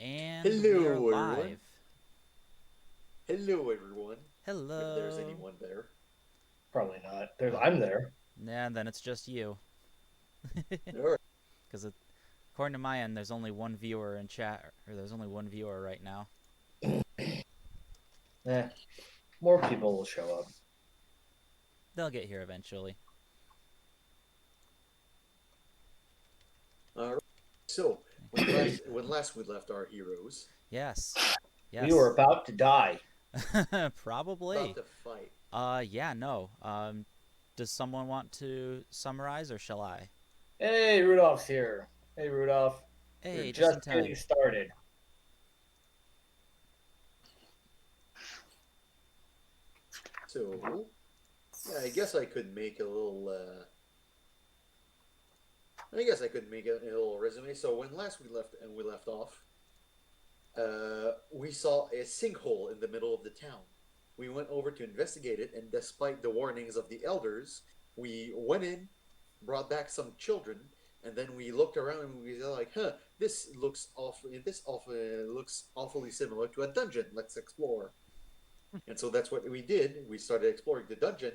And we are Hello, everyone. live. Hello, everyone. If there's Hello. anyone there. Probably not. Oh, I'm there. and then it's just you. All right. Because according to my end, there's only one viewer in chat, or there's only one viewer right now. More people will show up. They'll get here eventually. All right. So, when last we left our heroes, Yes. We were Yes. about to die. about Probably. to fight. Yeah, no. Does someone want to summarize, or shall I? Hey, Rudolph's here. Hey, Rudolph. We're Hey, just just in getting time. started. So, yeah, I guess I could make a little. I guess I could make a little resume. So, when last we left off, we saw a sinkhole in the middle of the town. We went over to investigate it, and despite the warnings of the elders, we went in, brought back some children, and then we looked around and we were like, "Huh, this looks awful. This awful looks awfully similar to a dungeon. Let's explore." And so that's what we did. We started exploring the dungeon,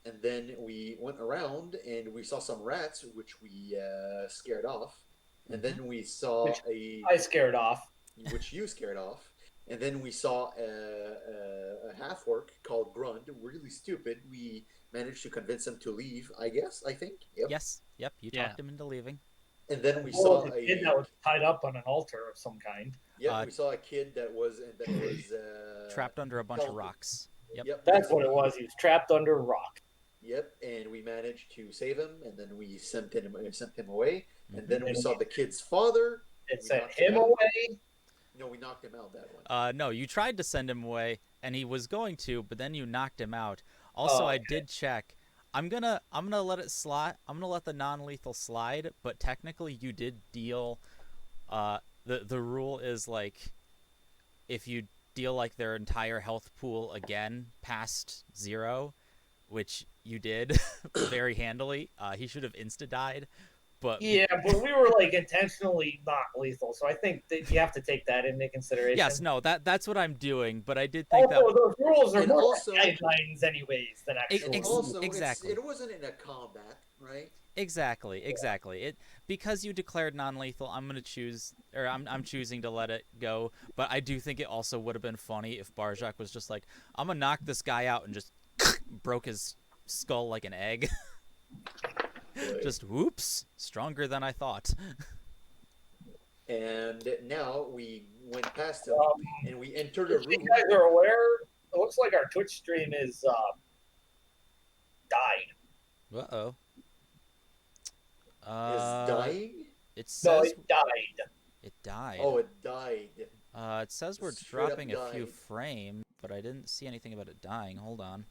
and then we went around and we saw some rats, which we scared off. And then we saw Which I scared off. which you scared off. And then we saw a half orc called Grund, really stupid. We managed to convince him to leave, I think. Yep. Yes. Yep. You Yeah. talked him into leaving. And then we Well, saw the kid that was tied up on an altar of some kind. we saw a kid that was Trapped under a bunch of held- rocks. Yep. Yep, That's what it was. He was trapped under a rock. Yep, and we managed to save him, and then we sent him away, and then we Mhm. saw the kid's father. It We sent knocked him out. away. No, we knocked him out that one. No, you tried to send him away, and he was going to, but then you knocked him out. Also, Oh, I okay. did check. I'm gonna let it slide. I'm gonna let the non-lethal slide, but technically you did deal. The rule is like, if you deal like their entire health pool again past 0, which you did very handily. He should have insta died, but Yeah, but we were like intentionally not lethal, so I think that you have to take that into consideration. yes, no, that's what I'm doing. But I did think Also, those rules are And more also- like guidelines, anyways, than actual Ex- rules. Also, exactly. it wasn't in a combat, right? Exactly. It because you declared non-lethal. I'm gonna choose, or I'm choosing to let it go. But I do think it also would have been funny if Barjak was just like, I'm gonna knock this guy out, and just broke his skull like an egg. Just whoops, stronger than I thought. And now we went past him and we entered a If you room. guys are aware, it looks like our Twitch stream is died. Uh-oh. Is dying? It No, says it died. it died. Oh, it died. It says we're Straight up dropping a few died. frames, but I didn't see anything about it dying. Hold on.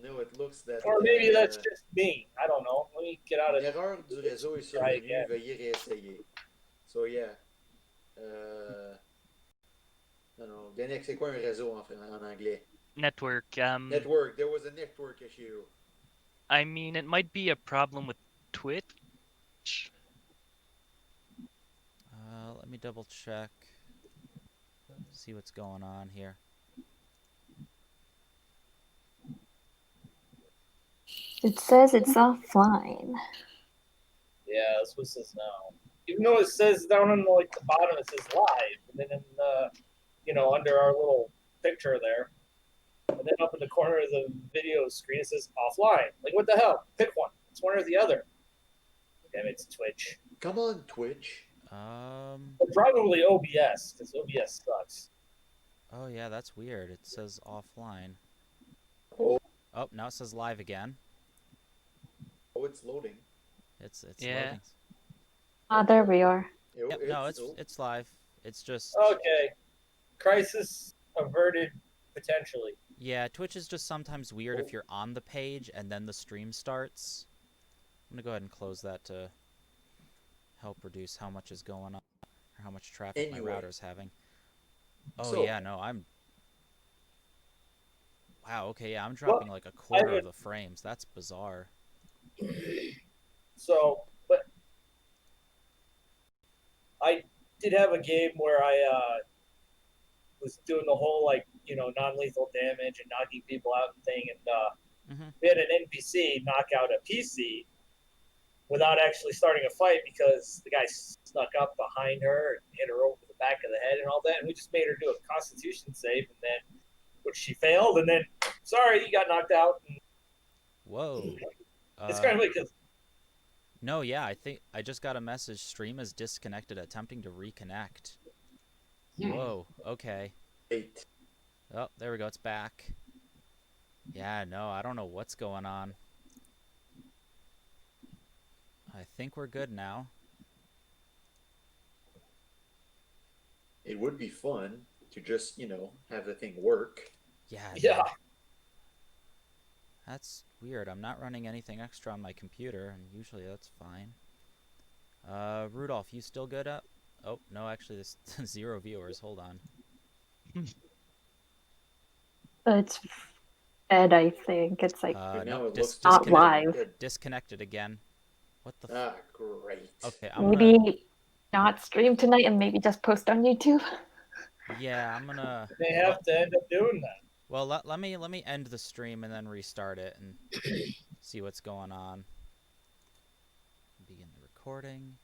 No, it looks that. Or maybe that's just me. I don't know. Let me get out of Une erreur du réseau est Try survenue. again. Veuillez réessayer. So yeah. Non, Ganex, c'est quoi un réseau en anglais? Network. Network. There was a network issue. I mean, it might be a problem with Twitch. Let me double check. See what's going on here. It says it's offline. Yeah, that's what it says now. Even though it says down on like the bottom, it says live, and then in under our little picture there, and then up in the corner of the video screen it says offline. Like what the hell? Pick one. It's one or the other. Damn, it's Twitch. Come on, Twitch. But probably OBS because OBS sucks. Oh yeah, that's weird. It says offline. Oh. Oh, now it says live again. Oh, it's loading. It's Yeah. loading. Ah, there we are. Yep, no, it's live. It's just Okay, crisis averted potentially. yeah, Twitch is just sometimes weird if you're on the page and then the stream starts. I'm gonna go ahead and close that to help reduce how much is going on or how much traffic my router's having. Oh So- yeah, no, I'm wow, okay, yeah, I'm dropping like a quarter of the frames. That's bizarre. So, but I did have a game where I was doing the whole non-lethal damage and knocking people out and thing, and Mm-hmm. we had an NPC knock out a PC without actually starting a fight because the guy snuck up behind her and hit her over the back of the head and all that, and we just made her do a Constitution save, and then which she failed, and then sorry, you got knocked out. And Whoa. it's kind of like because No, yeah, I think I just got a message. Stream is disconnected, attempting to reconnect. Whoa. Okay. 8. Oh, there we go. It's back. Yeah, no, I don't know what's going on. I think we're good now. It would be fun to just, have the thing work. Yeah, yeah, no. That's weird. I'm not running anything extra on my computer, and usually that's fine. Rudolph, you still good up? Oh, no, actually, there's 0 viewers. Hold on. It's fed, I think. It's like Right now Nope, it looks not disconnected. live. disconnected again. What the Great. Okay, I'm gonna... Maybe not stream tonight and maybe just post on YouTube. Yeah, I'm gonna... they have to end up doing that. Well, let me end the stream and then restart it and see what's going on. Begin the recording.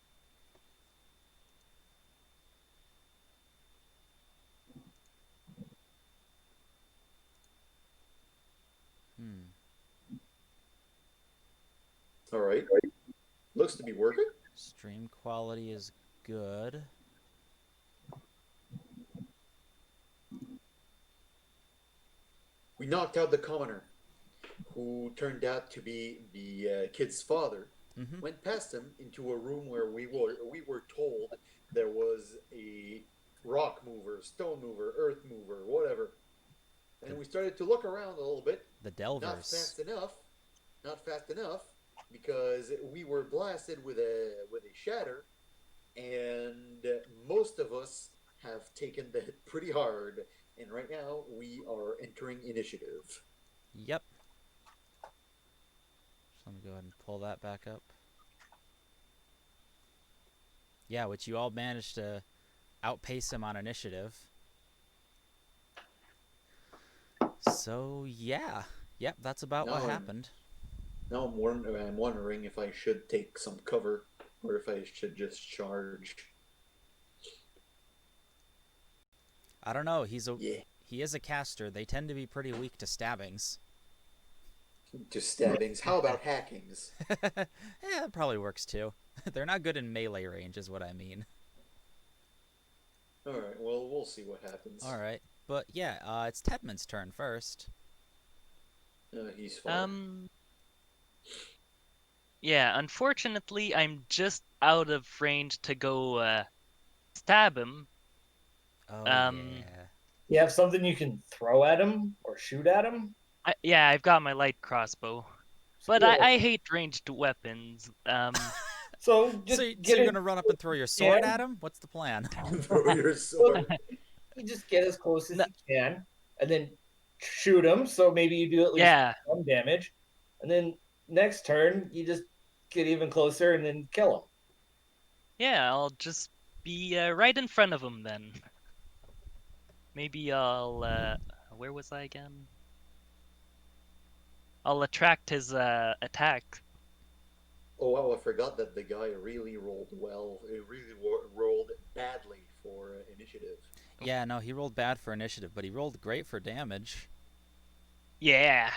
All right. Looks to be working. Stream quality is good. We knocked out the commoner, who turned out to be the kid's father. Mm-hmm. Went past him into a room where we were told there was a rock mover, stone mover, earth mover, whatever. And we started to look around a little bit. The Not Delvers. fast enough. Not fast enough, because we were blasted with a shatter, and most of us have taken the hit pretty hard. And right now we are entering initiative. Yep. So let me go ahead and pull that back up. Yeah, which you all managed to outpace him on initiative. So, yeah. Yep, that's about what happened. Now I'm wondering if I should take some cover or if I should just charge. I don't know. He is a caster. They tend to be pretty weak to stabbings. To stabbings. How about hackings? Yeah, that probably works too. They're not good in melee range, is what I mean. All right. Well, we'll see what happens. All right, but yeah, it's Tedman's turn first. He's fine. Yeah, unfortunately, I'm just out of range to go stab him. Oh yeah. You have something you can throw at him or shoot at him? Yeah, I've got my light crossbow, but Yeah. I hate ranged weapons. So just So you're gonna run up and throw your sword at him? What's the plan? Throw your sword. You just get as close as you can, and then shoot him. So maybe you do at least some damage, and then next turn you just get even closer and then kill him. Yeah, I'll just be right in front of him then. Maybe I'll where was I again? I'll attract his attack. Oh wow! I forgot that the guy really rolled well. He really rolled badly for initiative. Yeah, no, he rolled bad for initiative, but he rolled great for damage. Yeah.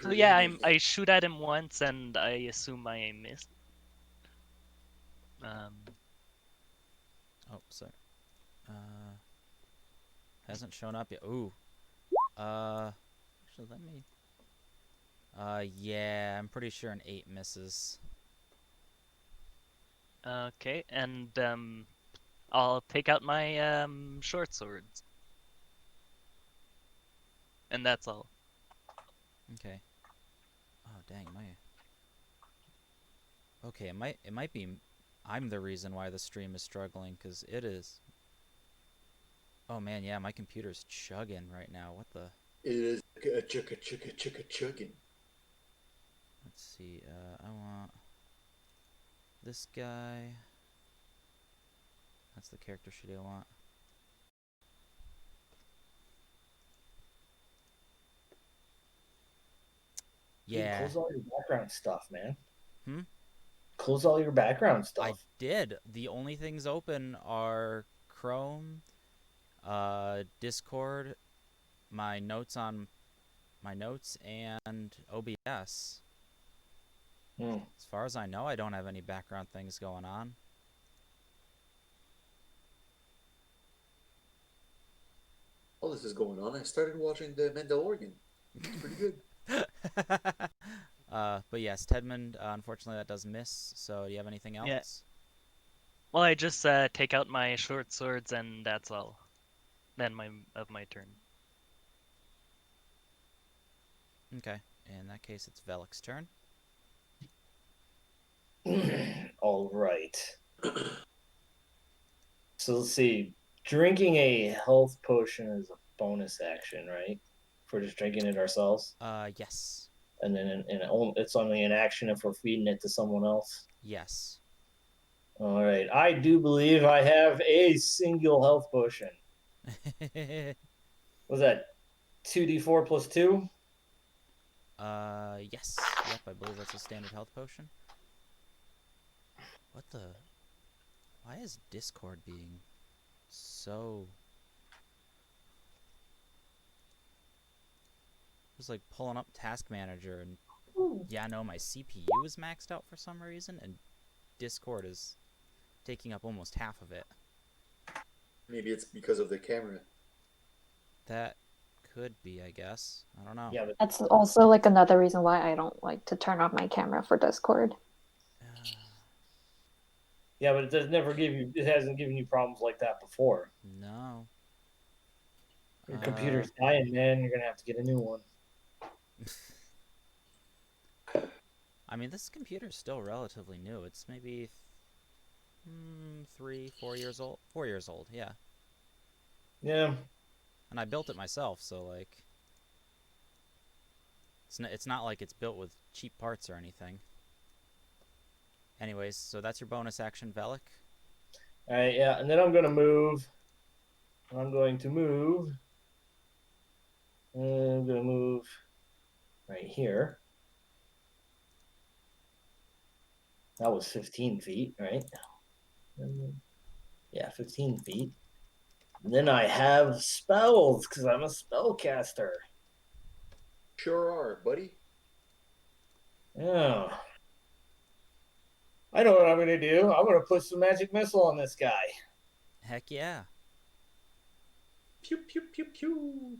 So yeah, I shoot at him once, and I assume I missed. Oh, sorry. Hasn't shown up yet. Ooh. Actually, let me... yeah, I'm pretty sure an 8 misses. Okay, and I'll take out my short swords. And that's all. Okay. Oh, dang, Okay, it might be I'm the reason why the stream is struggling, because it is... Oh man, yeah, my computer's chugging right now. What the... It is chugging. Let's see, I want this guy. That's the character sheet I want. Dude, Yeah. close all your background stuff, man. Hmm? Close all your background stuff. I did. The only things open are Chrome, Discord, my notes, and OBS. As far as I know, I don't have any background things going on. All this is going on. I started watching The Mandalorian. It's pretty good. But yes, Tedmund, unfortunately that does miss. So do you have anything else? Yeah. Well, I just take out my short swords and that's all. Then my turn. Okay. In that case, it's Velik's turn. All right. So let's see. Drinking a health potion is a bonus action, right? If we're just drinking it ourselves. Yes. And then it's only an action if we're feeding it to someone else. Yes. All right. I do believe I have a single health potion. Was that 2d4 plus 2? Yes. Yep, I believe that's a standard health potion. What the? Why is Discord being so... Just like pulling up Task Manager and yeah, no, my CPU is maxed out for some reason and Discord is taking up almost half of it. Maybe it's because of the camera. That could be, I guess. I don't know. Yeah, but That's also like another reason why I don't like to turn on my camera for Discord. yeah, but it hasn't given you problems like that before. No. Your computer's dying, man. You're gonna have to get a new one. I mean, this computer is still relatively new. It's maybe 4 years old. 4 years old, yeah. Yeah. And I built it myself, so like, it's not like it's built with cheap parts or anything. Anyways, so that's your bonus action, Velik. All right, yeah, and then I'm gonna move. I'm going to move. I'm gonna move right here. That was 15 feet, right? Yeah, 15 feet. And then I have spells because I'm a spellcaster. Sure are, buddy. Yeah. I know what I'm going to do. I'm going to put some magic missile on this guy. Heck yeah. Pew, pew, pew, pew.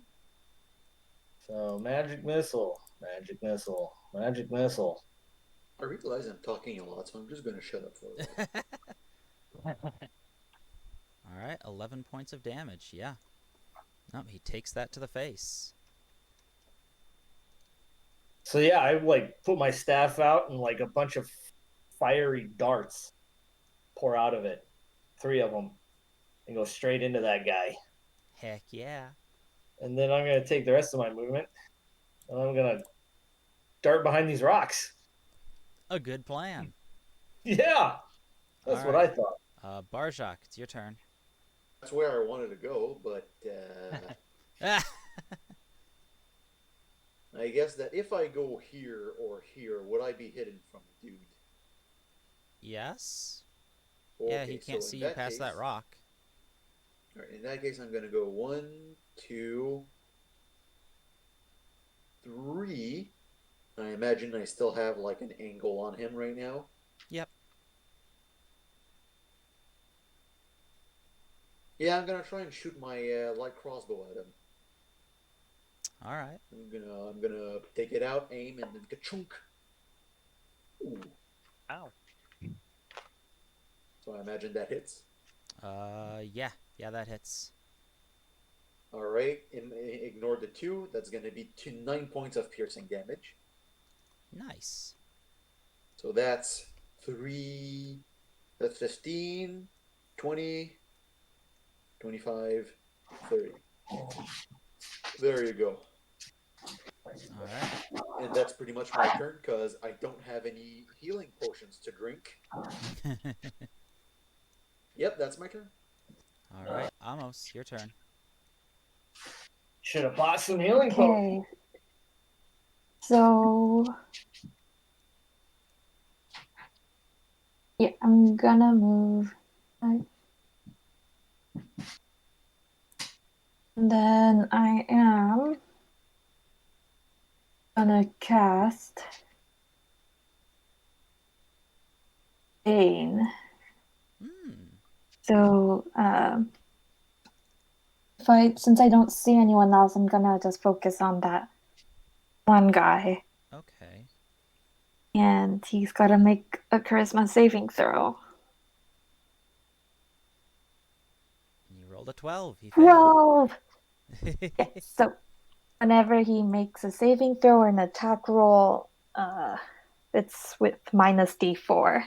So, magic missile, magic missile, magic missile. I realize I'm talking a lot, so I'm just going to shut up for a while. Alright, 11 points of damage, yeah. Nope, he takes that to the face. So, yeah, I like put my staff out and like a bunch of fiery darts pour out of it. 3 of them. And go straight into that guy. Heck yeah. And then I'm going to take the rest of my movement and I'm going to dart behind these rocks. A good plan. Yeah. That's what I thought. Barjak, it's your turn. That's where I wanted to go, but I guess that if I go here or here, would I be hidden from the dude? Yes. Okay, Yeah, he can't see you past that rock. All right, in that case, I'm going to go 1, 2, 3. I imagine I still have like an angle on him right now. Yep. Yeah, I'm gonna try and shoot my light crossbow at him. All right. I'm gonna take it out, aim, and then ka-chunk. Ooh. Ow. So I imagine that hits. Yeah, that hits. All right, ignore the 2. That's gonna be 9 points of piercing damage. Nice. So that's 3. That's 15, 20, 25, 30. There you go. All right. And that's pretty much my turn because I don't have any healing potions to drink. Yep, that's my turn. All right, Amos, your turn. Should have bought some healing potions. Okay. So yeah, I'm gonna move. And then I am gonna cast Bane. Hmm. So since I don't see anyone else, I'm gonna just focus on that one guy. Okay. And he's gotta make a charisma saving throw. And you rolled a 12. He failed. 12! Yeah, so whenever he makes a saving throw or an attack roll, it's with minus d4.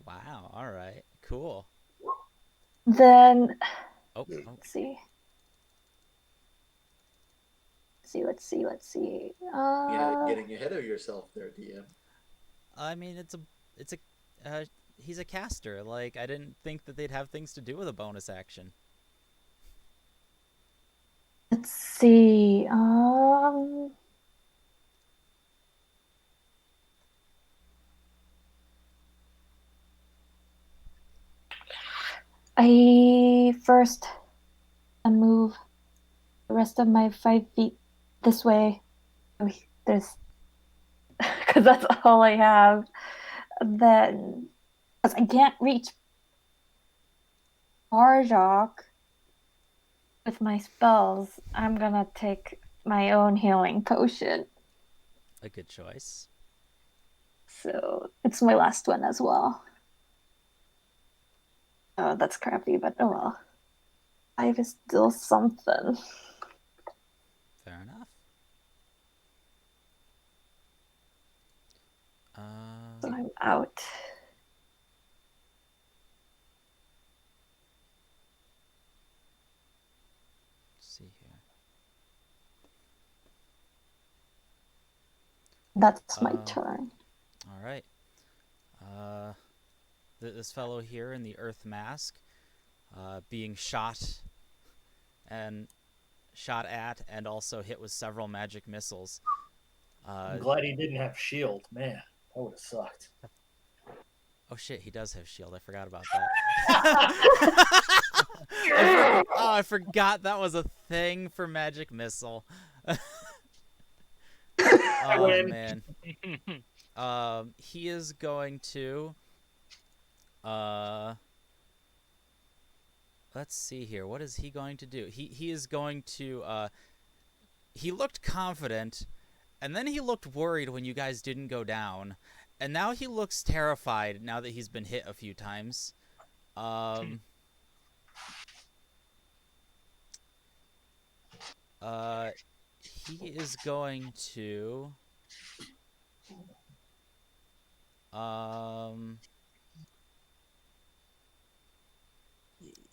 Wow. All right. Cool. Then, Oh. Oh. let's see. Let's see. Yeah, getting ahead of yourself there, DM. I mean, it's a he's a caster. Like, I didn't think that they'd have things to do with a bonus action. Let's see. I first move the rest of my 5 feet this way. There's because that's all I have. Then, because I can't reach Barjok with my spells, I'm gonna take my own healing potion. A good choice. So it's my last one as well. Oh, that's crappy, but oh well. 5 is still something. Fair enough. So I'm out. Let's see here. That's my turn. All right. This fellow here in the Earth Mask, being shot at, and also hit with several magic missiles. I'm glad he didn't have shield. Man, that would have sucked. Oh shit, he does have shield. I forgot about that. I forgot that was a thing for magic missile. Oh man. He is going to let's see here. What is he going to do? He is going to he looked confident, and then he looked worried when you guys didn't go down, and now he looks terrified now that he's been hit a few times. He is going to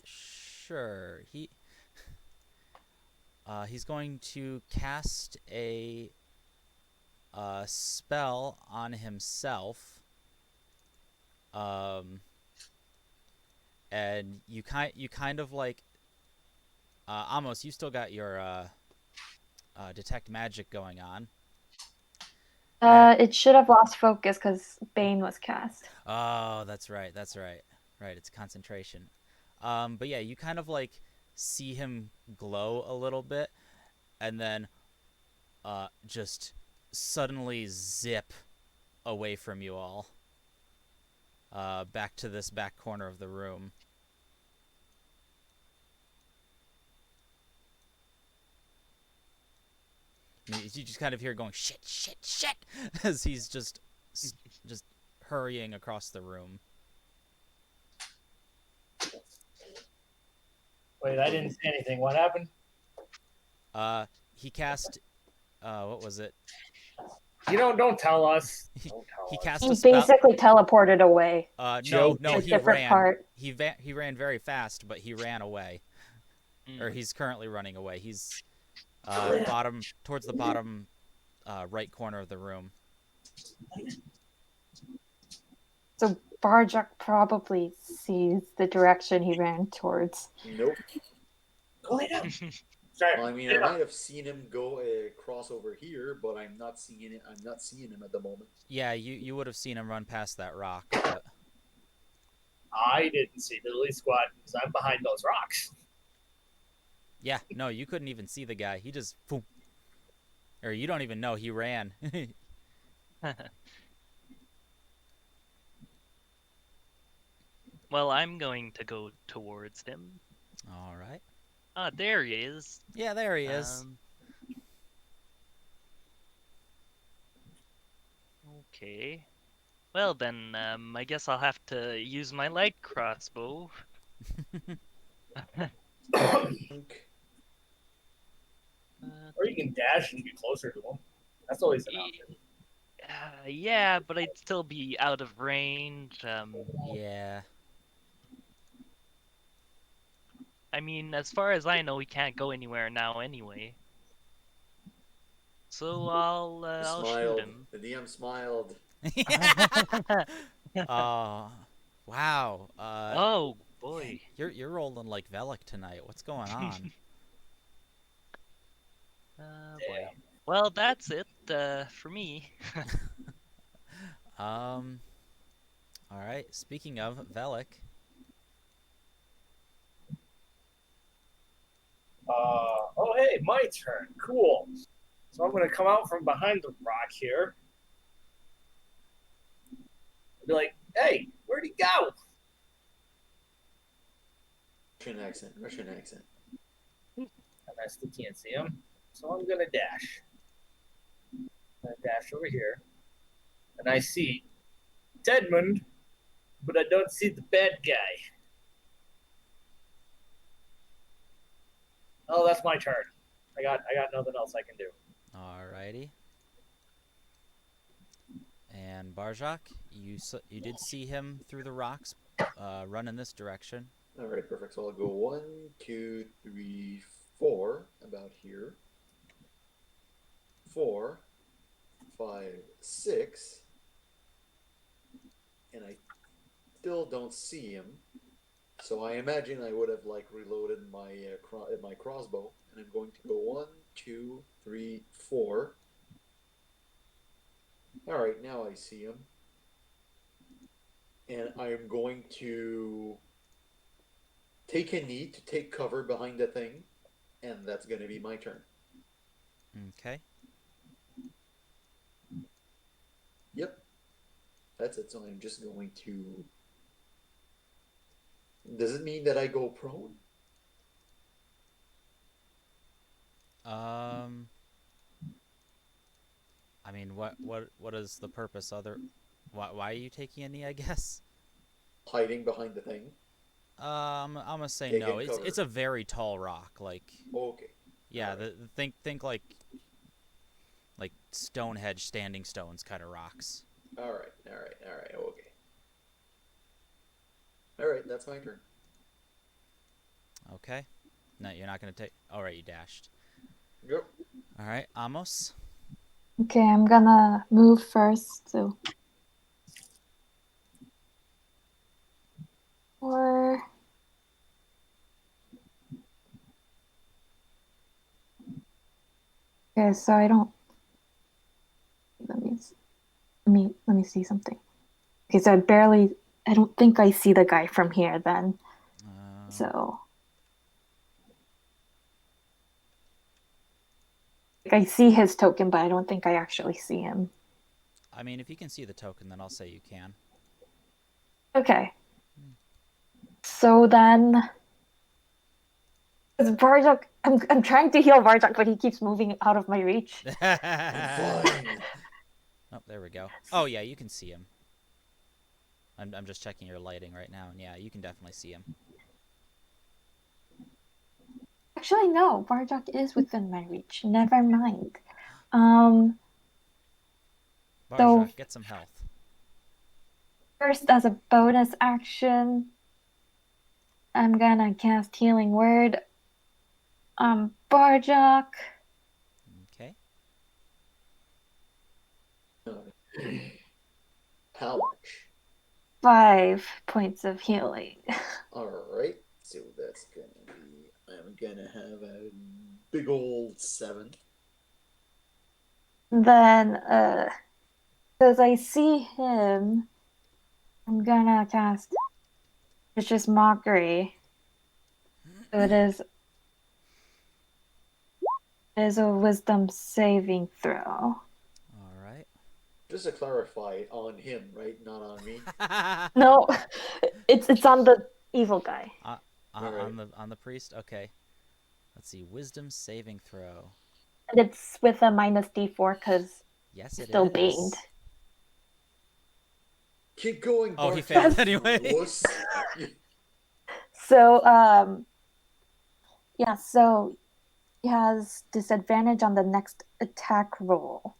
sure. He's going to cast a spell on himself. And you kind of like Amos, you still got your detect magic going on. It should have lost focus because Bane was cast. Oh, that's right. Right, it's concentration. But yeah, you kind of like see him glow a little bit, and then just suddenly zip away from you all, back to this back corner of the room. I mean, you just kind of hear going shit, shit, shit as he's just hurrying across the room. Wait, I didn't see anything. What happened? He cast what was it? Don't tell us. He cast He a spell. basically teleported away. No, To a he different ran. part. He ran very fast, but he ran away. Or he's currently running away. He's towards the bottom right corner of the room. So Barjak probably sees the direction he ran towards. Nope. Go lay down. Sorry. Well, I mean, I might have seen him go cross over here, but I'm not seeing it. I'm not seeing him at the moment. Yeah, you would have seen him run past that rock, but I didn't see the elite squad because I'm behind those rocks. yeah, no, you couldn't even see the guy. He just boom. Or you don't even know he ran. Well, I'm going to go towards him. All right. Ah, there he is. Yeah, there he is. Okay. Well then, I guess I'll have to use my light crossbow. Or you can dash and get closer to him. That's always an option. Yeah, but I'd still be out of range. Yeah. I mean, as far as I know, we can't go anywhere now anyway. So I'll shoot Smiled. him. The DM smiled. Wow. Oh boy. You're rolling like Velik tonight. What's going on? Boy. Well, that's it for me. All right. Speaking of Velik, Oh, hey, my turn. Cool. So I'm going to come out from behind the rock here. Be like, hey, where'd he go? Russian accent. Russian accent. And I still can't see him. So I'm going to dash. I'm going to dash over here. And I see Deadmond, but I don't see the bad guy. Oh, that's my turn. I got nothing else I can do. alrighty. And Barjak, you did see him through the rocks, run in this direction. All right, perfect. So I'll go 1, 2, 3, 4, about here. 4, 5, 6, and I still don't see him. So I imagine I would have like reloaded my crossbow, and I'm going to go 1, 2, 3, 4. All right, now I see him, and I'm going to take a knee to take cover behind the thing, and that's going to be my turn. Okay. Yep, that's it. So I'm just going to. Does it mean that I go prone? I mean, what is the purpose? Why are you taking a knee? I guess. Hiding behind the thing. I'm gonna say Taking no. cover. It's a very tall rock. Like, Okay. yeah, Alright. think like Stonehenge standing stones kind of rocks. All right. Okay. All right, that's my turn. Okay. No, you're not gonna take. All right, you dashed. Yep. All right, Amos. Okay, I'm gonna move first. So, or okay, so I don't. Let me see something. Okay, so I don't think I see the guy from here then. So like, I see his token, but I don't think I actually see him. I mean, if you can see the token, then I'll say you can. Okay. So then, Barjak, I'm trying to heal Barjak, but he keeps moving out of my reach. I'm fine. Oh, there we go. Oh yeah, you can see him. I'm just checking your lighting right now, and yeah, you can definitely see him. Actually, no, Barjak is within my reach. Never mind. Barjak, get some health. First, as a bonus action, I'm gonna cast Healing Word on Barjak. Okay. How much? 5 points of healing. Alright, so that's gonna be. I'm gonna have a big old 7. Then, because I see him, I'm gonna cast Vicious Mockery. So it is a wisdom saving throw. All right. Just to clarify, on him, right? Not on me. No, it's on the evil guy. Alright. On the priest. Okay. Let's see. Wisdom saving throw. And it's with a minus D4 because Yes, he's it still is. banged. Keep going, Oh, he Bart. failed Yes. anyway. Wuss. So, yeah, so he has disadvantage on the next attack roll.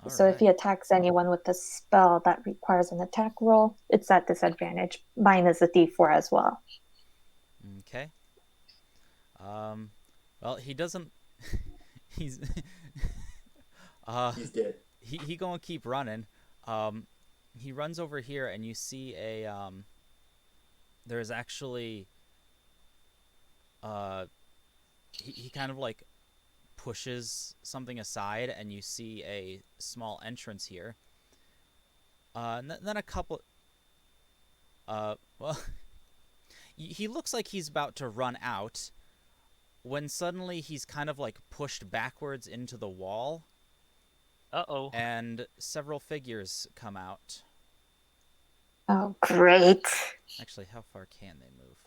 All So if right. he attacks anyone with a spell that requires an attack roll, it's at disadvantage, minus a D4 as well. Okay. Well, he doesn't. He's. He's dead. He gonna keep running. He runs over here, and you see a there's actually he kind of like pushes something aside, and you see a small entrance here. And then a couple. Well, he looks like he's about to run out, when suddenly he's kind of like pushed backwards into the wall, Uh-oh. and several figures come out. Oh, great. Actually, how far can they move?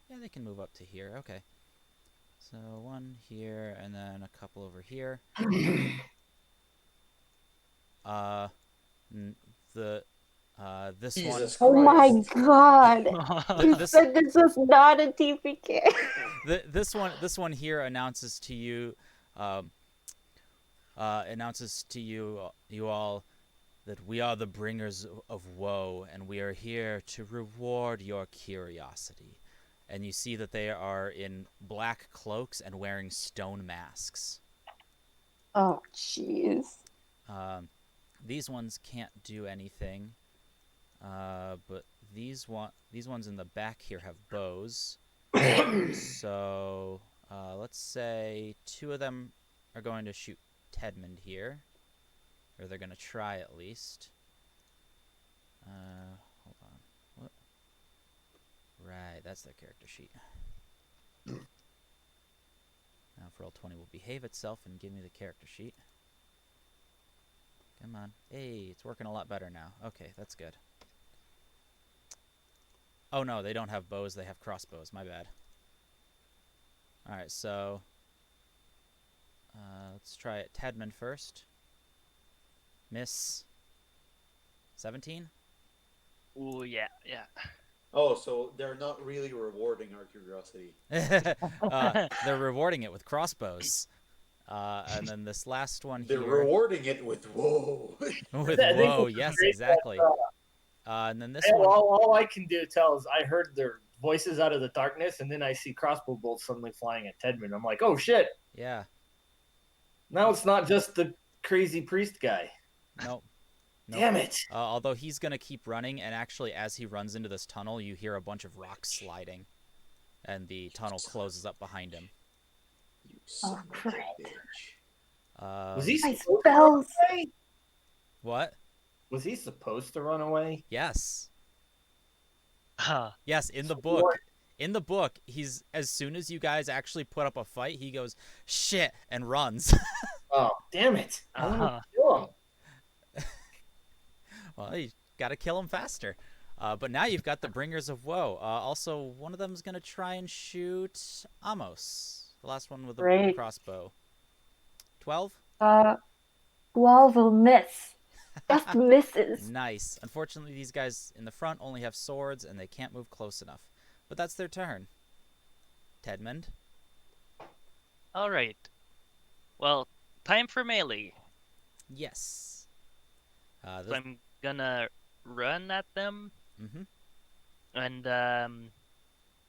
Yeah, they can move up to here. Okay. So one here, and then a couple over here. Uh, this Jesus Oh my Christ. god. one. You said this was not a TPK. This one here announces to you, you all, that we are the bringers of woe, and we are here to reward your curiosity. And you see that they are in black cloaks and wearing stone masks. Oh, jeez. These ones can't do anything, but these ones in the back here have bows. So let's say 2 of them are going to shoot Tedmund here, or they're going to try at least. Hold on. What? Right, that's their character sheet. Now, if Roll20 will behave itself and give me the character sheet. Come on. Hey, it's working a lot better now. Okay, that's good. Oh, no, they don't have bows. They have crossbows. My bad. All right, so let's try it. Tedmund first. Miss. 17? Ooh, yeah. Oh, so they're not really rewarding our curiosity. They're rewarding it with crossbows. And then this last one They're here. rewarding it with whoa. With I think whoa, it's yes, great exactly. that, And then this yeah, one. all I can do tell is I heard their voices out of the darkness, and then I see crossbow bolts suddenly flying at Tedman. I'm like, oh shit! Yeah. Now it's not just the crazy priest guy. Nope. Damn it! Although he's going to keep running, and actually as he runs into this tunnel, you hear a bunch of rocks sliding. And the tunnel closes up behind him. You son of a great. bitch. Was he My supposed to run spells. away? What? Was he supposed to run away? Yes. Huh. Yes, in the book. In the book, he's, as soon as you guys actually put up a fight, he goes, shit, and runs. Oh, damn it! I want to kill him. Well, you got to kill him faster. But now you've got the Bringers of Woe. Also, one of them is going to try and shoot Amos. The last one with the Great. crossbow. 12? 12 will miss. Just misses. Nice. Unfortunately, these guys in the front only have swords, and they can't move close enough. But that's their turn. Tedmund? All right. Well, time for melee. Yes. So I'm gonna run at them. Mm-hmm. And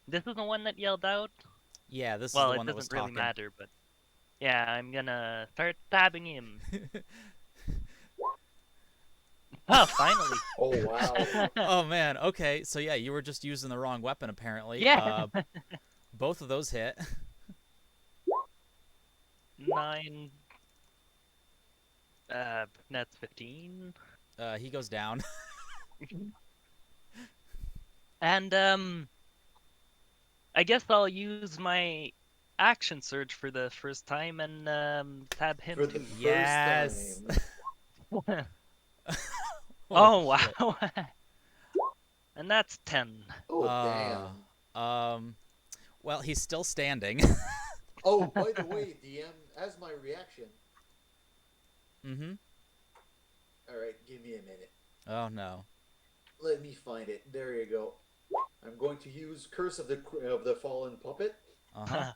this is the one that yelled out. Yeah, this is Well, the it one that was doesn't really talking. matter, but yeah, I'm gonna start stabbing him. Oh, finally. Oh wow. Oh man. Okay. So yeah, you were just using the wrong weapon apparently. Yeah. Both of those hit. 9. That's 15. He goes down. And I guess I'll use my action surge for the first time and tab him For the too. first Yes. time. Oh Shit. wow. And that's 10. Oh Uh, damn. well, he's still standing. Oh, by the way, DM, as my reaction. Mm-hmm. All right, give me a minute. Oh no. Let me find it. There you go. I'm going to use Curse of the Fallen Puppet Uh-huh.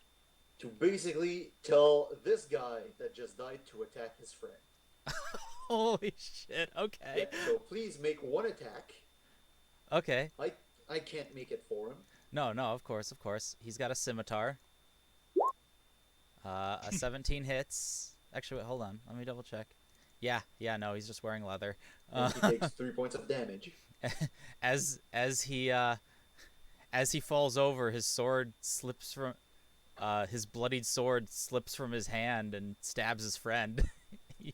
to basically tell this guy that just died to attack his friend. Holy shit. Okay. Yeah, so please make one attack. Okay. I can't make it for him. No, no, of course, of course. He's got a scimitar. A 17 hits. Actually, wait, hold on. Let me double check. Yeah, no, he's just wearing leather. And he takes 3 points of damage. as he falls over, his sword slips from his bloodied sword slips from his hand and stabs his friend.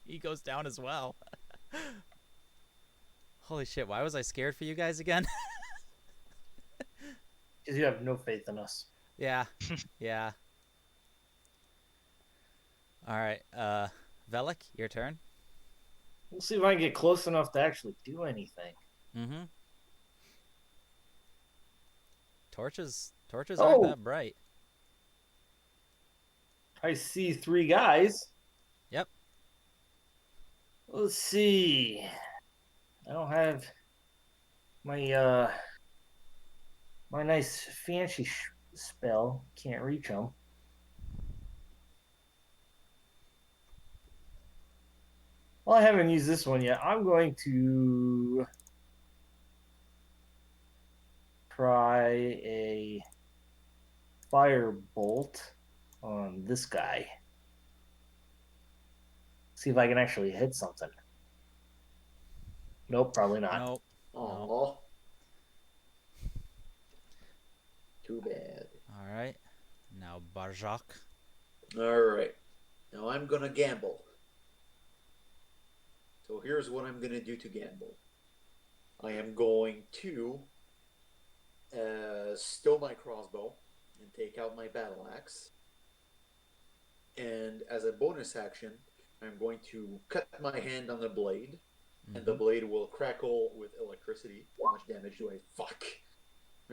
He goes down as well. Holy shit, why was I scared for you guys again? Because you have no faith in us. Yeah. Yeah. All right. Velik, your turn. We'll see if I can get close enough to actually do anything. Mm-hmm. Torches aren't Oh. that bright. I see 3 guys. Yep. Let's see. I don't have my my nice fancy spell. Can't reach them. Well, I haven't used this one yet. I'm going to try a firebolt on this guy. See if I can actually hit something. Nope, probably not. Nope. Aww. Too bad. All right. Now Barjak. Alright. Now I'm gonna gamble. So here's what I'm gonna do to gamble. I am going to stow my crossbow and take out my battle axe. And as a bonus action, I'm going to cut my hand on the blade, and the blade will crackle with electricity. How much damage do I? Fuck.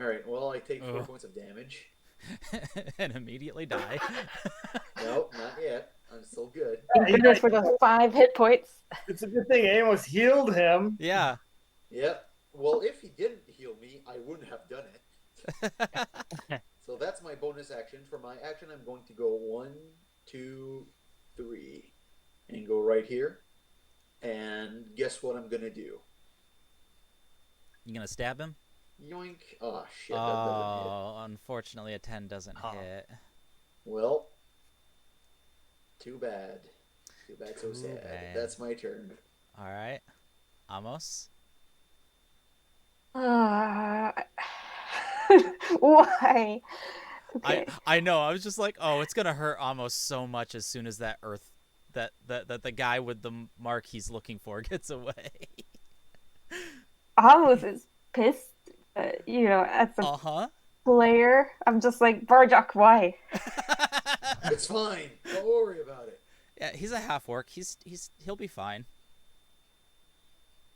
Alright, well, I take 4 points of damage. And immediately die. Nope, not yet. I'm still good. Thank goodness for those 5 hit points. It's a good thing I almost healed him. Yeah. Yep. Well, if he didn't heal me, I wouldn't have done it. So that's my bonus action. For my action, I'm going to go 1, 2, 3, and go right here. And guess what I'm gonna do? You gonna stab him? Yoink! Oh shit! That doesn't hit. Oh, unfortunately, a 10 doesn't hit. Well, too bad. Too bad. So Too sad. bad. That's my turn. All right, Amos. Why? Okay. I know. I was just like, oh, it's gonna hurt Amos so much as soon as that that the guy with the mark he's looking for gets away. Amos is pissed, but as a player, I'm just like, Barjak, why? It's fine. Don't worry about it. Yeah, he's a half orc. He'll be fine.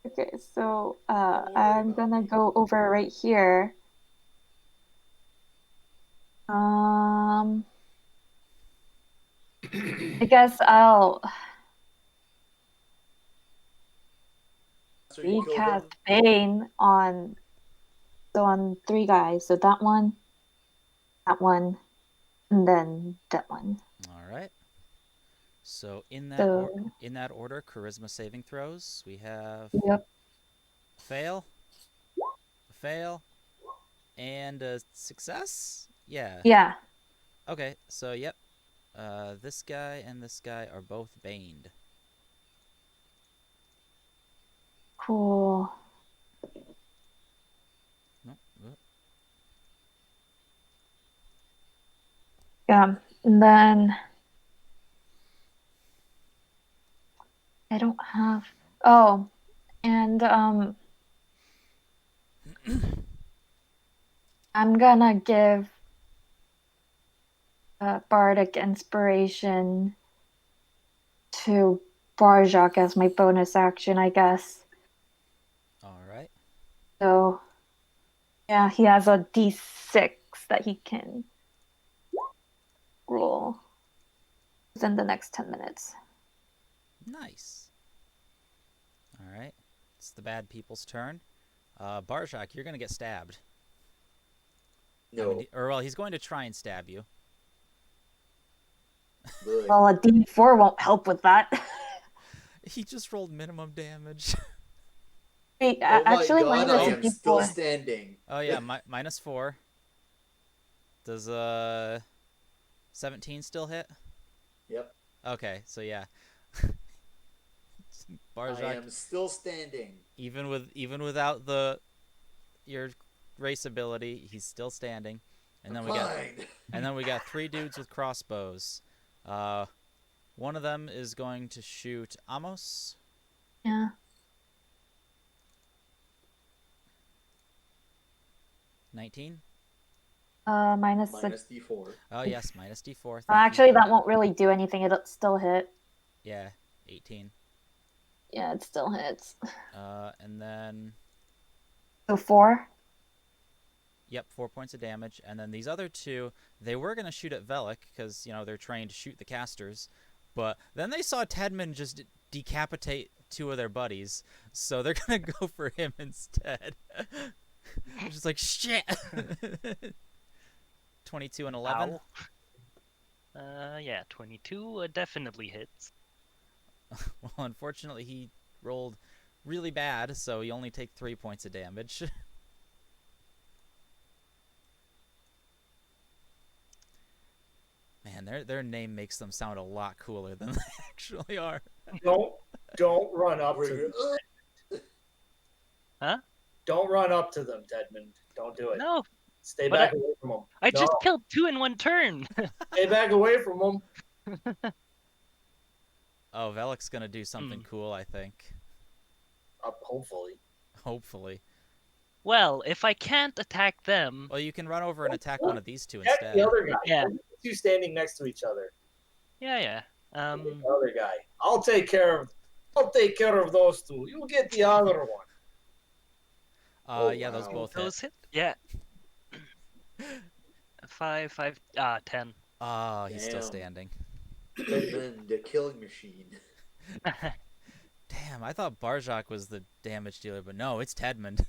Okay, so I'm gonna go over right here. I guess I'll So you killed recast him? Bane on 3 guys. So that one, and then that one. All right. So in that So, order, charisma saving throws. We have yep. fail, and a success. Yeah. Yeah. Okay. So yep. This guy and this guy are both baned. Cool. No, Yeah. And then I don't have. Oh, and I'm gonna give bardic inspiration to Barjak as my bonus action, I guess. all right. So yeah, he has a D6 that he can roll within the next 10 minutes. Nice. All right. It's the bad people's turn. Barjak, you're gonna get stabbed. I No. mean, or well, he's going to try and stab you. But Well, a D4 won't help with that. He just rolled minimum damage. Wait, oh my actually, god, mine I is a am still D4. standing. Oh yeah, -4. Does 17 still hit? Yep. Okay, so yeah. I Barjak, am still standing. even without your race ability, he's still standing. And then Fine. we got 3 dudes with crossbows. One of them is going to shoot Amos. Yeah. 19. Minus Minus D4. Oh yes, -D4. Thank you. actually, that won't really do anything. It'll still hit. Yeah, 18. Yeah, it still hits. And then So 4. yep, 4 points of damage. And then these other 2, they were gonna shoot at Velik because they're trained to shoot the casters, but then they saw Tedman just decapitate 2 of their buddies, so they're gonna go for him instead. Just like shit. 22 and 11. Ow. Yeah, 22 definitely hits. Well, unfortunately, he rolled really bad, so you only take 3 points of damage. Man, their name makes them sound a lot cooler than they actually are. Don't run up to them. Huh? Don't run up to them, Tedmund. Don't do it. No, Stay but back away from them. I just No, killed 2 in 1 turn. stay back away from them. Oh, Velik's gonna do something cool, I think. Hopefully. Hopefully. Well, if I can't attack them, Well, you can run over and attack one of these 2 Attack instead. the other guy. Yeah. Two standing next to each other. yeah. The other guy. I'll take care of those 2. You get the other one. Yeah, those wow. both hit. those hit. Yeah. 5, 10. Oh, he's still Damn. standing. Tedman, the killing machine. Damn, I thought Barjak was the damage dealer, but no, it's Tedman.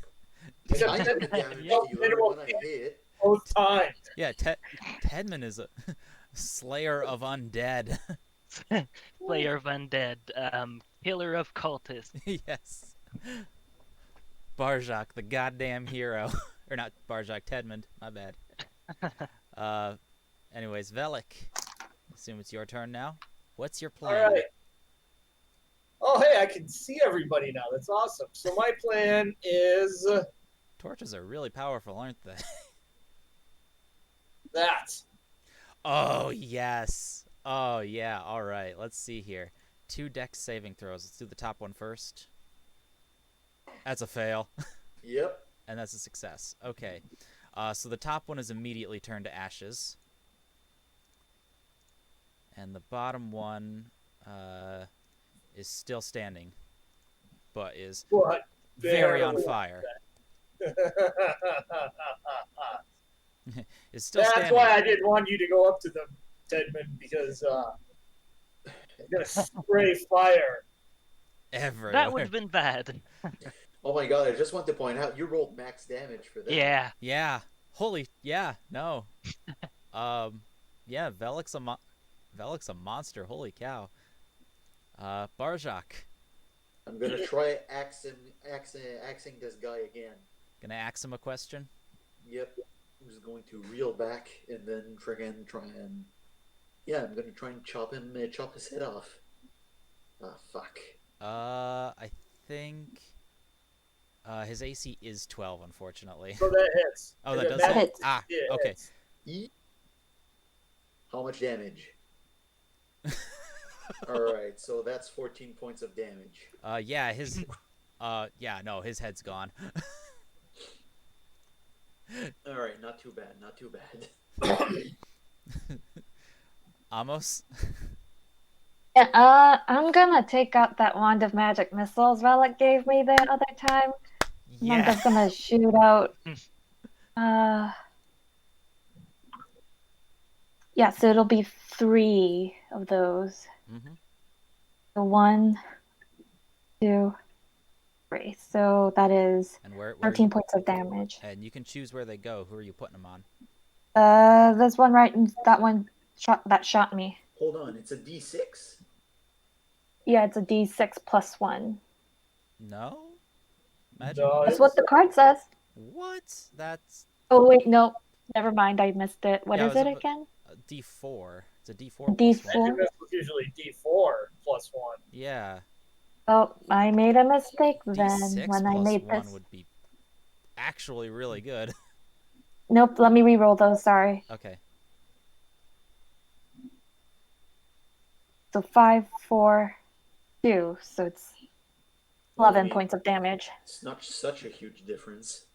I am the damage Yeah. dealer when I hit. Both times. Yeah, Tedman is a slayer of undead. Slayer of undead, killer of cultists. Yes. Barjak, the goddamn hero. Or not Barjak, Tedman. My bad. Anyways, Velik. Assume it's your turn now. What's your plan? All right. Oh, hey, I can see everybody now. That's awesome. So my plan is Torches are really powerful, aren't they? that. Oh, yes. Oh, yeah. All right. Let's see here. 2 dex saving throws. Let's do the top one first. That's a fail. Yep. And that's a success. Okay. So the top one is immediately turned to ashes. And the bottom one is still standing, but is What? very on fire. Is still That's standing. why I didn't want you to go up to them, Tedman, because I'm gonna spray fire. Everywhere. That would have been bad. Oh my god, I just want to point out you rolled max damage for that. Yeah. Yeah. Holy. Yeah. No. Yeah. Velik's a monster. Holy cow. Barjak. I'm gonna try axing this guy again. Gonna ask him a question. Yep. I'm just going to reel back and then friggin' try and I'm gonna try and chop his head off. Ah, fuck. I think His AC is 12, unfortunately. So that hits. Oh, If that it does That hit? matches, hits. Ah, yeah, it okay. hits. How much damage? Alright, so that's 14 points of damage. Yeah, his head's gone. Alright, not too bad, not too bad. Amos? Yeah, I'm gonna take out that wand of magic missiles Relic gave me the other time. And I'm Yeah. just gonna shoot out. Yeah, so it'll be 3 of those. Mm-hmm. So 1, 2, 3. So that is And where 13 you, points of damage. and you can choose where they go. Who are you putting them on? There's one right in that one shot me. Hold on, it's a d6? Yeah, it's a D6 plus 1. No? Imagine. No, That's what the card says. What? That's Oh wait, no, never mind. I missed it. What yeah. is it again? A D4. It's a D4 plus D4. 1. Magic Missile is usually D4 plus 1. Yeah. Oh, I made a mistake then D6 when I plus made 1 this. would be actually really good. Nope, let me re-roll those. Sorry. Okay. So 5, 4, 2. So it's 11 I mean, points of damage. It's not such a huge difference.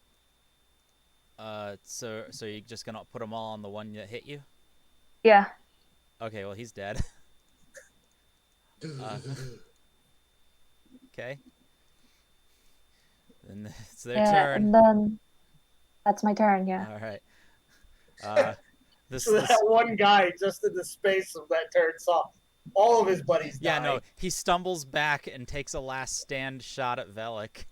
So you're just gonna put them all on the one that hit you? Yeah. Okay. Well, he's dead. Okay. And it's their Yeah, turn. and then that's my turn. Yeah. All right. This So that one guy just in the space of that turn saw all of his buddies die. yeah, no, he stumbles back and takes a last stand shot at Velik.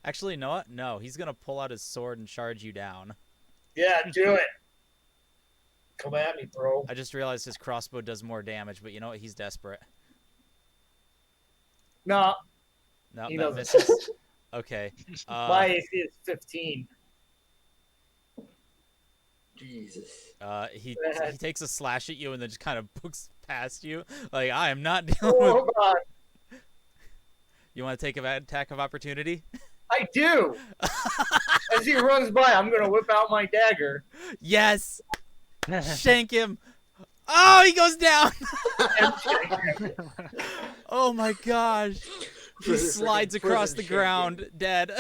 Actually, no, what? No, he's gonna pull out his sword and charge you down. Yeah, do it. Come at me, bro. I just realized his crossbow does more damage, but you know what? He's desperate. No, No, he that doesn't. misses. Okay. My AC is 15. Jesus. He takes a slash at you and then just kind of books past you. Like, I am not dealing Oh, with. hold on. You want to take an attack of opportunity? I do. As he runs by, I'm going to whip out my dagger. Yes. Shank him. Oh, he goes down. Oh my gosh. He slides across the ground, dead.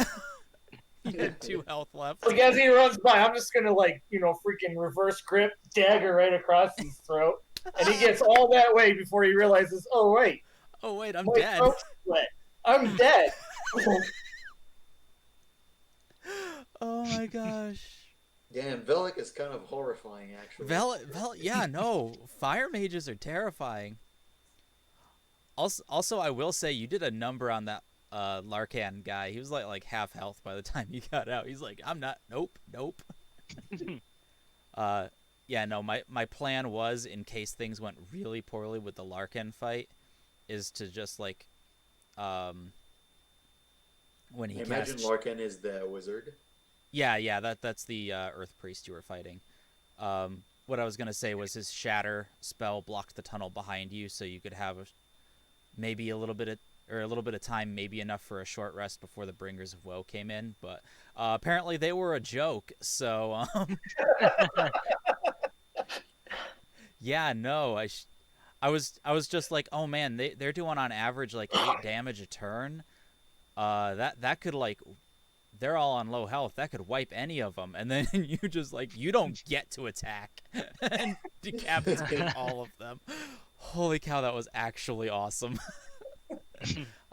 He had 2 health left. Like, as he runs by, I'm just going to, like, freaking reverse grip, dagger right across his throat. And he gets all that way before he realizes, oh, wait. Oh, wait, I'm my dead. throat's split. I'm dead. Oh my gosh. Damn, Velik is kind of horrifying, actually. Yeah, no. Fire mages are terrifying. Also, I will say you did a number on that Larkan guy. He was like half health by the time he got out. He's like, I'm not. Nope. Yeah, no. My plan was, in case things went really poorly with the Larkan fight, is to just like, when he Imagine casts. Larkan is the wizard. Yeah. That's the Earth Priest you were fighting. What I was gonna say was his Shatter spell blocked the tunnel behind you, so you could have maybe a little bit of time, maybe enough for a short rest before the Bringers of Woe came in. But apparently they were a joke. So yeah, no, I was just like, oh man, they're doing on average like 8 damage a turn. That could like. They're all on low health. That could wipe any of them. And then you just like, you don't get to attack and decapitate all of them. Holy cow, that was actually awesome.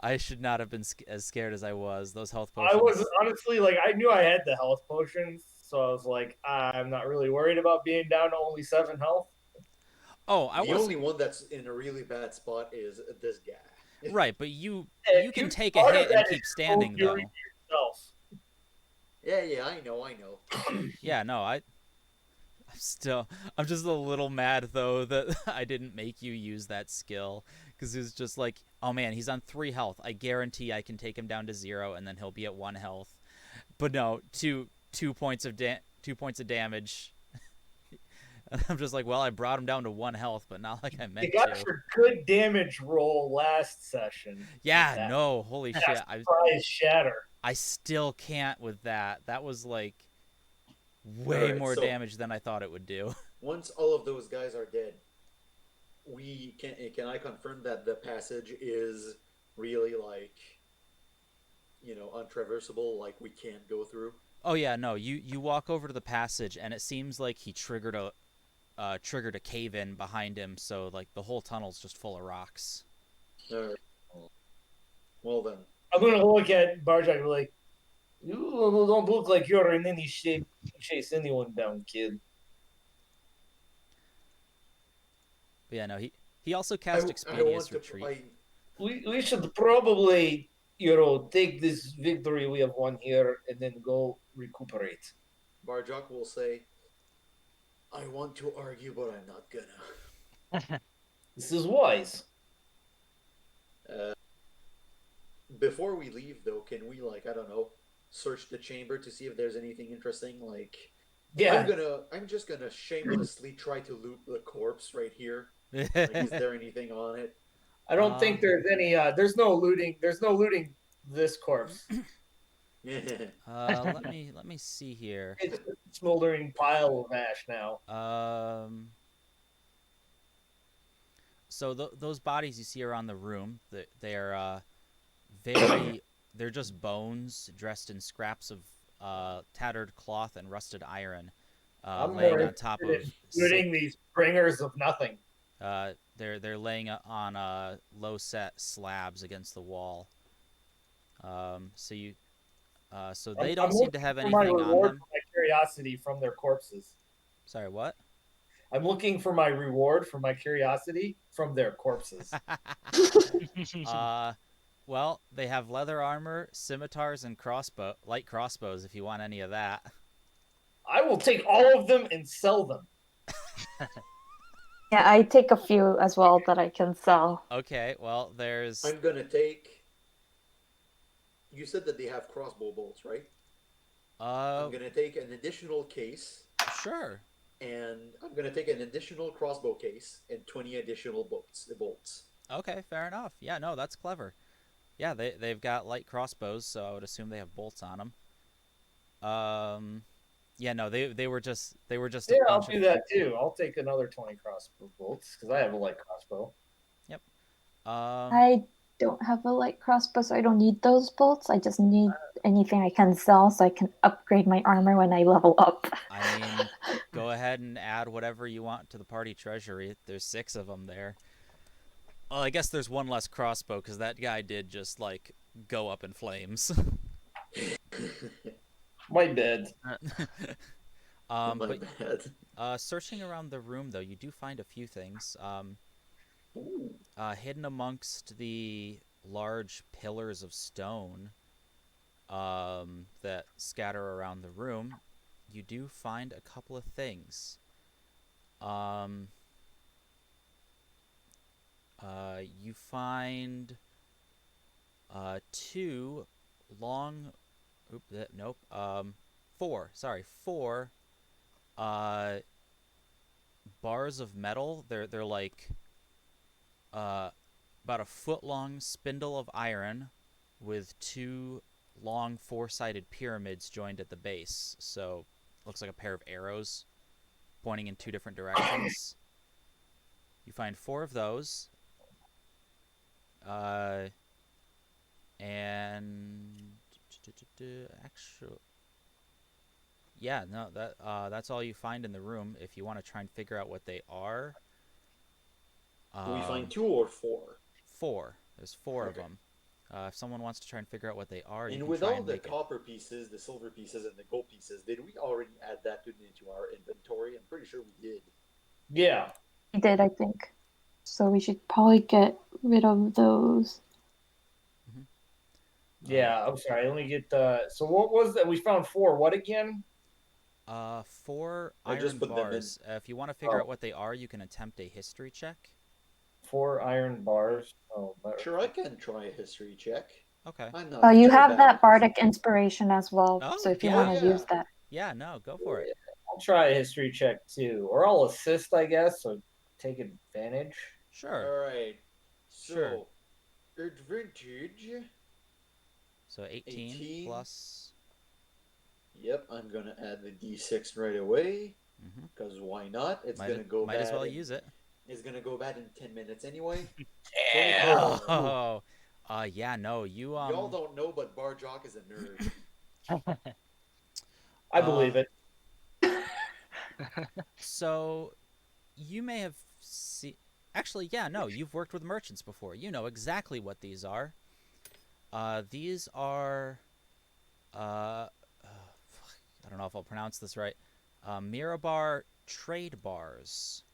I should not have been as scared as I was. Those health potions. I was honestly, like, I knew I had the health potions, so I was like, I'm not really worried about being down to only 7 health. Oh, The only one that's in a really bad spot is this guy. Right, but you And can take a part of hit and that keep is standing though. fury to yourself. Yeah, I know. Yeah, no, I'm just a little mad though that I didn't make you use that skill, because it was just like, oh man, he's on 3 health. I guarantee I can take him down to 0 and then he'll be at 1 health. But no, two points of damage. And I'm just like, well, I brought him down to 1 health, but not like I You meant got to. your good damage roll last session. Yeah, That no, holy shit. surprise shatter. I still can't with that. That was like All way right, more so damage than I thought it would do. once all of those guys are dead, we can I confirm that the passage is really like untraversable, like we can't go through. Oh yeah, no, you walk over to the passage and it seems like he triggered a cave in behind him, so like the whole tunnel's just full of rocks. All right. Well then, I'm gonna look at Barjak and be like, you don't look like you're in any shape to chase anyone down, kid. But yeah, no, he also I cast want Expedious to Retreat. We should probably, take this victory we have won here and then go recuperate. Barjok will say, I want to argue, but I'm not gonna. This is wise. Uh, before we leave, though, can we I don't know, search the chamber to see if there's anything interesting? Yeah. I'm just gonna shamelessly try to loot the corpse right here. Is there anything on it? I don't think there's any. There's no looting. There's no looting this corpse. Let me see here. It's a smoldering pile of ash now. So those bodies you see around the room, they're very they're just bones dressed in scraps of tattered cloth and rusted iron, I'm laying more on top of interested in looting these bringers of nothing. they're laying on low set slabs against the wall. So they don't seem to have for my anything on reward them. for my curiosity from their corpses. Sorry, what? I'm looking for my reward for my curiosity from their corpses. Well, they have leather armor, scimitars, and light crossbows. If you want any of that. I will take all of them and sell them. Yeah, I take a few as well that I can sell. Okay, well, there's. I'm gonna take. You said that they have crossbow bolts, right? I'm gonna take an additional case. Sure. And I'm gonna take an additional crossbow case and 20 additional bolts. Okay, fair enough. Yeah, no, that's clever. Yeah, they've got light crossbows, so I would assume they have bolts on them. Yeah, no, they were just Yeah, a bunch I'll do of. that too. I'll take another 20 crossbow bolts because I have a light crossbow. Yep. I don't have a light crossbow, so I don't need those bolts. I just need anything I can sell so I can upgrade my armor when I level up. I mean, go ahead and add whatever you want to the party treasury. There's 6 of them there. Well, I guess there's one less crossbow because that guy did just go up in flames. My bad. My But bad. searching around the room though, you do find a few things. Hidden amongst the large pillars of stone that scatter around the room, you do find a couple of things. You find 2 long. Nope. 4. Sorry, 4 bars of metal. They're like about a foot long spindle of iron with 2 long 4-sided pyramids joined at the base. So looks like a pair of arrows pointing in 2 different directions. You find 4 of those. And actually, yeah, no, that's all you find in the room. If you want to try and figure out what they are, Do we find 2 or 4? 4. There's 4 of Okay. them. If someone wants to try and figure out what they are, you And can with try all and the make it. copper pieces, the silver pieces, and the gold pieces, did we already add that into our inventory? I'm pretty sure we did. Yeah. We did, I think. So we should probably get rid of those. Yeah, I'm sorry. Let me get so what was that? We found 4. What again? 4 I just iron put them in. bars. If you want to figure out what they are, you can attempt a history check. 4 iron bars. Oh, Sure, I can try a history check. Okay. I'm not Oh, you too have bad that at bardic inspiration as well. Oh, So if you yeah. want to Yeah. use that. Yeah, no, go for it. I'll try a history check too, or I'll assist, I guess, so take advantage. Sure. All right. Sure. So, advantage. So 18 18. plus. Yep, I'm gonna add the d6 right away. Mm-hmm. Because why not? It's Might, gonna go might bad. as well use it. It's gonna go bad in 10 minutes anyway. Yeah. 24. Oh, yeah, no, you Y'all don't know, but Barjock is a nerd. I believe it. So you may have seen. Actually, yeah, no, you've worked with merchants before. You know exactly what these are. These are. I don't know if I'll pronounce this right. Mirabar trade bars.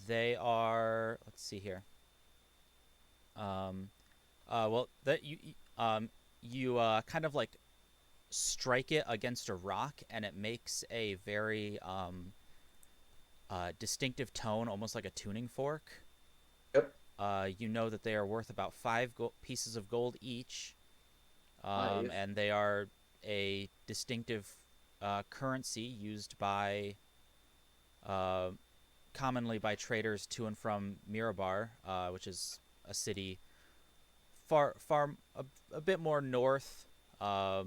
They are. Let's see here. Well, that you kind of like strike it against a rock, and it makes a very distinctive tone, almost like a tuning fork. Yep. You know that they are worth about 5 pieces of gold each, 5. and they are a distinctive currency used by commonly by traders to and from Mirabar, which is a city a bit more north, or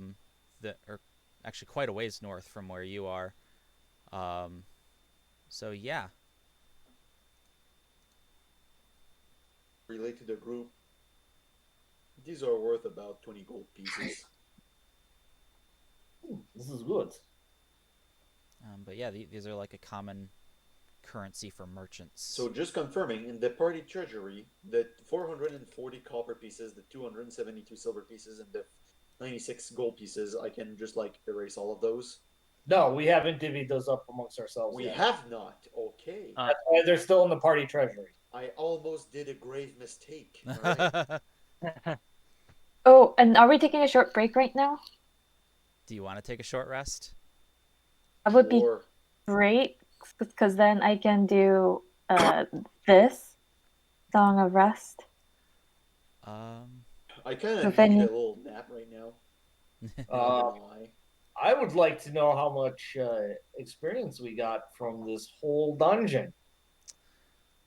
actually quite a ways north from where you are. So yeah. Relate to the group. These are worth about 20 gold pieces. This is good. But yeah, these are like a common currency for merchants. So just confirming, in the party treasury, the 440 copper pieces, the 272 silver pieces, and the 96 gold pieces, I can just like erase all of those. No, we haven't divvied those up amongst ourselves We yet. have not. Okay. That's why they're still in the party treasury. I almost did a grave mistake. All right. Oh, and are we taking a short break right now? Do you want to take a short rest? That would be Sure. great, because then I can do this Song of Rest. I kind So of if any- need a little nap right now. Not gonna lie. I would like to know how much experience we got from this whole dungeon.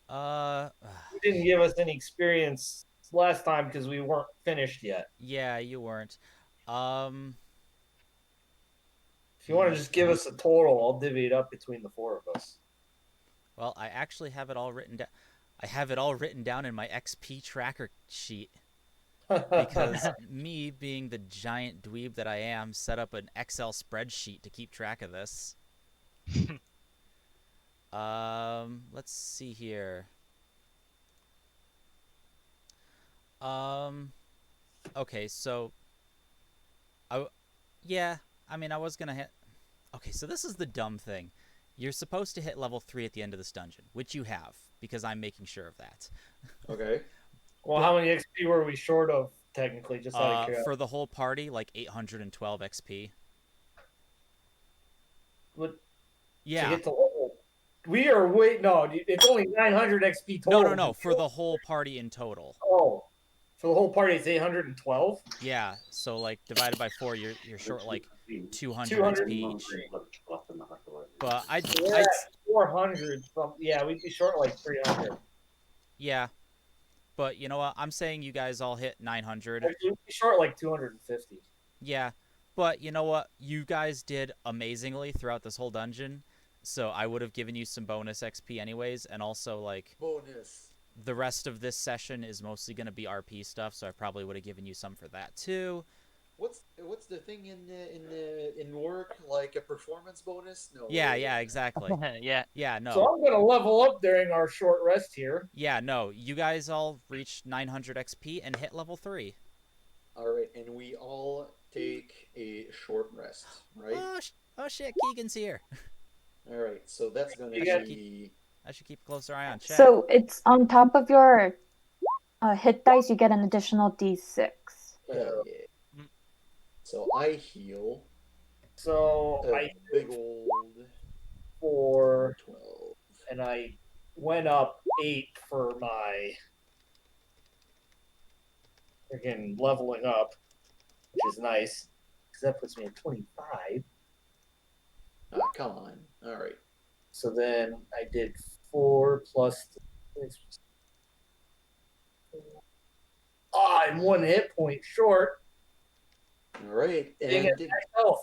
Uh, You didn't give us any experience last time because we weren't finished yet. yeah, you weren't. If you want to just give us a total, I'll divvy it up between the four of us. Well, I actually have it all written down. I have it all written down in my XP tracker sheet because me, being the giant dweeb that I am, set up an Excel spreadsheet to keep track of this. Let's see here. Okay, so yeah, I mean, I was gonna hit. Okay, so this is the dumb thing. You're supposed to hit level 3 at the end of this dungeon, which you have, because I'm making sure of that. Okay. Well, how many XP were we short of, technically, just out of curiosity? For the whole party, like 812 XP. But to Yeah. get to level, we are no, it's only 900 XP total. No, for the whole party in total. Oh, for the whole party, it's 812. Yeah, so like divided by 4, you're short like 200 200 XP each. But I'd 400. Yeah, we'd be short like 300. Yeah, but you know what? I'm saying you guys all hit 900. We'd be short like 250. Yeah, but you know what? You guys did amazingly throughout this whole dungeon, so I would have given you some bonus XP anyways, and also like bonus. The rest of this session is mostly going to be RP stuff, so I probably would have given you some for that too. What's the thing in work, like a performance bonus? No. Yeah, exactly. Yeah, no. So I'm gonna level up during our short rest here. Yeah, no. You guys all reached 900 XP and hit level 3. All right, and we all take a short rest, right? Oh shit, Keegan's here. All right, so that's gonna be. I should keep a closer eye on chat. So it's on top of your hit dice, you get an additional d6. Hell yeah. So I heal. So I big old 4, 12, and I went up 8 for my freaking leveling up, which is nice. because that puts me at 25. Come on. All right. So then I did 4 plus. I'm 1 hit point short. All right. Dang And it, myself.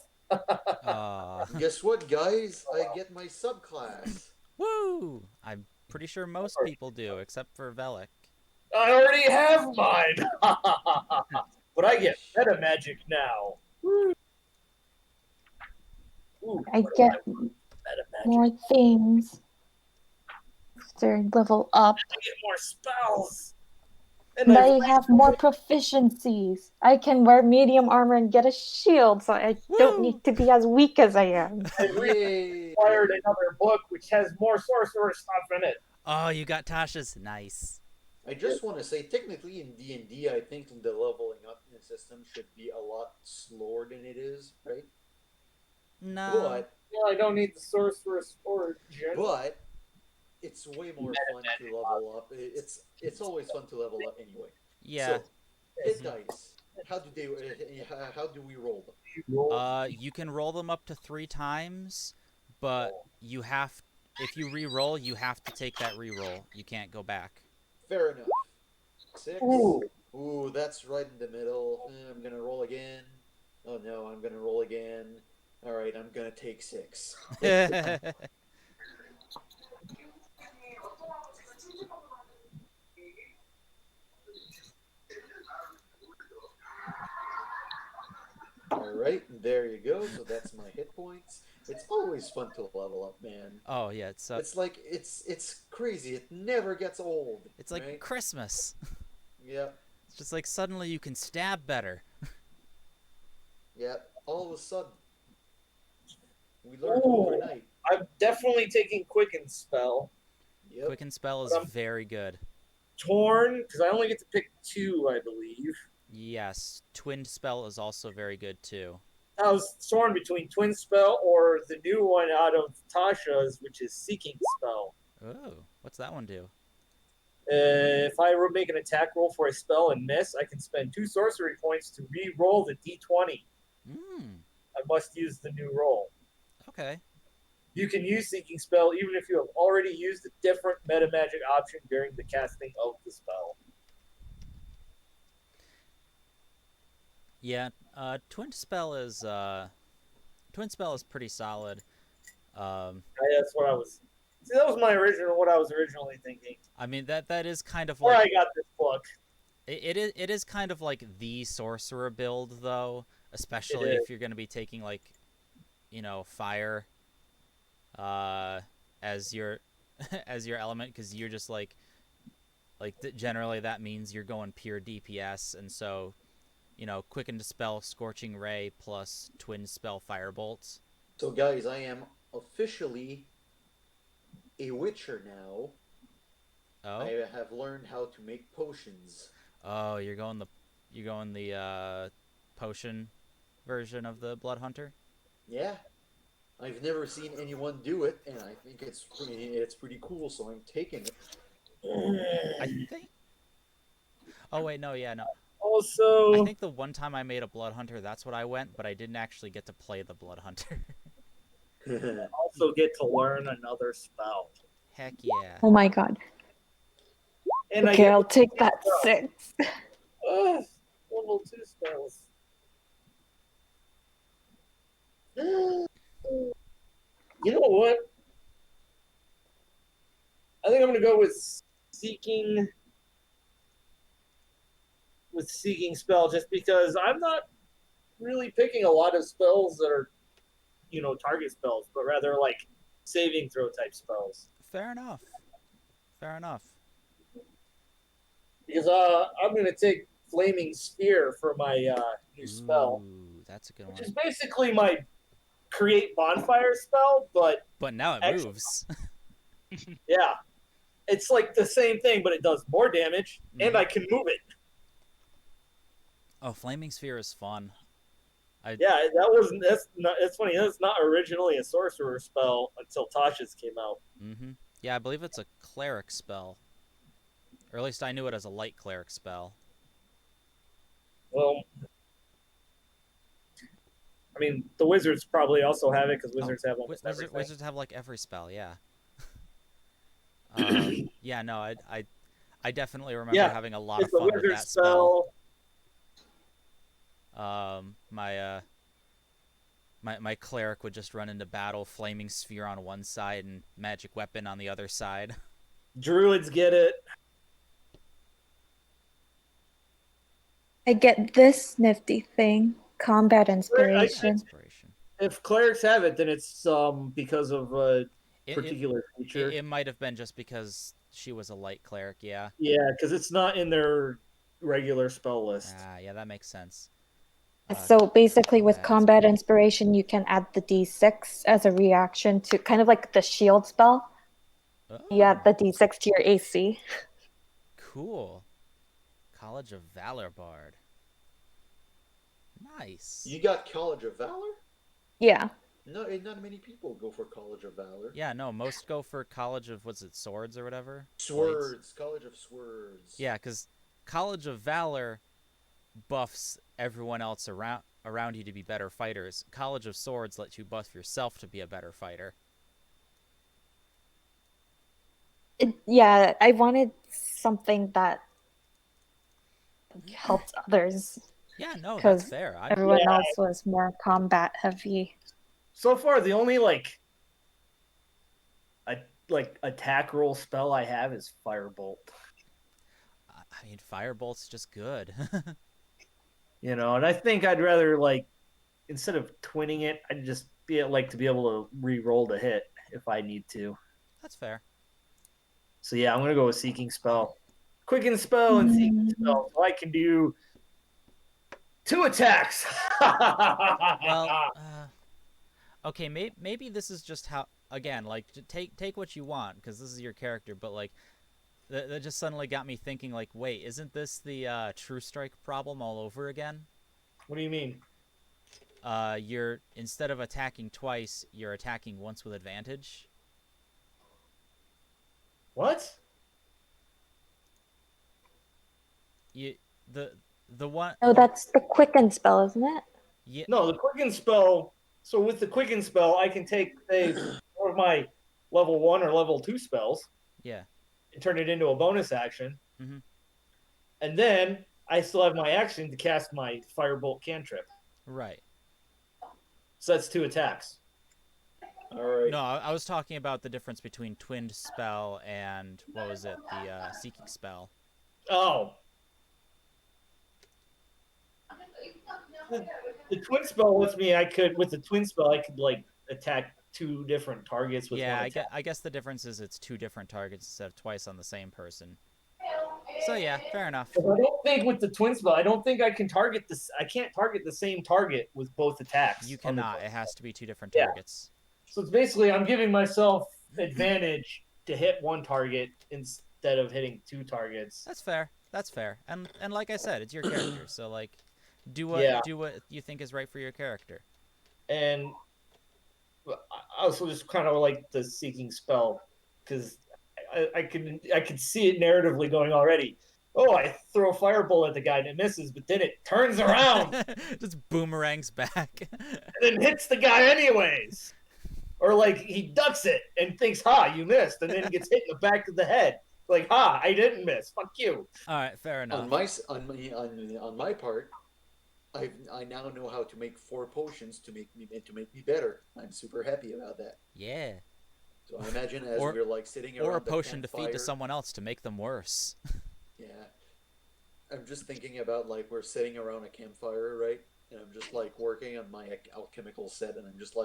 guess what, guys? I get my subclass. Woo! I'm pretty sure most people do, except for Velik. I already have mine. But I get meta magic now. Ooh, I get meta magic. more things. After level up. I get more spells. And I have more proficiencies. I can wear medium armor and get a shield, so I don't Woo! need to be as weak as I am. Yay! Acquired another book which has more sorcerer stuff in it. Oh, you got Tasha's. Nice. I just want to say, technically in D&D, I think the leveling up in the system should be a lot slower than it is, right? No. Well, I don't need the sorcerer's origin. But it's way more fun to level up. It's always fun to level up anyway. Yeah. So, hit dice. How do we roll them? You can roll them up to 3 times, but if you re-roll, you have to take that re-roll. You can't go back. Fair enough. 6. Ooh, that's right in the middle. I'm gonna roll again. Oh no, I'm gonna roll again. All right, I'm gonna take 6. All right, there you go. So that's my hit points. It's always fun to level up, man. Oh yeah, It's like it's crazy. It never gets old. it's like right? Christmas. Yep. It's just like suddenly you can stab better. Yep. All of a sudden, we learned overnight. I'm definitely taking Quicken Spell. Yep. Quicken Spell is very good. Torn, because I only get to pick 2, I believe. Yes, Twin Spell is also very good too. I was torn between Twin Spell or the new one out of Tasha's, which is Seeking Spell. Oh, what's that one do? If I make an attack roll for a spell and miss, I can spend 2 sorcery points to re-roll the d20. I must use the new roll. Okay. You can use Seeking Spell even if you have already used a different meta magic option during the casting of the spell. Yeah, Twin Spell is pretty solid. That's what I was. See, that was what I was originally thinking. I mean that is kind of Where like I got this book. It is kind of like the sorcerer build though, especially if you're going to be taking like, fire as your as your element, because you're just generally that means you're going pure DPS, and so Quicken Dispel, Scorching Ray plus Twin Spell Firebolts. So guys, I am officially a witcher now. Oh, I have learned how to make potions. oh, you're going the potion version of the Blood Hunter. Yeah, I've never seen anyone do it, and I think it's pretty cool. So I'm taking it. I think. Oh wait, no, yeah, no. Also, I think the one time I made a Blood Hunter, that's what I went, but I didn't actually get to play the Blood Hunter. also get to learn another spell. Heck yeah. Oh my god. And Okay, I'll take that 6. Level 2 spells. You know what? I think I'm going to go with Seeking Spell, just because I'm not really picking a lot of spells that are, target spells, but rather like saving throw type spells. Fair enough. Fair enough. Because I'm going to take Flaming Spear for my new spell. Ooh, that's a good one. Which is basically my create bonfire spell, but now it moves. yeah. It's like the same thing, but it does more damage, and I can move it. Oh, Flaming Sphere is fun. Yeah, that's funny. That's not originally a sorcerer spell until Tasha's came out. Mm-hmm. Yeah, I believe it's a cleric spell. Or at least I knew it as a light cleric spell. Well, mean, the wizards probably also have it because wizards have almost everything. Wizards have like every spell, yeah. Yeah, no, I definitely remember Yeah, having a lot of it's a fun with wizard that spell. spell. My cleric would just run into battle, flaming sphere on one side and magic weapon on the other side. Druids get it. I get this nifty thing, combat I Combat inspiration. inspiration. If clerics have it, then it's because of a It it, particular feature. it might have been just because she was a light cleric, yeah. Yeah, because it's not in their regular spell list. Ah, yeah, that makes sense. So basically, with Combat combat inspiration, you can add the d6 as a reaction to kind of like the shield spell. You add Oh, the d6 to your AC. cool. College of Valor Bard. Nice. You got College of Valor? Yeah. No, not many people go for College of Valor. Yeah, no, most go for College of, what's it, Swords or whatever? Swords, Blades? College of Swords. Yeah, because College of Valor buffs everyone else around you to be better fighters. College of Swords lets you buff yourself to be a better fighter. Yeah, I wanted something that helped others Yeah, no, that's because fair. everyone Yeah. else was more combat heavy. So far, the only attack roll spell I have is Firebolt. I mean, Firebolt's just good. You know, and I think I'd rather instead of twinning it, I'd just be to be able to re-roll the hit if I need to. That's fair. So yeah, I'm gonna go with Seeking Spell, Quicken Spell, and Seeking Spell, so I can do 2 attacks. Well, okay, maybe this is just how. Again, like, take what you want because this is your character, but like, that just suddenly got me thinking. Like, wait, isn't this the True Strike problem all over again? What do you mean? You're instead of attacking twice, you're attacking once with advantage. What? You the one. Oh, that's the quicken spell, isn't it? Yeah, No, the Quicken Spell. So with the Quicken Spell, I can take one of my level 1 or level 2 spells yeah. and turn it into a bonus action. Mm-hmm. And then I still have my action to cast my Firebolt cantrip. Right. So that's 2 attacks. All right. No, I was talking about the difference between twinned spell and what was it? The seeking spell. Oh. The twin spell lets me. With the twin spell, I could attack 2 different targets with Yeah, one attack. I guess the difference is it's 2 different targets instead of twice on the same person. So yeah, fair enough. I don't think with the twin spell, I don't think I can target this. I can't target the same target with both attacks. You cannot. It has to be 2 different Yeah. targets. So it's basically I'm giving myself advantage to hit one target instead of hitting 2 targets. That's fair. That's fair. And like I said, it's your character, so like, do what you think is right for your character. And I also just kind of like the seeking spell because I could see it narratively going already. Oh, I throw a firebolt at the guy and it misses, but then it turns around Just boomerangs back. and then hits the guy anyways. Or he ducks it and thinks, "Ha, you missed," and then gets hit in the back of the head. Like, "Ha, I didn't miss. Fuck you." All right, fair enough. On my part, I now know how to make 4 potions to make me better. I'm super happy about that. Yeah. So I imagine as we're sitting around or a the potion to feed to campfire- someone else to make them worse. Yeah, I'm just thinking about we're sitting around a campfire, right? And I'm just working on my alchemical set, and I'm just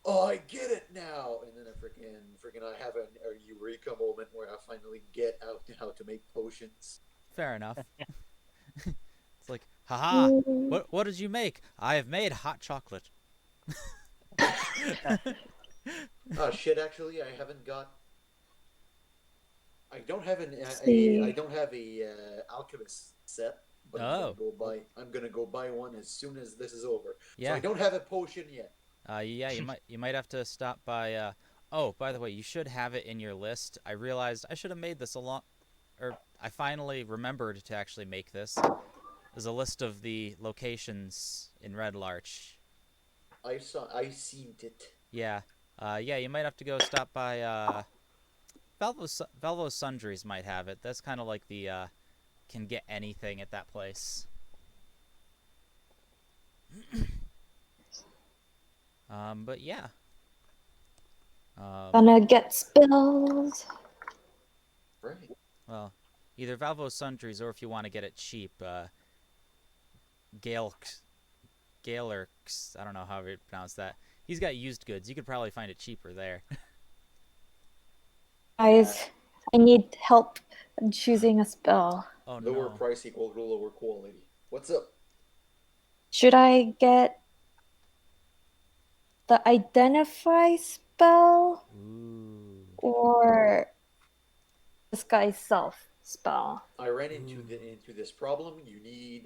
oh, I get it now. And then I have a eureka moment where I finally get out how to make potions. Fair enough. It's like, haha, what did you make? I have made hot chocolate. Oh shit! Actually, I haven't got. I don't have a alchemist set, but I'm gonna go buy one as soon as this is over. Yeah. So I don't have a potion yet. Yeah, you might have to stop by. Oh, by the way, you should have it in your list. I realized I should have made this I finally remembered to actually make this. there's a list of the locations in Red Larch. I seen it. Yeah. Yeah, you might have to go stop by Valvo's Sundries might have it. That's kind of like the can get anything at that place. But yeah. Gonna get spills. Right. Well, either Valvo's Sundries or if you want to get it cheap, Gale Galerks, I don't know how to pronounce that. He's got used goods. You could probably find it cheaper there. Guys, I need help choosing a spell. Oh Lower no. price equal to lower quality. What's up? Should I get the identify spell Ooh. or disguise self spell? I ran Ooh. into this problem.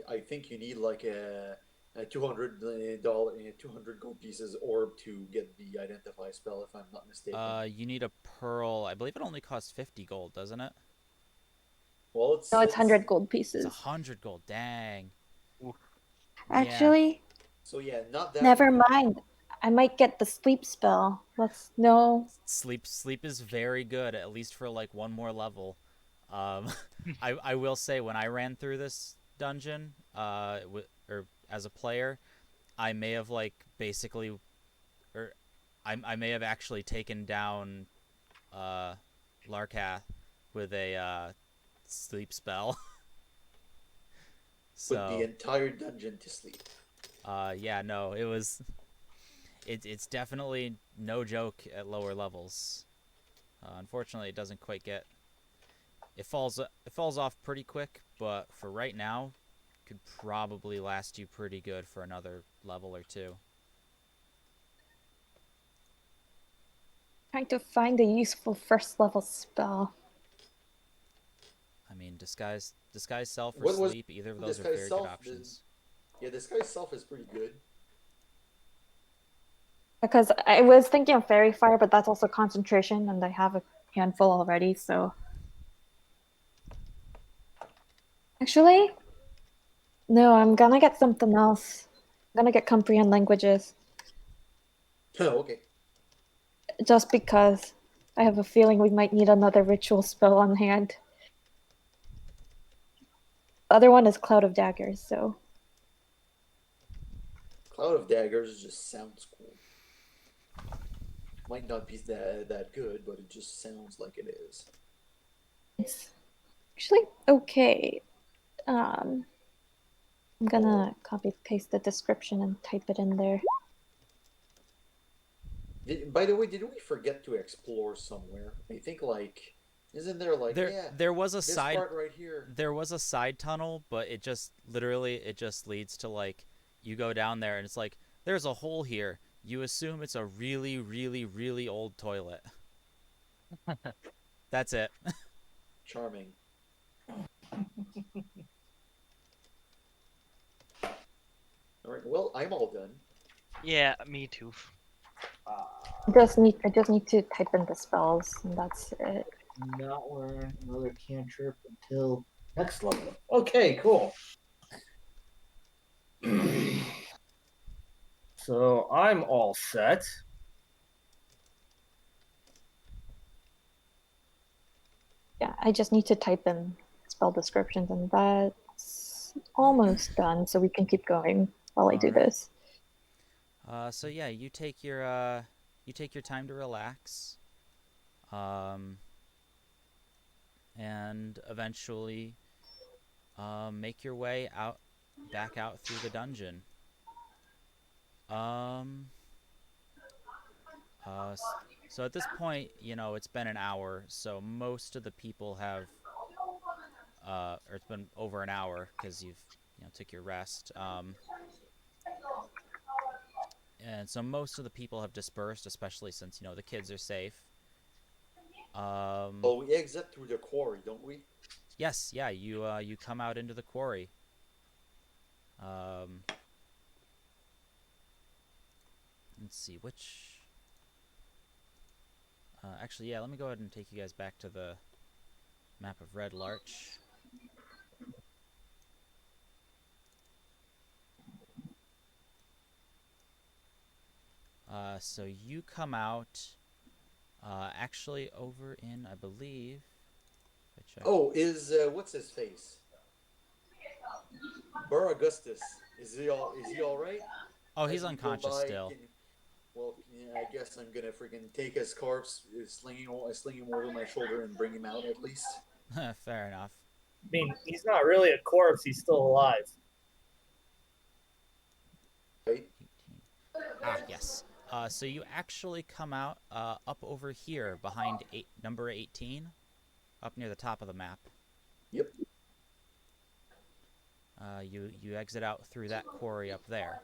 I think you need like a $200 gold pieces orb to get the identify spell, if I'm not mistaken. You need a pearl. I believe it only costs 50 gold, doesn't it? Well, No, it's it's 100 gold It's pieces. 100 gold. Dang. Oof. Yeah. Actually, so yeah, not that never one. mind. I might get the sleep spell. Let's no. Sleep is very good, at least for like one more level. Um, I will say when I ran through this dungeon, or as a player, I may have like basically, or I may have actually taken down uh, Larkath with a sleep spell. Put the So entire dungeon to sleep. yeah, no, it's definitely no joke at lower levels. Unfortunately, it doesn't quite get. It falls off pretty quick, but for right now, could probably last you pretty good for another level or two. Trying to find a useful first level spell. I mean, disguise self or What was sleep. Either of this those are guy's very good self? options. Yeah, this guy's self is pretty good. Because I was thinking of fairy fire, but that's also concentration, and I have a handful already, so. Actually, no, I'm gonna get something else. I'm gonna get comprehend languages. Okay. Just because I have a feeling we might need another ritual spell on hand. The other one is Cloud of Daggers, so. Cloud of Daggers just sounds cool. Might not be that good, but it just sounds like it is. It's actually okay. I'm gonna copy paste the description and type it in there. By the way, did we forget to explore somewhere? I think like, isn't there like, There yeah, there was a this side part right here? there was a side tunnel, but it just leads to like you go down there and it's like there's a hole here. You assume it's a really really really old toilet. That's it. Charming. All right. Well, I'm all done. Yeah, me too. I just need to type in the spells, and that's it. Not learn another cantrip until next level. Okay, cool. So I'm all set. Yeah, I just need to type in spell descriptions, and that's almost done, so we can keep going while I All do right. this. So yeah, you take your time to relax. Um and eventually make your way back out through the dungeon. Um uh so at this point, it's been an hour, so most of the people have or it's been over an hour because you've took your rest. And so most of the people have dispersed, especially since the kids are safe. Um, Well, we exit through the quarry, don't we? yes, yeah, you come out into the quarry. Um, let's see which. Actually, yeah, let me go ahead and take you guys back to the map of Red Larch. So you come out, actually over in, I believe. If I check. Oh, is what's his face? Burr Augustus. Is he all right? Oh, As he's we go unconscious by, still. well, yeah, I guess I'm gonna freaking take his corpse, sling him over my shoulder, and bring him out at least. Fair enough. I mean, he's not really a corpse; he's still alive. Right? 18. Ah, yes. So you actually come out up over here behind number 18, up near the top of the map. Yep. You exit out through that quarry up there.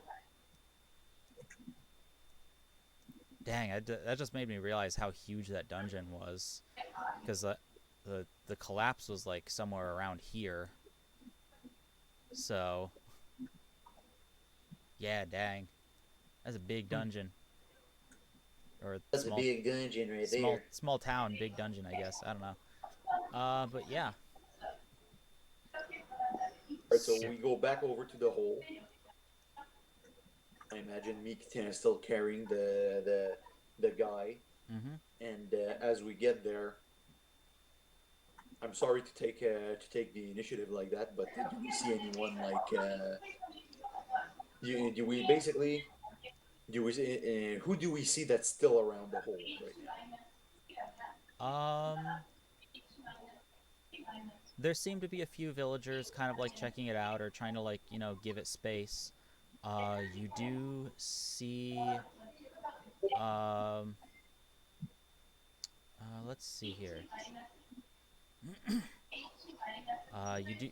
Dang, that just made me realize how huge that dungeon was, because the collapse was like somewhere around here. So yeah, dang, that's a big dungeon, or That's a big dungeon right there. small town, big dungeon, I guess. I don't know. But yeah. Right, so we go back over to the hole. I imagine me still carrying the guy, Mm-hmm. and as we get there, I'm sorry to take the initiative like that, but do we see anyone like? Do we basically who do we see that's still around the hole right now? There seem to be a few villagers kind of like checking it out or trying to like, give it space. You do see let's see here.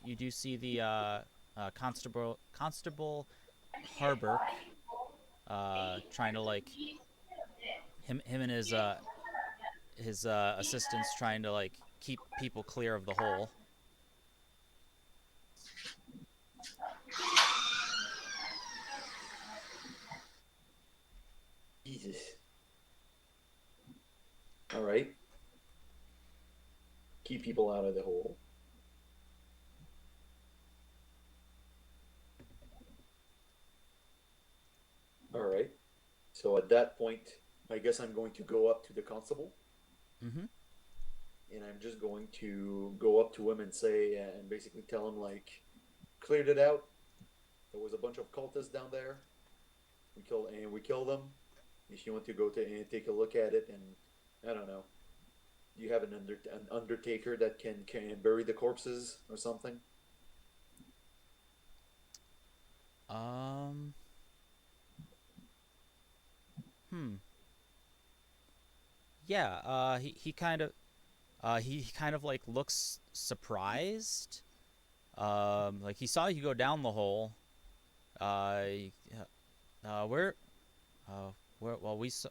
You do see the Constable Harburg trying to like him and his assistants trying to like keep people clear of the hole. Jesus. All right. Keep people out of the hole. All right. So at that point, I guess I'm going to go up to the constable. Mm-hmm. And I'm just going to go up to him and say, and basically tell him like, cleared it out. There was a bunch of cultists down there. We killed them. If you want to go and take a look at it, and I don't know, do you have an undertaker that can bury the corpses or something? Um. Hmm. Yeah. He kind of like looks surprised. Like he saw you go down the hole. Uh. Where. Where. Well, we saw.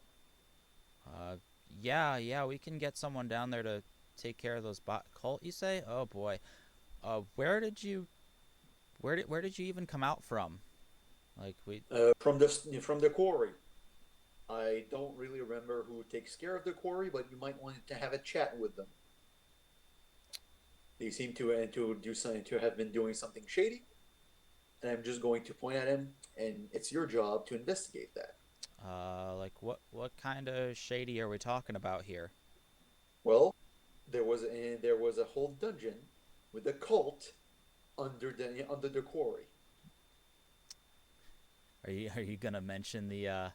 Uh. Yeah. We can get someone down there to take care of those cult. You say? Oh boy. Where did you even come out from? Like we. From the quarry. I don't really remember who takes care of the quarry, but you might want to have a chat with them. They seem to do something to have been doing something shady, and I'm just going to point at him, and it's your job to investigate that. Like what kind of shady are we talking about here? Well, there was a whole dungeon with a cult under the quarry. Are you gonna mention the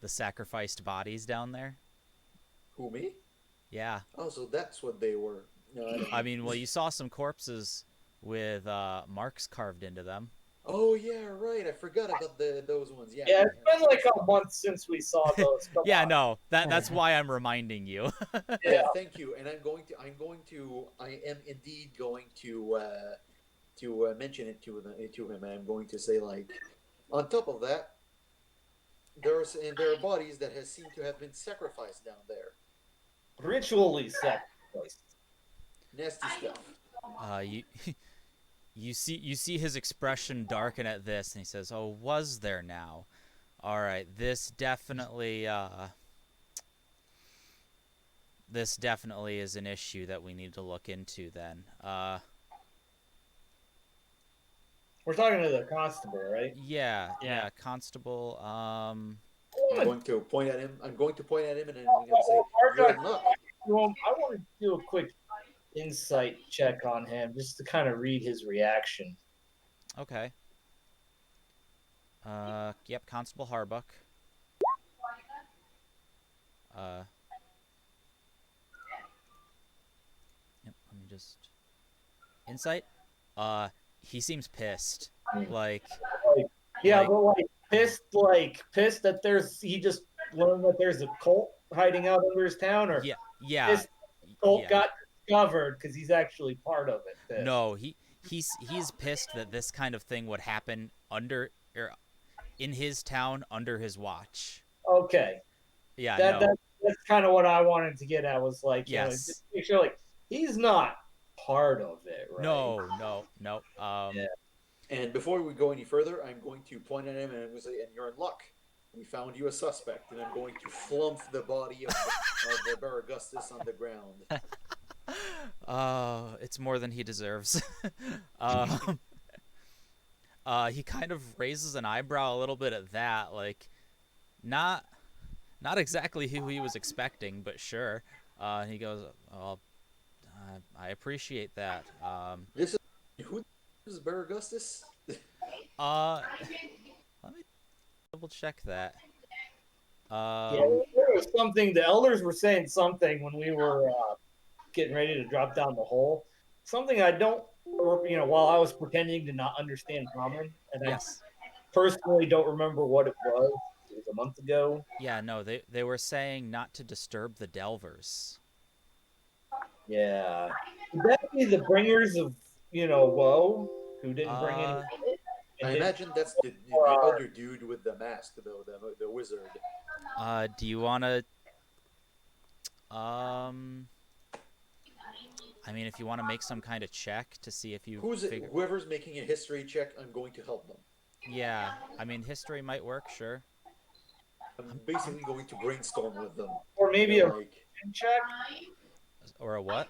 sacrificed bodies down there? Who, me? Yeah. Oh, so that's what they were. No, I don't I know. mean, well, you saw some corpses with marks carved into them. Oh yeah, right. I forgot about those ones. Yeah, Yeah, yeah, it's been like a month since we saw those. Come Yeah, on. no, that's why I'm reminding you. Yeah. Thank you. And I am indeed going to mention it to him. I'm going to say like, on top of that, there are bodies that has seemed to have been sacrificed down there. Ritually sacrificed. Nasty stuff. You you see his expression darken at this, and he says, "Oh, was there now? All right, this definitely is an issue that we need to look into. Then, We're talking to the constable, right? yeah, Yeah. Constable. I'm going to point at him. I'm going to point at him, and then I'm going to say, "You're in luck." I want to do a quick insight check on him just to kind of read his reaction. Okay. Yep, Constable Harbuck. Uh, yep, let me just insight. He seems pissed. Like, Like, yeah, like, but pissed that he just learned that there's a cult hiding out under his town, or yeah, yeah, pissed cult yeah. got discovered because he's actually part of it. Pissed. No, he's pissed that this kind of thing would happen under or in his town under his watch. Okay, Yeah, that no. that that's kind of what I wanted to get at was like, just Yes. make sure like he's not part of it, right? No, no, no. Yeah. And before we go any further, I'm going to point at him and I'm going to say, "And you're in luck. We found you a suspect." And I'm going to flump the body of the Baragustus on the ground. It's more than he deserves. um, he kind of raises an eyebrow a little bit at that, like not not exactly who he was expecting, but sure. He goes, "Well, I appreciate that." This is who is Baragustus? Uh, let me double check that. Yeah, Um, there was something. The elders were saying something when we were getting ready to drop down the hole. Something I don't, while I was pretending to not understand common, and I yes. personally don't remember what it was. It was a month ago. Yeah, no, they were saying not to disturb the Delvers. Yeah, would that be the bringers of woe who didn't bring any Uh, I and didn't imagine that's for the our other dude with the mask, though, the wizard. do you wanna um? I mean, if you want to make some kind of check to see if you Who's it? figure. Whoever's making a history check, I'm going to help them. Yeah, I mean, history might work, sure. I'm I'm basically going to brainstorm with them. or You maybe know, a like religion check or a what?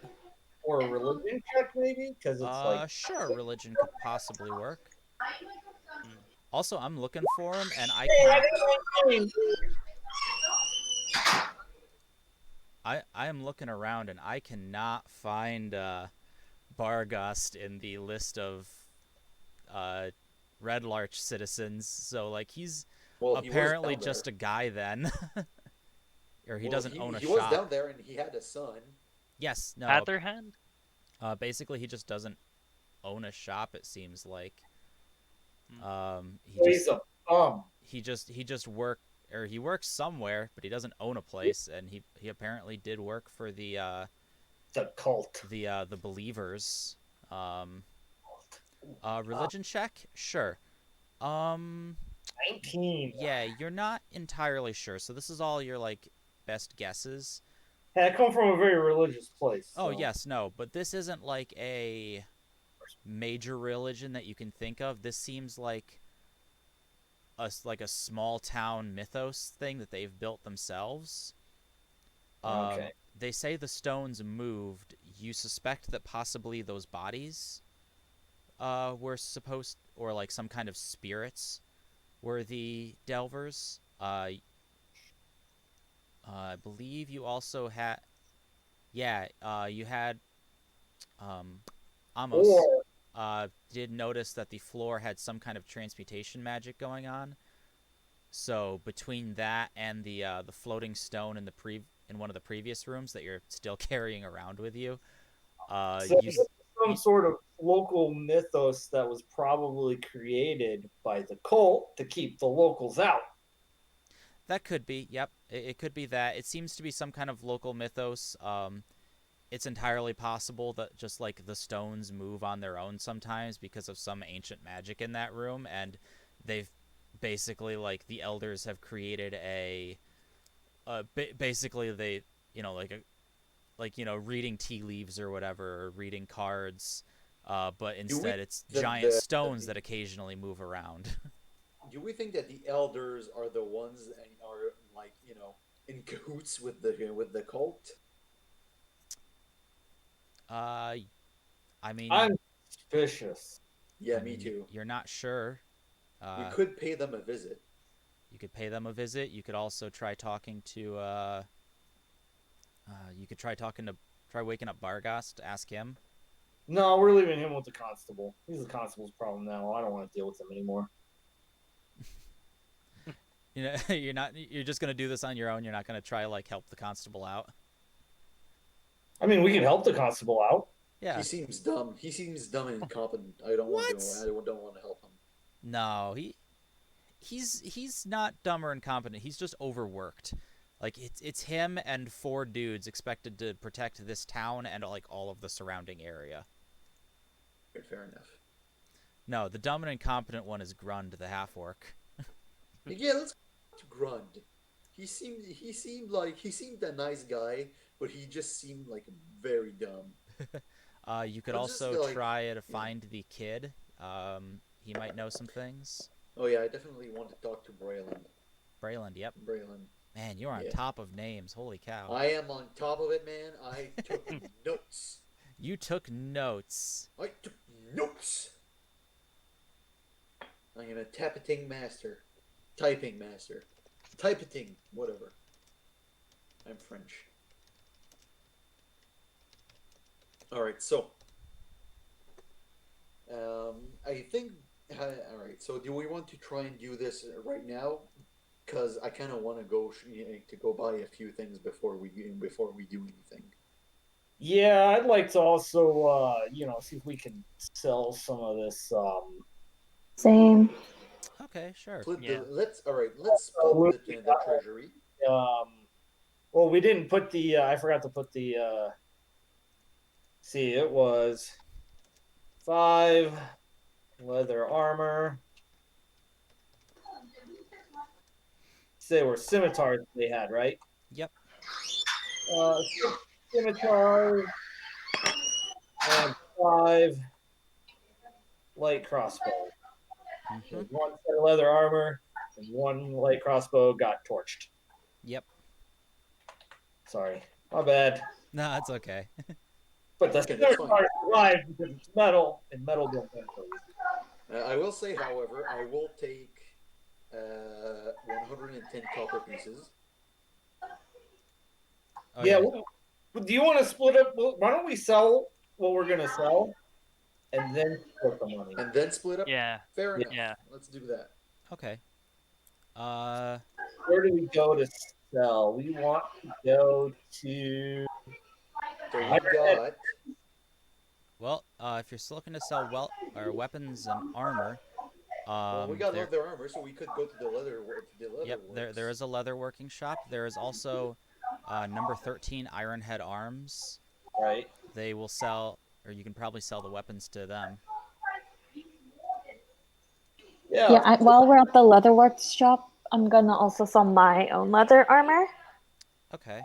or a religion check maybe because it's like Sure, religion could possibly work. Hmm. Also, I'm looking for him, and I hey, I cannot. didn't I am looking around, and I cannot find Bargust in the list of uh Red Larch citizens. So, like, he's well, he was apparently down there. just a guy then, or he Well, doesn't he own a he was shop. down there and he had a son. Yes, no. Hatherhand? Basically, he just doesn't own a shop. It seems like. Hmm. He he's just a bum. he just work or he works somewhere, but he doesn't own a place, and he apparently did work for The cult. the believers. Um, religion check, sure. Um, 19. yeah, you're not entirely sure, so this is all your like best guesses. And I come from a very religious place, Oh so yes, no, but this isn't like a major religion that you can think of. This seems like a small town mythos thing that they've built themselves. okay. They say the stones moved. You suspect that possibly those bodies were supposed, or like some kind of spirits were the Delvers. I believe you also had, yeah, you had Amos. Or Did notice that the floor had some kind of transmutation magic going on. So between that and the floating stone in in one of the previous rooms that you're still carrying around with you, so you, some you sort of local mythos that was probably created by the cult to keep the locals out. that could be. Yep, it could be that. It seems to be some kind of local mythos. It's entirely possible that just like the stones move on their own sometimes because of some ancient magic in that room, and they've basically like the elders have created basically they like reading tea leaves or whatever, or reading cards, but Do we instead it's that giant stones that occasionally move around. do we think that the elders are the ones that are like in cahoots with the cult? uh, I mean, I'm suspicious. Yeah, me too. you're not sure. We Uh, could pay them a visit. You could pay them a visit. You could also try talking to. You could try waking up Bargast. Ask him. No, we're leaving him with the constable. He's the constable's problem now. I don't want to deal with him anymore. You know, you're not. You're just gonna do this on your own. You're not gonna try like help the constable out. I mean, we can help the constable out. Yeah. He seems dumb. He seems dumb and incompetent. I don't want to. What? I don't want to help him. No, he's not dumb or incompetent. He's just overworked. Like it's him and 4 dudes expected to protect this town and like all of the surrounding area. Fair enough. No, the dumb and incompetent one is Grund, the half orc. Yeah, let's go to Grund. He seemed a nice guy, but he just seemed like very dumb. You could But just, also like, try to find the kid. He might know some things. Oh yeah, I definitely want to talk to Braylon. Brayland, yep. Braylon. Man, you're on Yeah. top of names. Holy cow. I am on top of it, man. I took notes. You took notes. I took notes. I am a tapeting master. Typing master. Typeting, whatever. I'm French. Alright, so. I think. Alright, so do we want to try and do this right now? Because I kind of want to go buy a few things before we do anything. Yeah, I'd like to also, see if we can sell some of this. Same. Okay, sure. Yeah. Let's split the treasury. Well, we didn't put the. I forgot to put the. See, it was 5 leather armor. They were scimitars they had, right? Yep. Scimitars and 5 light crossbows. Mm-hmm. 1 set of leather armor and 1 light crossbow got torched. Yep. Sorry, my bad. No, it's okay. But the Okay, that's scimitar survived because it's metal, and metal don't bend so easy. I will say, however, I will take 110 copper pieces. Oh, Yeah. Do you want to split up? Why don't we sell what we're gonna sell, and then split the money? And then split up? Yeah. Fair enough. Yeah. Let's do that. Okay. Where do we go to sell? We want to go to. So we got. Well, if you're still looking to sell weapons and armor, Well, we got leather armor, so we could go to the leather. Yep, there is a leather working shop. There is also number 13 Ironhead Arms. Right. They will sell, or you can probably sell the weapons to them. Yeah. While we're at the leatherworks shop, I'm gonna also sell my own leather armor. Okay.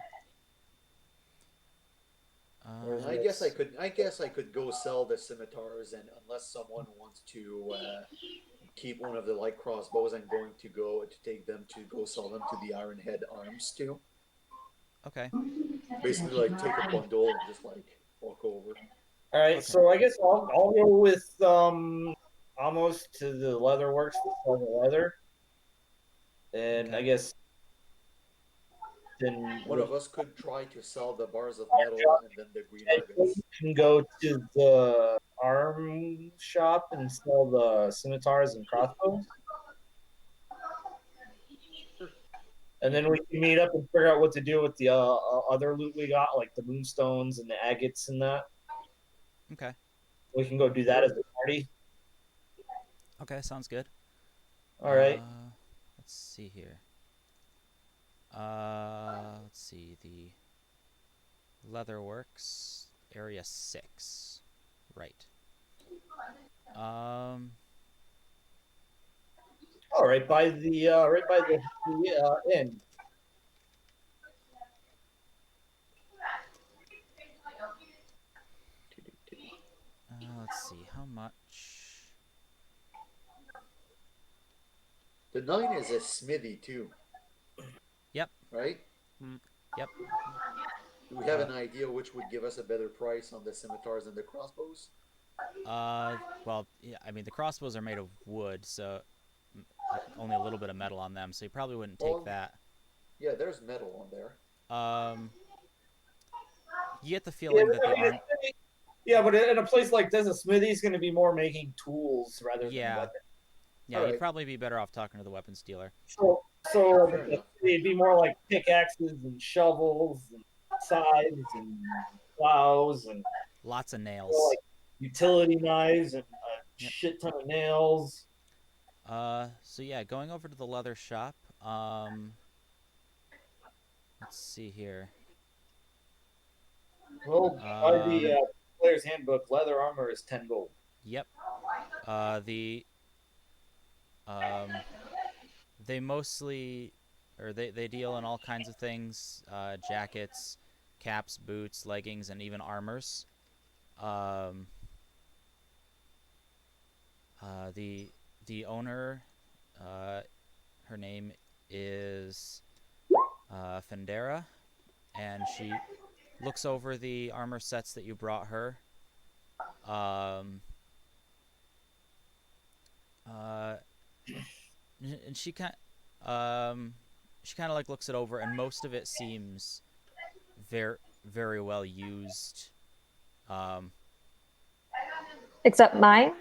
I guess I could go sell the scimitars, and unless someone wants to keep one of the light crossbows, I'm going to take them to go sell them to the Ironhead Arms too. Okay. Basically, like take a bundle and just like walk over. All right. Okay. So I guess I'll go with almost to the leather works to sell the leather, and Okay. I guess then One of us could try to sell the bars of metal and then the green we nuggets. can go to the arm shop and sell the scimitars and crossbows. And then we can meet up and figure out what to do with the other loot we got, like the moonstones and the agates and that. Okay. We can go do that as a party. Okay, sounds good. All right. Let's see here. Let's see, the Leatherworks Area 6. Right. All right, by the end. Let's see, how much? The 9 is a smithy too. Yep. Right? Yep. Do we have an idea which would give us a better price on the scimitars and the crossbows? Well, yeah, I mean, the crossbows are made of wood, so like only a little bit of metal on them, so you probably wouldn't take Well, that. yeah, there's metal on there. Um, you get the Yeah, feeling that but the I mean, arm, yeah, but in a place like this, a smithy's going to be more making tools rather than yeah, weapons. yeah, All you'd right, probably be better off talking to the weapons dealer. So fair enough. it'd be more like pickaxes and shovels and scythes and plows and Lots of like nails. utility knives and a Yep. shit ton of nails. So yeah, going over to the leather shop. Let's see here. Well, by the Um, player's handbook, leather armor is 10 gold. yep. The they mostly, or they deal in all kinds of things: jackets, caps, boots, leggings, and even armors. Um, the owner, uh, her name is Fendera, and she looks over the armor sets that you brought her. Um, uh, and she kind of like looks it over, and most of it seems very well used. Um, Except mine.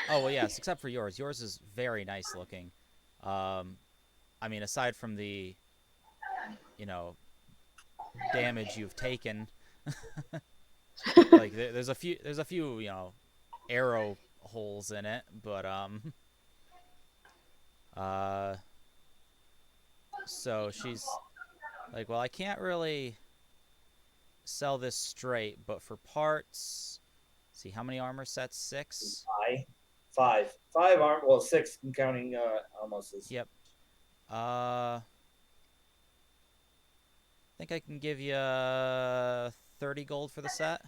oh well, yes, except for yours. Yours is very nice looking. Um, I mean, aside from the you know damage you've taken, like there's a few arrow holes in it, but uh, so she's like, well, I can't really sell this straight, but for parts, see how many armor sets? 6. Five arm. Well, six counting almost is. Yep. I think I can give you 30 gold for the set.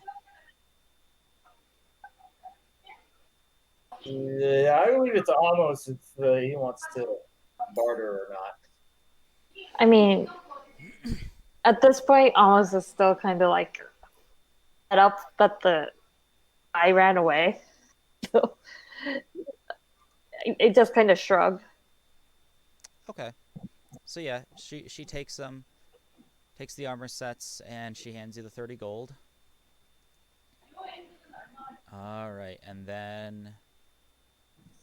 Yeah, I leave it to almost if he wants to barter or not. I mean, at this point, almost is still kind of like set up that the I ran away. So it just kind of shrugged. Okay. So yeah, she takes them, takes the armor sets, and she hands you the 30 gold. All right, and then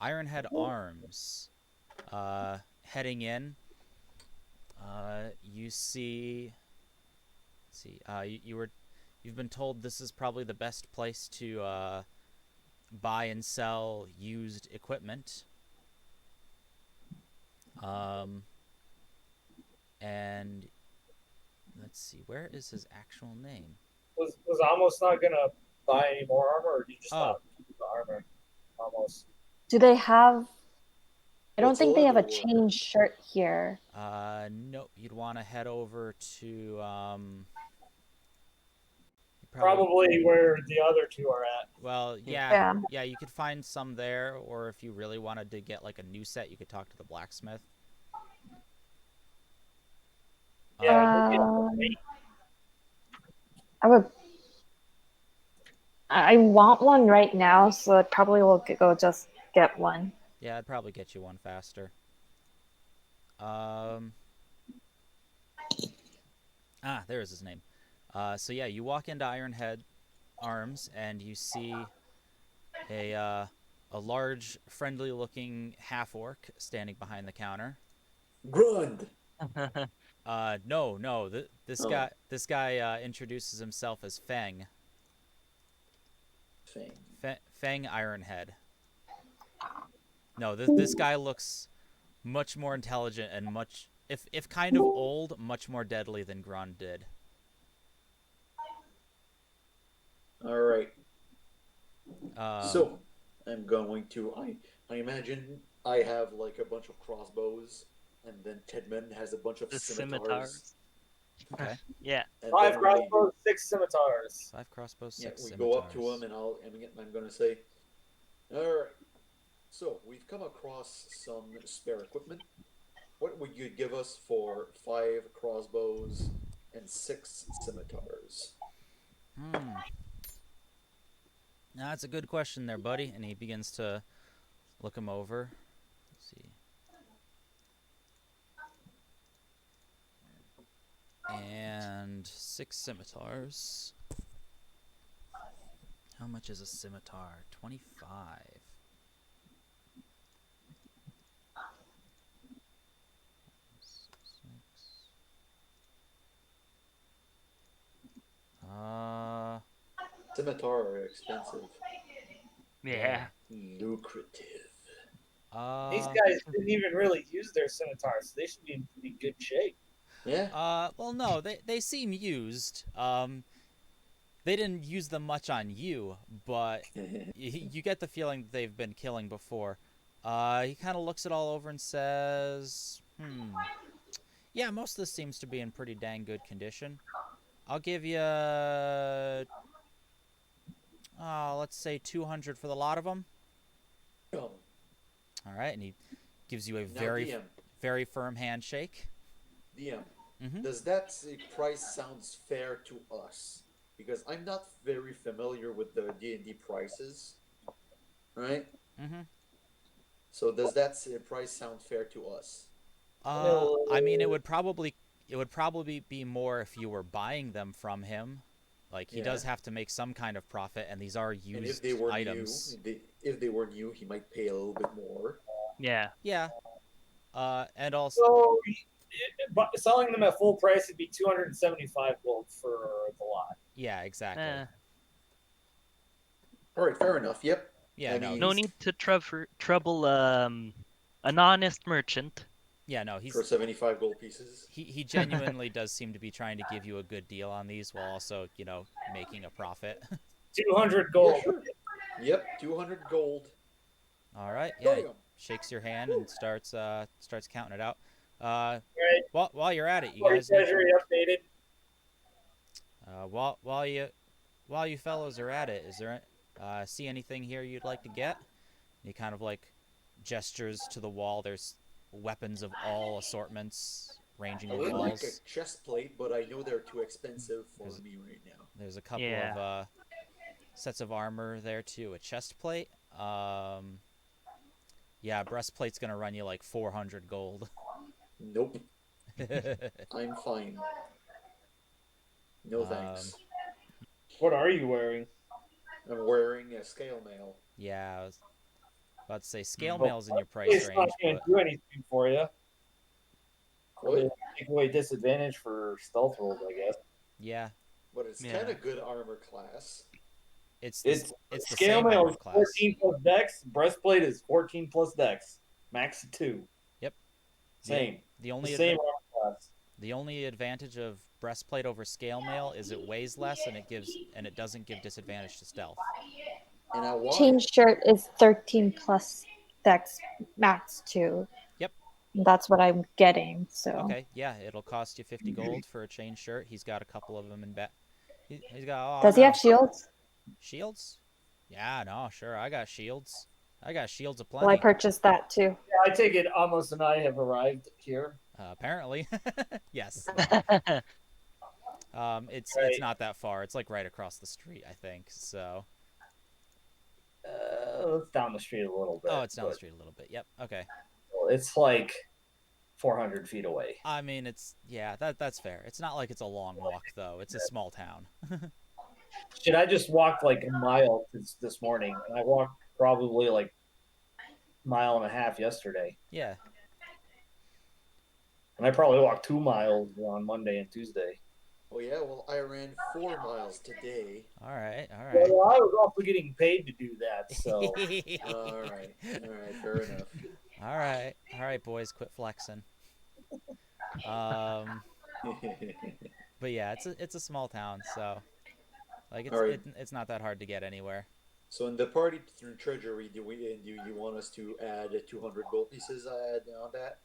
Ironhead Arms. Heading in, you see. Let's see. You've been told this is probably the best place to buy and sell used equipment. Um, and let's see, where is his actual name? Was almost not gonna buy any more armor, or do you just Oh, not keep the armor? Almost. Do they have? I don't What's a think they have leather a worker? chain shirt here. nope. You'd want to head over to you probably Probably where the other two are at. well, yeah, Yeah. yeah. You could find some there, or if you really wanted to get like a new set, you could talk to the blacksmith. Yeah, Um, maybe Um, I would. I want one right now, so I probably will go just get one. yeah, I'd probably get you one faster. Um, there's his name. So yeah, you walk into Ironhead Arms and you see a uh, a large, friendly-looking half orc standing behind the counter. Grund. No. Oh, This guy introduces himself as Feng. Fang. Feng Ironhead. No, this guy looks much more intelligent and much, if kind of old, much more deadly than Grund did. All right. Um, So I'm going to. I imagine I have like a bunch of crossbows, and then Tedman has a bunch of The scimitars, scimitars. okay. Yeah. and Five then we crossbows, six scimitars. 5 crossbows, yeah 6 we go up to him, scimitars. and I'm gonna say, all right. So we've come across some spare equipment. What would you give us for 5 crossbows and 6 scimitars? Hmm. Now, that's a good question there, buddy. And he begins to look him over. Let's see. 6 scimitars. How much is a scimitar? 25. Scimitar are expensive. Yeah. Lucrative. These Uh, guys didn't even really use their scimitars, so they should be in pretty good shape. Yeah. well, no, they seem used. They didn't use them much on you, but you get the feeling that they've been killing before. He kind of looks it all over and says, yeah, most of this seems to be in pretty dang good condition. I'll give you, let's say 200 for the lot of them. Come. All right, and he gives you a Now, DM. very firm handshake. DM. Mm-hmm. Does that price sounds fair to us? Because I'm not very familiar with the D&D prices, right? Mm-hmm. So does that price sound fair to us? I mean, it would probably be more if you were buying them from him. Like he Yeah. does have to make some kind of profit, and these are And if used they were new, items. if they were new, he might pay a little bit more. Yeah. Yeah. And also, So, selling them at full price would be 275 gold for the lot. yeah, exactly. All right, fair enough. Yep. Yeah, I no, mean, No need to trouble an honest merchant. yeah, no, for 75 gold pieces. he genuinely does seem to be trying to give you a good deal on these while also, making a profit. 200 Yeah, gold. sure. Yep, 200 gold. All right, yeah, he Damn. shakes your hand and starts counting it out. Right. While you're at it, you Party guys need treasury updated. while you fellows are at it, is there see anything here you'd like to get? He kind of like gestures to the wall. There's weapons of all assortments ranging I the would like a walls. chest plate, but I know they're too expensive for There's- me right now. There's a couple Yeah. of sets of armor there too. A chest plate. Yeah, breastplate's gonna run you like 400 gold. Nope, I'm fine. No um, thanks. What are you wearing? I'm wearing a scale mail. yeah, I was about to say scale Well, mail's in your price It's not range, going but to do anything for you. What? Take away disadvantage for stealth rolls, I guess. yeah, But it's Yeah. kind of good armor class. it's the scale same mail armor is class. 14 plus dex. Breastplate is 14 plus dex. Max 2. Yep. Same. The only Same armor class. the only advantage of breastplate over scale mail is it weighs less and it doesn't give disadvantage to stealth. And I walk. Chain shirt is 13 plus dex max 2. Yep. That's what I'm getting. So Okay, yeah, it'll cost you 50 gold for a chain shirt. He's got a couple of them in bet. He's got does he have shields? shields? Yeah, no, sure. I got shields. I got shields Well, I aplenty. purchased that too. Yeah, I take it Amos and I have arrived here. Apparently, yes. It's Right. not that far. It's like right across the street, I think. So. It's down the street a little bit. Oh, it's down the street a little bit. Yep. Okay. It's like 400 feet away. I mean, that's fair. It's not like it's a long walk though. It's a small town. Shit, I just walked like a mile this morning, and I walked probably like a mile and a half yesterday. Yeah. And I probably walked 2 miles on Monday and Tuesday. Oh yeah, well I ran 4 miles today. All right. All right. Well, I was also getting paid to do that, so All right, fair enough. All right, boys, quit flexing. But yeah, it's a small town, so like Alright. it's not that hard to get anywhere. So in the party through treasury, do you want us to add 200 gold pieces on that?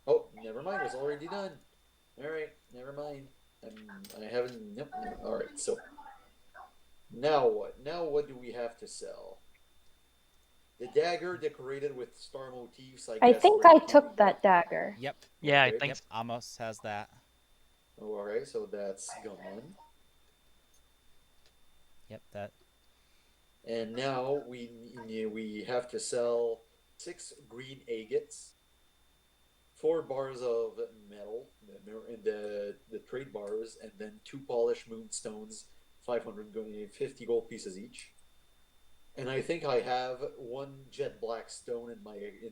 Oh, never mind. It's already done. All right, never mind. I haven't. Yep. All right. So now what? Now what do we have to sell? The dagger decorated with star motifs. I I guess think we're I keeping took that. that dagger. Yep. Yeah, I Okay. think Yep. Amos has that. Oh, all right. So that's gone. Yep. That. And now we have to sell 6 green agates 4 bars of metal in the trade bars, and then 2 polished moonstones, 550 gold pieces each. And I think I have 1 jet black stone in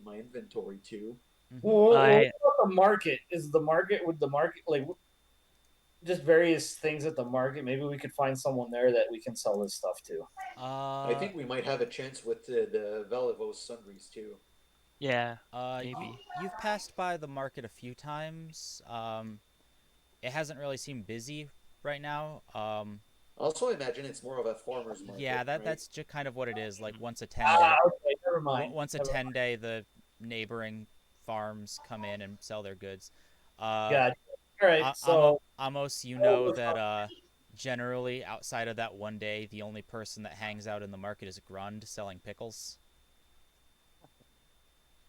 my inventory too. Well, what I about the market? Is the market would the market like just various things at the market? Maybe we could find someone there that we can sell this stuff to. I think we might have a chance with the Valivos sundries too. yeah, You, maybe. you've passed by the market a few times. It hasn't really seemed busy right now. Also, I imagine it's more of a farmer's Yeah, market, that right? that's just kind of what it is. Like once a 10 day, Okay, never mind. once a Never mind. 10 day, the neighboring farms come in and sell their goods. Uh, Gotcha. All right, so Amos, you know that generally outside of that one day, the only person that hangs out in the market is Grund selling pickles.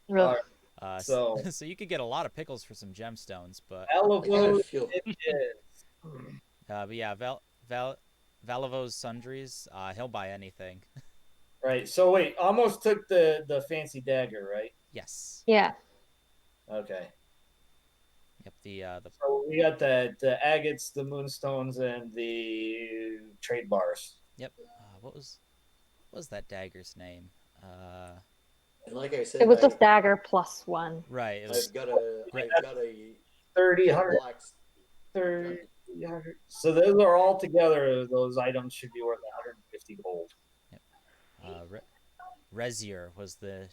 all Ugh. right, so So you could get a lot of pickles for some gemstones, but I kind of Alamo feel it is. but yeah, Valavo's sundries, he'll buy anything. Right. So wait, almost took the fancy dagger, right? Yes. Yeah. Okay. Yep. The So we got the agates, the moonstones, and the trade bars. yep. What was that dagger's name? and like I It said, was just dagger plus one. Right. It was I've got a great. I've got a 30, jet 100, black. 30, 100. So those are all together. Those items should be worth 150 gold. Yep. Rezier was the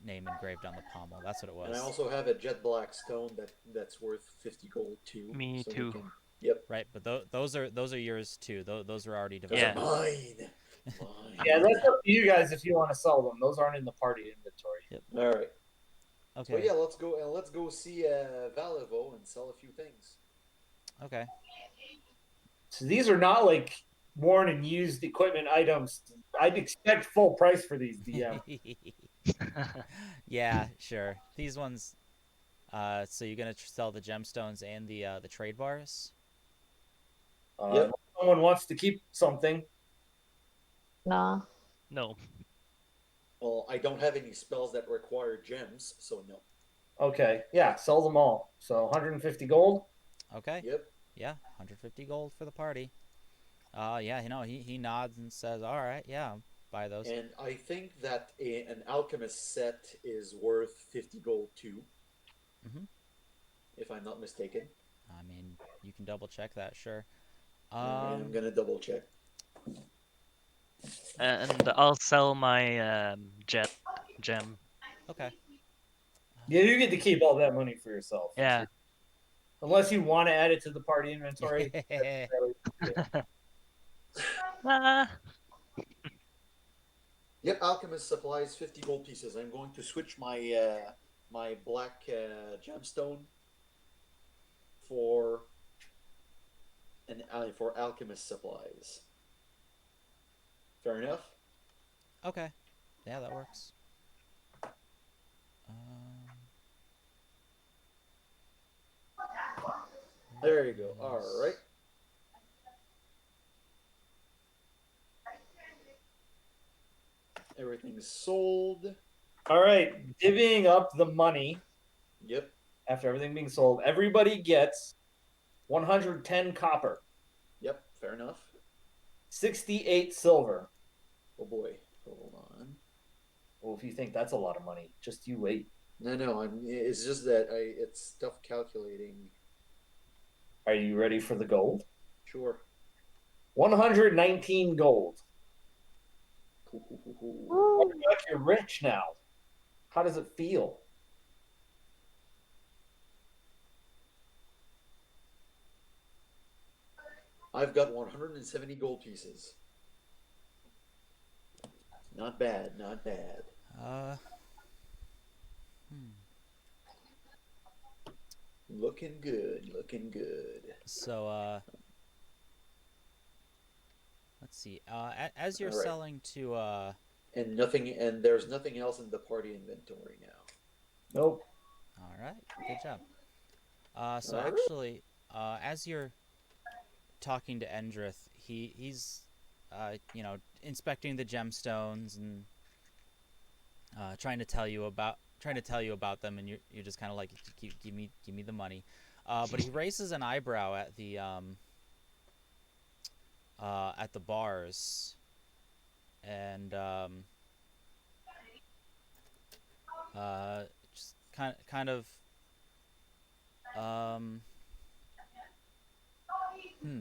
name engraved on the pommel. That's what it And I was. also have a jet black stone that's worth 50 gold too. Me So we too. can. Yep, Right. But those are yours too. Those are already those divided. are mine. Mine. Yeah, that's up to you guys if you want to sell them. Those aren't in the party inventory. All right. So Okay. yeah, let's go see Valivo and sell a few things. Okay. So these are not like worn and used equipment items. I'd expect full price for these, DM. Yeah. Sure. These ones. So you're gonna sell the gemstones and the trade bars. Yep. If someone wants to keep something. Nah. No. Well, I don't have any spells that require gems, so no. Okay, yeah, sell them all. So 150 gold. Okay. Yep. Yeah. 150 gold for the party. Yeah. He nods and says, "All right. Yeah. I'll buy those." And I think that an alchemist set is worth 50 gold too, Mhm. if I'm not mistaken. I mean, you can double check that. Sure. I'm gonna double check. And I'll sell my jet gem. Okay. Yeah, you get to keep all that money for yourself. Yeah. Unless you want to add it to the party inventory. Ah, Yep, alchemist supplies 50 gold pieces. I'm going to switch my black gemstone for for alchemist supplies. Fair enough. Okay. Yeah, that works. Um, There you go. All right. Everything's sold. All right, divvying up the money Yep. after everything being sold. Everybody gets 110 copper, Yep. Fair enough. 68 silver. Oh boy. Hold on. Well, if you think that's a lot of money, just you wait. No. It's just that it's tough calculating. Are you ready for the gold? Sure. 119 gold. Cool. Woo. You're rich now. How does it feel? I've got 170 gold pieces. Not bad. Not bad. uh. Hmm. Looking good. Looking good. So let's see. As you're All right. selling to And there's nothing else in the party inventory now. Nope. All right. Good job. So All right. actually, as you're talking to Endrith, he's inspecting the gemstones and trying to tell you trying to tell you about them, and you're just kind of like, give me the money. But he raises an eyebrow at the bars, and just kind of um hmm.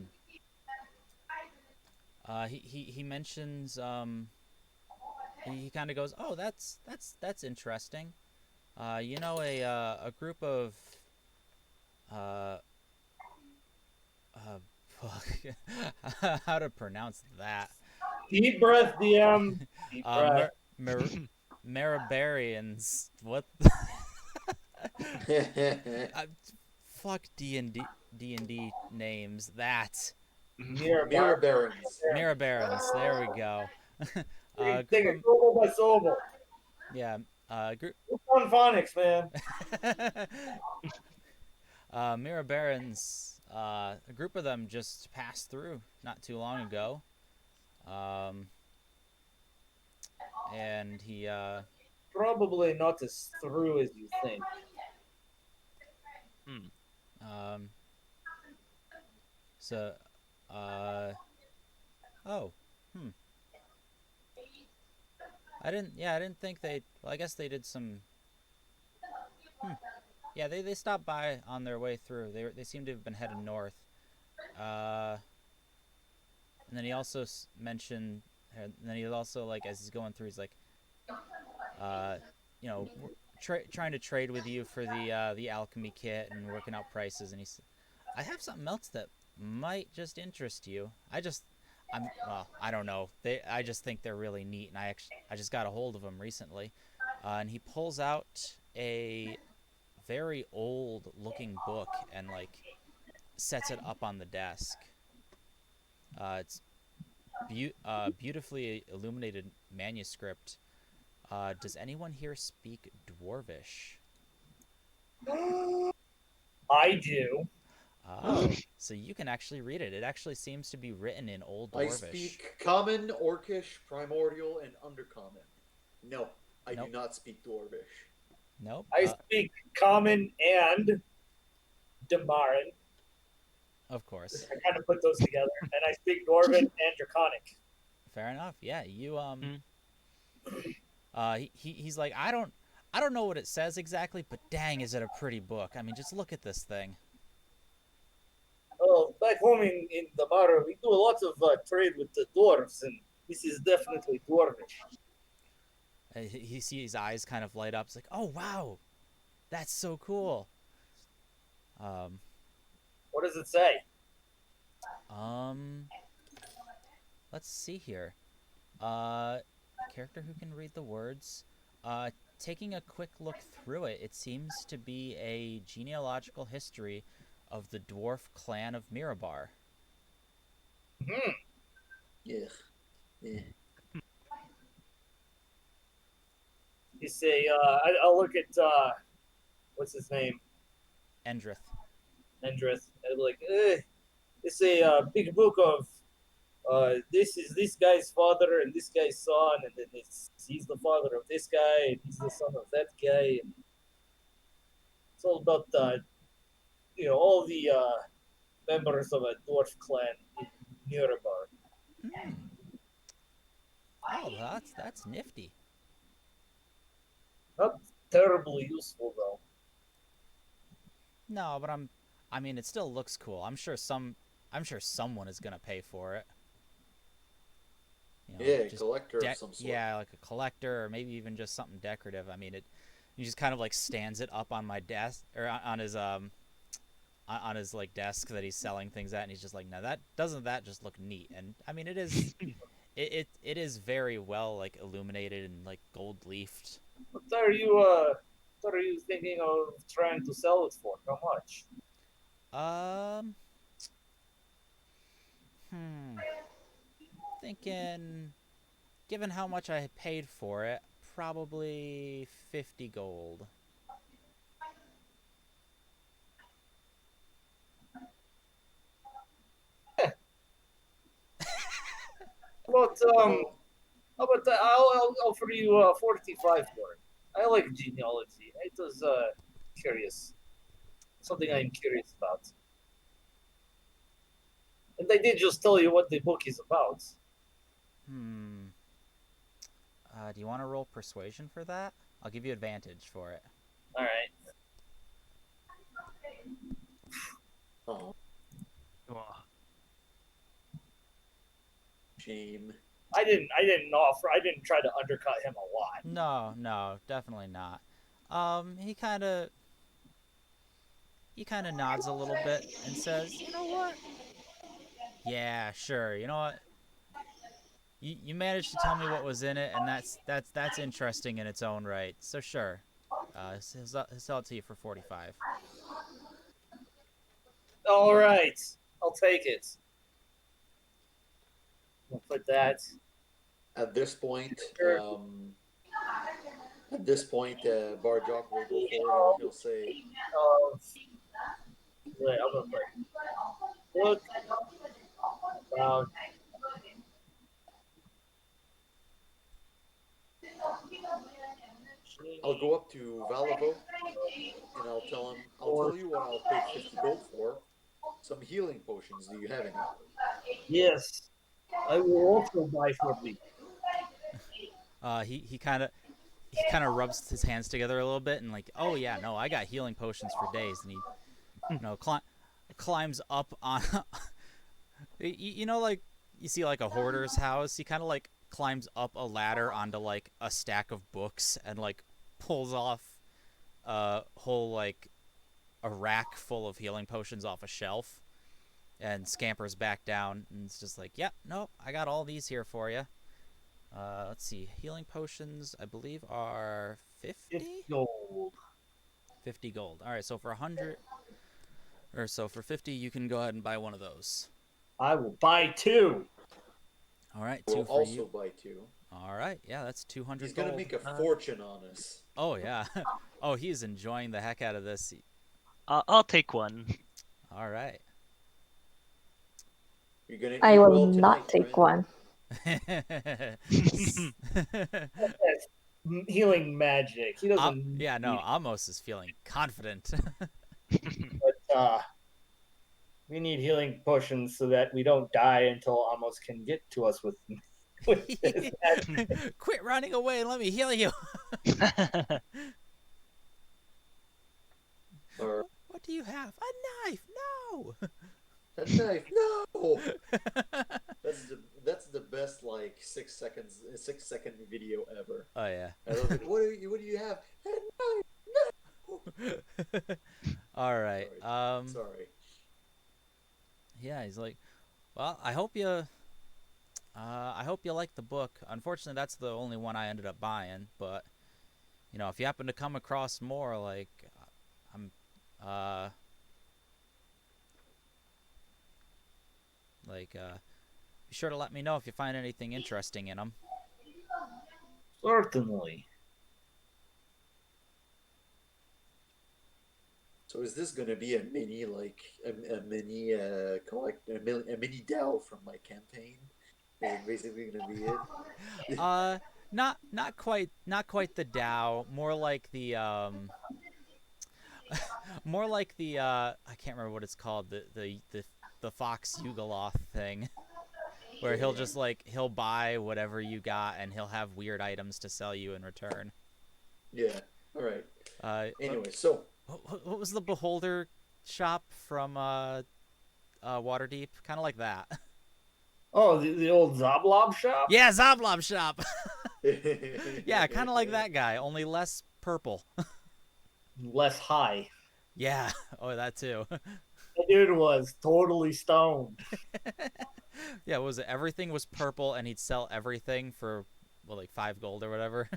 He mentions he kind of goes, oh, that's interesting. You know, a group of uh fuck, how to pronounce that? Deep breath, DM. Deep Uh, breath. Marabarians. What? uh, fuck D&D names. That Mirabar. Mirror Barons. Mirabarons. There we go. Take Group of it syllable by syllable. yeah. Group. It's on phonics, man. Mirabarons. A group of them just passed through not too long ago. Um, and he Probably not as through as you think. um so uh oh hmm I didn't think they well I guess they did some yeah they stopped by on their way through. They seem to have been headed north. Uh and then he also mentioned and then he also like as he's going through he's like uh you know trying to trade with you for the alchemy kit and working out prices, and he's I have something else that might just interest you. I don't know. I just think they're really neat, and I just got a hold of them recently, and he pulls out a very old looking book and like sets it up on the desk. It's beautifully illuminated manuscript. Does anyone here speak Dwarvish? I do. Oh, so you can actually read it. It actually seems to be written in Old I Dwarvish. speak Common, Orcish, Primordial, and Undercommon. No, I do Nope. not speak Dwarvish. Nope. I speak Common and Damaran. Of course. I kind of put those together. And I speak Dwarven and Draconic. Fair enough. Yeah, you Mm. he's like I don't know what it says exactly, but dang, is it a pretty book? I mean, just look at this thing. Well, back home in Damara, we do a lot of trade with the dwarves, and this is definitely dwarvish. He sees his eyes kind of light up. It's like, "Oh, wow. That's so cool." Um What does it say? um let's see here. Uh Character who can read the words. Taking a quick look through it, it seems to be a genealogical history of the dwarf clan of Mirabar. Hmm. Yeah. Yeah. You say, I'll look at, what's his name? Endrith. Endrith. I'll be like, it's a big book of, this is this guy's father and this guy's son, and then he's the father of this guy, and he's the son of that guy, and it's all about, all the members of a dwarf clan in Mirabar. Hmm. Oh, that's nifty. Not terribly useful though. No, but I mean, it still looks cool. I'm sure someone is gonna pay for it. You know, Yeah, just collector of some sort. yeah, like a collector or maybe even just something decorative. I mean, it. He just kind of like stands it up on my desk or on his like desk that he's selling things at, and he's just like, "Now that just look neat?" And I mean, it is. It is very well like illuminated and like gold leafed. What are you thinking of trying to sell it for? How much? Um, hmm. Thinking, given how much I paid for it, probably 50 gold. But Well, how about I'll offer you 45 for it. I like genealogy. It was curious. Something I'm curious about. And I did just tell you what the book is about. Hmm. Do you want to roll persuasion for that? I'll give you advantage for it. All right. Oh, Oh, shame. I didn't offer. I didn't try to undercut him a lot. No, no, definitely not. He kind of nods a little bit and says, "You know what? Yeah, sure. You know what? You managed to tell me what was in it, and that's interesting in its own right. So sure, he'll sell it to you for 45. All right, I'll take it. We'll put that. At this point, Sure. Barjok will go forward and he'll say, Wait, I'm gonna put look about "I'll go up to Valavo and I'll or tell you what I'll pay 50 gold for. Some healing potions. Do you have any?" yes, I will also buy for me. He kind of rubs his hands together a little bit and like, oh yeah, no, I got healing potions for days, and he climbs up on like you see like a hoarder's house. He kind of like climbs up a ladder onto like a stack of books and like pulls off a whole like a rack full of healing potions off a shelf and scampers back down and it's just like, yep, nope, I got all these here for you. Let's see, healing potions I believe are 50. It's gold. 50 gold. All right, so for 100 or so for 50 you can go ahead and buy one of those. I will buy two. All right, We'll two for also you. buy two. All right, yeah, that's 200 He's gonna gold. make a fortune on us. Oh yeah. Oh, he's enjoying the heck out of this. I'll take one. All right. You're gonna I eat will well tonight, not take friend. one. That's healing magic. He doesn't. Yeah, no, Amos is feeling confident. But we need healing potions so that we don't die until Amos can get to us with this. Quit running away and let me heal you. Or What do you have? A knife? No. a knife. No. That's the best like 6 second video ever. Oh yeah. I love it. What do you have? A knife. No. All right. Sorry. Yeah, he's like, well, I hope you like the book. Unfortunately, that's the only one I ended up buying. But if you happen to come across more, like, I'm, be sure to let me know if you find anything interesting in them. Certainly. So is this gonna be a mini like a mini a mini Dell from my campaign? Is it basically gonna be it? Not quite the Dow. More like the I can't remember what it's called. The Fox Yugoloth thing. Where he'll just like he'll buy whatever you got and he'll have weird items to sell you in return. Yeah. All right. Uh, Anyway, so what was the Beholder shop from Waterdeep? Kind of like that. Oh, the old Zoblob shop? Yeah, Zoblob shop. Yeah, kind of like that guy, only less purple. Less high. Yeah. Oh, that too. The dude was totally stoned. Yeah, what was it? Everything was purple, and he'd sell everything for like 5 gold or whatever.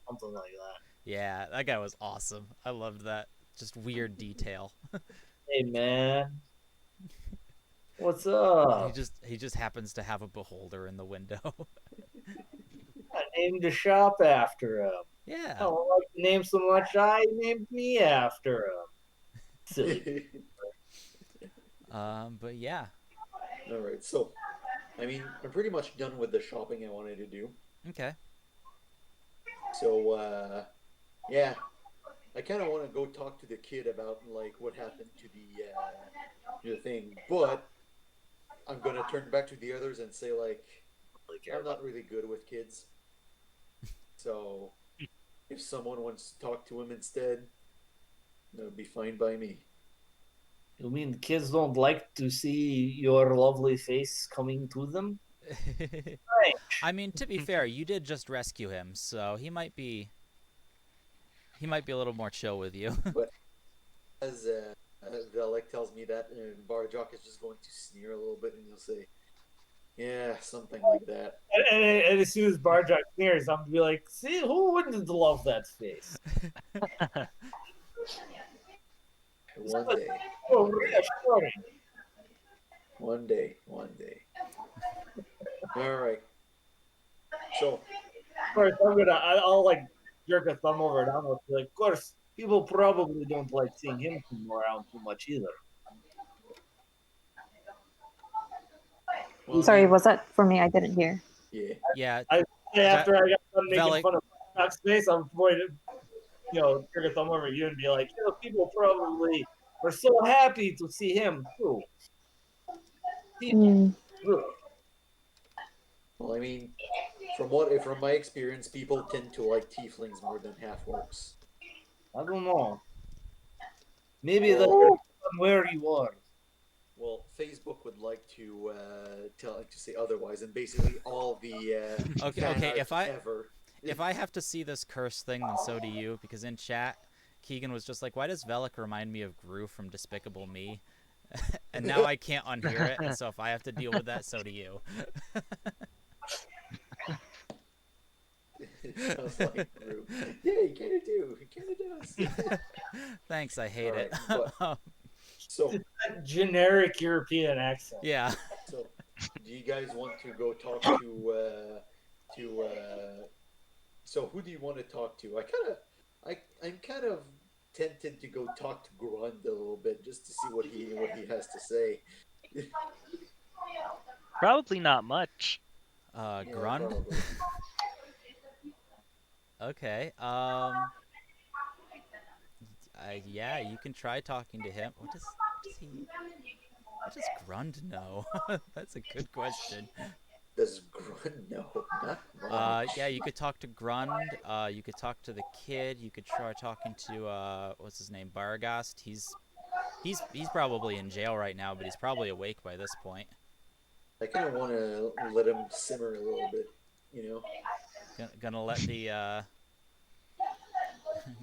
Something like that. Yeah, that guy was awesome. I loved that. Just weird detail. Hey man, what's He up? just he just happens to have a beholder in the window. I named a shop after him. I Yeah. don't like the name so much, I named me after him. Silly. But yeah. all right. So, I mean, I'm pretty much done with the shopping I wanted to do. Okay. So, Yeah, I kind of want to go talk to the kid about like what happened to the thing, but I'm gonna turn back to the others and say like Really care I'm about. not really good with kids, so if someone wants to talk to him instead, that would be fine by me. You mean kids don't like to see your lovely face coming to them? Right. I mean, to be fair, you did just rescue him, so he might be a little more chill with you. But as Velek tells me that, Barjok is just going to sneer a little bit and he'll say, "Yeah, something like that." And as soon as Barjack sneers, I'm gonna be like, see, who wouldn't love that face? One day, So one day, reassuring. one day, one day. All right. So Of course, I'll like jerk a thumb over it. I'm gonna be like, of course, people probably don't like seeing him come around too much either. well, I Sorry, mean, was that for me? I didn't hear. yeah. Yeah, I Ve- after I got done making Velik. fun of Barjack's face, I'm going to, jerk a thumb over you and be like, people probably were so happy to see him too. People, Mm. ugh. Well, I mean, from my experience, people tend to like tieflings more than half orcs. I don't know. Maybe that's Well, where you are. well, Facebook would like to say otherwise, and basically all the Okay, fan okay. art ever. If I have to see this curse thing, then so do you. Because in chat, Keegan was just like, "Why does Velik remind me of Gru from Despicable Me?" And now I can't unhear it, and so if I have to deal with that, so do you. It sounds like Group. Yay, Canada does. Thanks, I All hate it. right, but so That generic European accent. Yeah. so, do you guys want to go talk to so who do you want to talk to? I'm kind of tempted to go talk to Grund a little bit just to see what he has to say. Probably not much. Yeah, Grund. probably. Okay. Yeah, you can try talking to him. What does Grund know? That's a good question. Does Grund know? Not Yeah, much. you could talk to Grund. You could talk to the kid. You could try talking to what's his name, Bargast. He's probably in jail right now, but he's probably awake by this point. I kind of want to let him simmer a little bit, you know. Gonna let the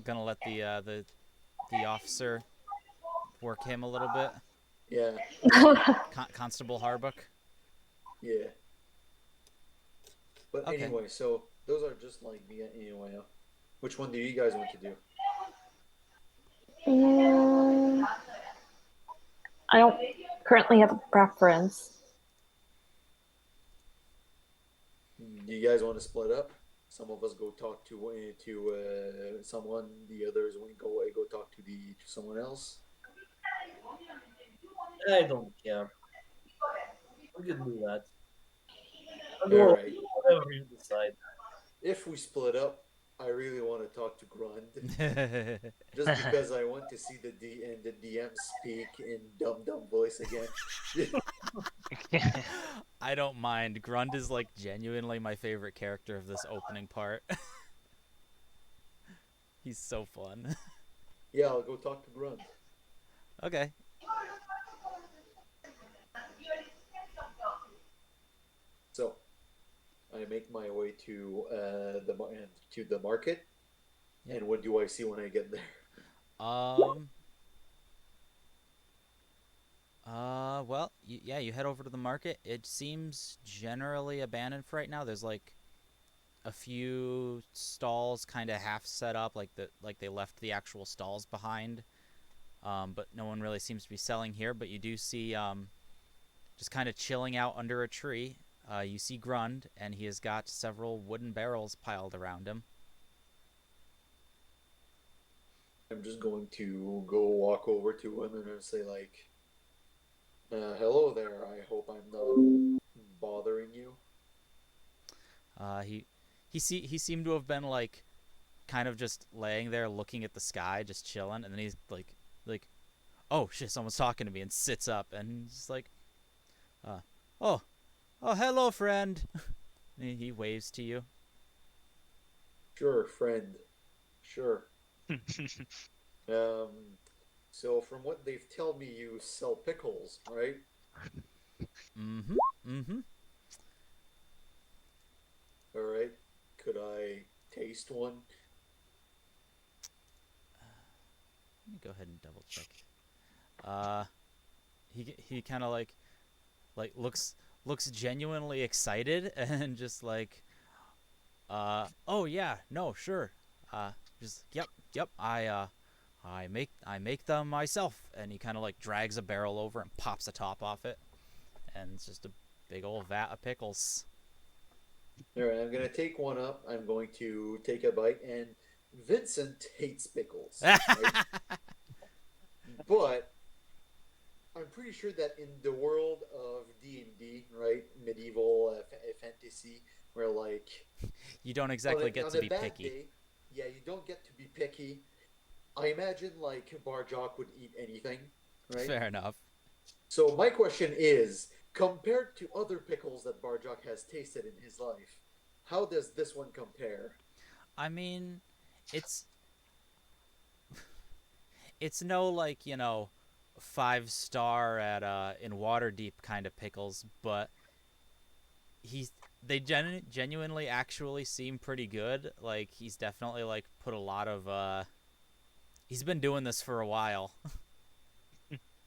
gonna let the officer work him a little bit. Yeah, Constable Harbuck. yeah. But Okay. anyway, so those are just like me anyway. Which one do you guys want to do? Mm, I don't currently have a preference. Do you guys want to split up? Some of us go talk to someone. The others want go talk to someone else. I don't care. We can do that. I'll All do right. whatever you decide. If we split up, I really want to talk to Grund, just because I want to see the DM speak in dumb voice again. I don't mind. Grund is like genuinely my favorite character of this opening part. He's so fun. Yeah, I'll go talk to Grund. Okay. So I make my way to the market, Yep. and what do I see when I get there? Um. Well, yeah, you head over to the market. It seems generally abandoned for right now. There's like a few stalls kind of half set up, like they left the actual stalls behind. But no one really seems to be selling here. But you do see just kind of chilling out under a tree. You see Grund, and he has got several wooden barrels piled around him. I'm just going to go walk over to him and say like, "Hello there. I hope I'm not bothering you." He seemed to have been like kind of just laying there looking at the sky, just chilling, and then he's like, oh shit, someone's talking to me, and sits up, and he's like, uh, oh, oh, hello, friend. He waves to you. Sure, friend. Sure. Um, so from what they've told me, you sell pickles, right? Mm-hmm. Mm-hmm. All right. Could I taste one? Let me go ahead and double check. Uh, he kind of like looks genuinely excited and just like, oh yeah, no, sure. Uh, just yep. I make them myself, and he kind of like drags a barrel over and pops the top off it, and it's just a big old vat of pickles. All right, I'm gonna take one up. I'm going to take a bite, and Vincent hates pickles, right? But I'm pretty sure that in the world of D&D, right, medieval fantasy, where like You don't exactly get on to a be bad picky. day, yeah, you don't get to be picky. I imagine like Barjok would eat anything, right? Fair enough. So my question is, compared to other pickles that Barjok has tasted in his life, how does this one compare? I mean, it's it's no like, 5-star at in Waterdeep kind of pickles, but he's they genuinely actually seem pretty good. Like he's definitely like put a lot of he's been doing this for a while.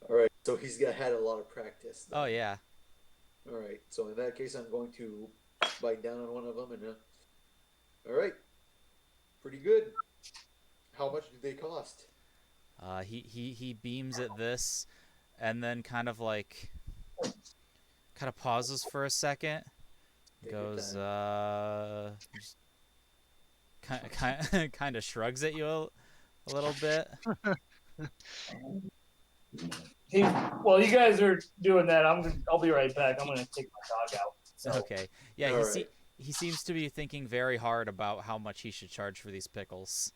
All right, so he's got had a lot of practice Oh then. yeah. All right, so in that case, I'm going to bite down on one of them, and all right, pretty good. How much do they cost? He beams at this and then kind of pauses for a second. Take your Goes time. just kind of shrugs at you a little bit. He, well, you guys are doing that. I'll be right back. I'm gonna take my dog out. So Okay. Yeah, All right, he seems to be thinking very hard about how much he should charge for these pickles.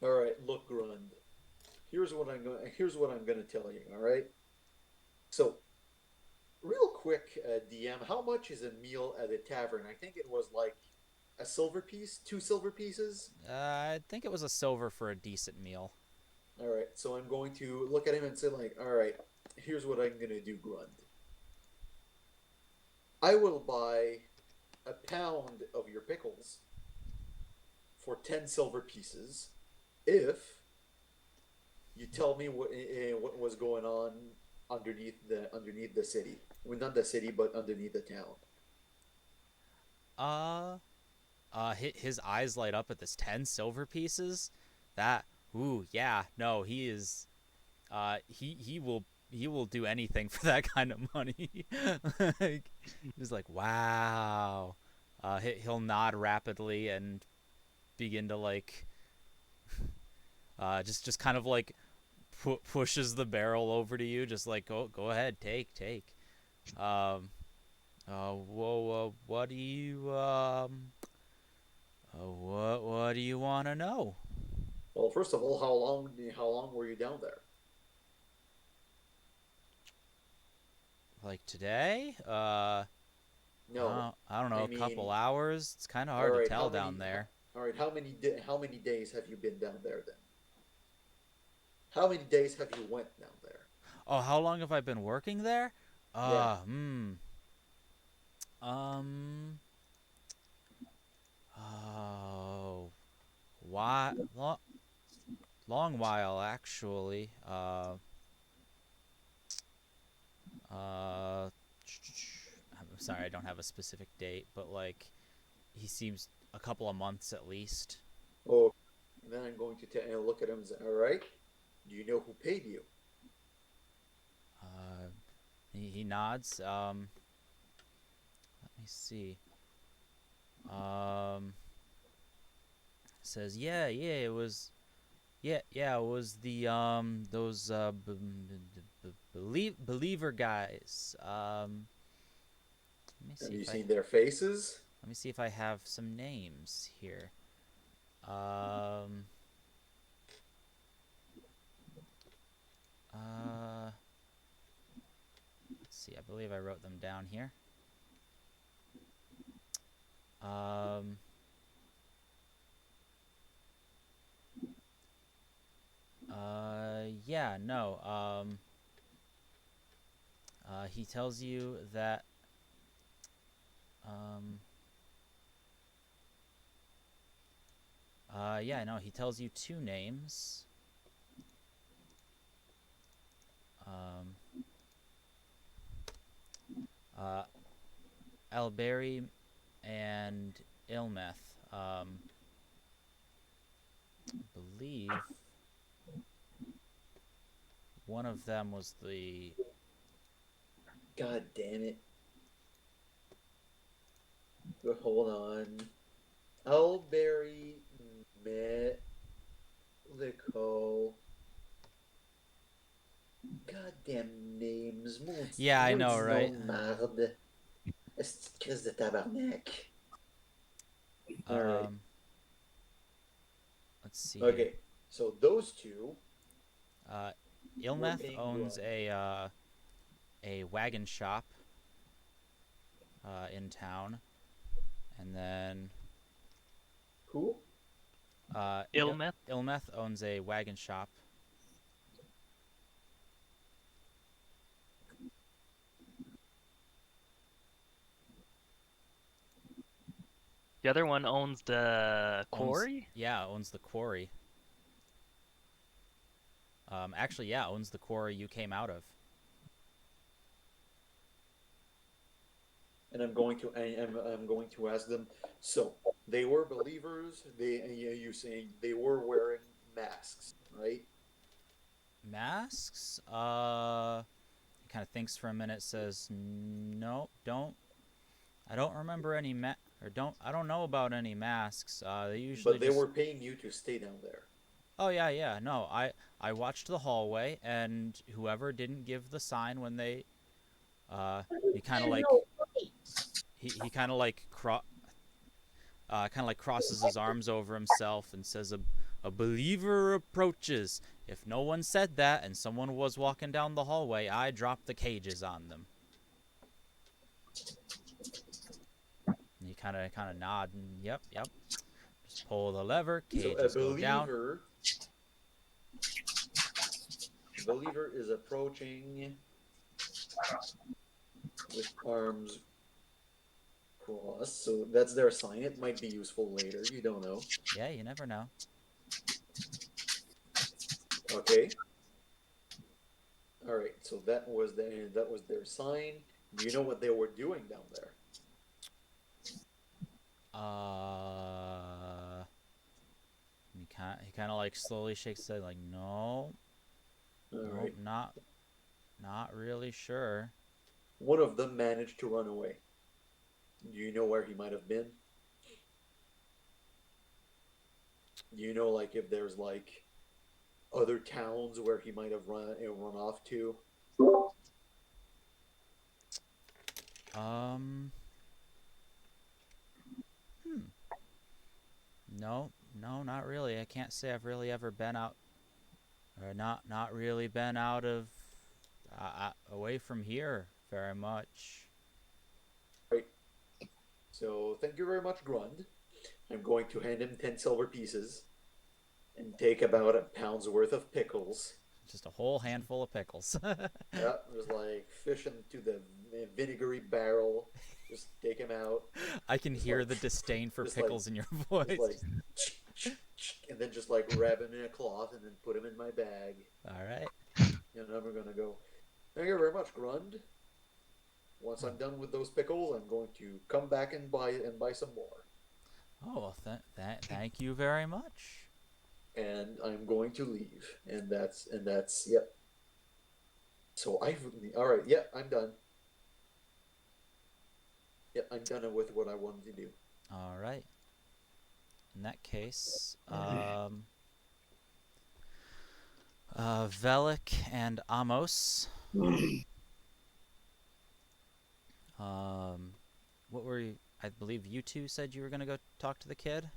all right. Look, Grund. Here's what I'm going to tell you. All right. So, real quick, DM, how much is a meal at a tavern? I think it was like a silver piece, 2 silver pieces. I think it was a silver for a decent meal. All right. So I'm going to look at him and say like, all right. Here's what I'm going to do, Grund. I will buy a pound of your pickles for 10 silver pieces if you tell me what was going on underneath the city. Well, not the city, but underneath the town. Uh his eyes light up at this 10 silver pieces. That ooh, yeah. No, he is he will do anything for that kind of money. Like, he's like, "Wow." He'll nod rapidly and begin to like just kind of like pushes the barrel over to you, just like go ahead, take. Um, whoa, what do you what do you want to know? Well, first of all, how long were you down there? Like today? No, I don't know, I a couple mean, hours. It's kind of all hard to right. tell down there. All right, how many days have you been down there then? How many days have you went down there? Oh, how long have I been working there? Yeah. Uh, hmm. Um. Oh, why? Long while actually. Uh. I'm sorry, I don't have a specific date, but like, he seems a couple of months at least. Oh, and then I'm going to look at him and say, all right. Do you know who paid you? Uh, he nods. Let me see. Um, says, yeah, it was, yeah, it was the those believer guys. Let me Have see you if I seen their faces? let me see if I have some names here. Um. Uh. Let's see. I believe I wrote them down here. Um. Yeah. No. He tells you that. Um. Yeah. No. He tells you two names. Um. Uh. Alberry and Ilmeth. I believe one of them was the. God damn it. But hold on. Alberry met Lico. Goddamn names. Yeah, I know, Maudit right? nom de marde. Est crise de tabarnak. Alright. Let's see here. Okay. So those two. Ilmeth paying owns Grunt. a wagon shop in town, and then Who? Ilmeth. Ilmeth owns a wagon shop. The other one owns the quarry. Owns the quarry. Actually, yeah, owns the quarry you came out of. And I'm going to ask them. So they were believers. You saying they were wearing masks, right? Masks? He kind of thinks for a minute, says, "No, don't. I don't remember any I don't know about any masks. They usually But they just. were paying you to stay down there. Oh yeah, yeah. No, I watched the hallway, and whoever didn't give the sign when they, he kind of like he kind of like crosses his arms over himself and says, a believer approaches. If no one said that and someone was walking down the hallway, I dropped the cages on them." And you kind of nod and yep. Just pull the lever, So a cages go down. believer is approaching with arms crossed. So that's their sign. It might be useful later. You don't know. Yeah, you never know. Okay. All right. So that was their sign. Do you know what they were doing down there? He kind of like slowly shakes his head, like, no, All nope, right. not really sure. One of them managed to run away. Do you know where he might have been? Do you know, like, if there's like other towns where he might have run off to? Um, no, not really. I can't say I've really ever been out, or not really been out of, away from here very much. Right. So thank you very much, Grund. I'm going to hand him 10 silver pieces and take about a pound's worth of pickles. Just a whole handful of pickles. Yeah, just like fish into the vinegary barrel. Just take him out. I can Just hear like, the disdain for just pickles in your voice. just like, and then just like wrap him in a cloth and then put him in my bag. All right. And I'm gonna go. Thank you very much, Grund. Once I'm done with those pickles, I'm going to come back and buy some more. Oh, well, thank you very much. And I'm going to leave. And that's yep. So all right. Yep, I'm done. Yep, I'm done with what I wanted to do. All right. In that case, Velik and Amos. What were you? I believe you two said you were gonna go talk to the kid.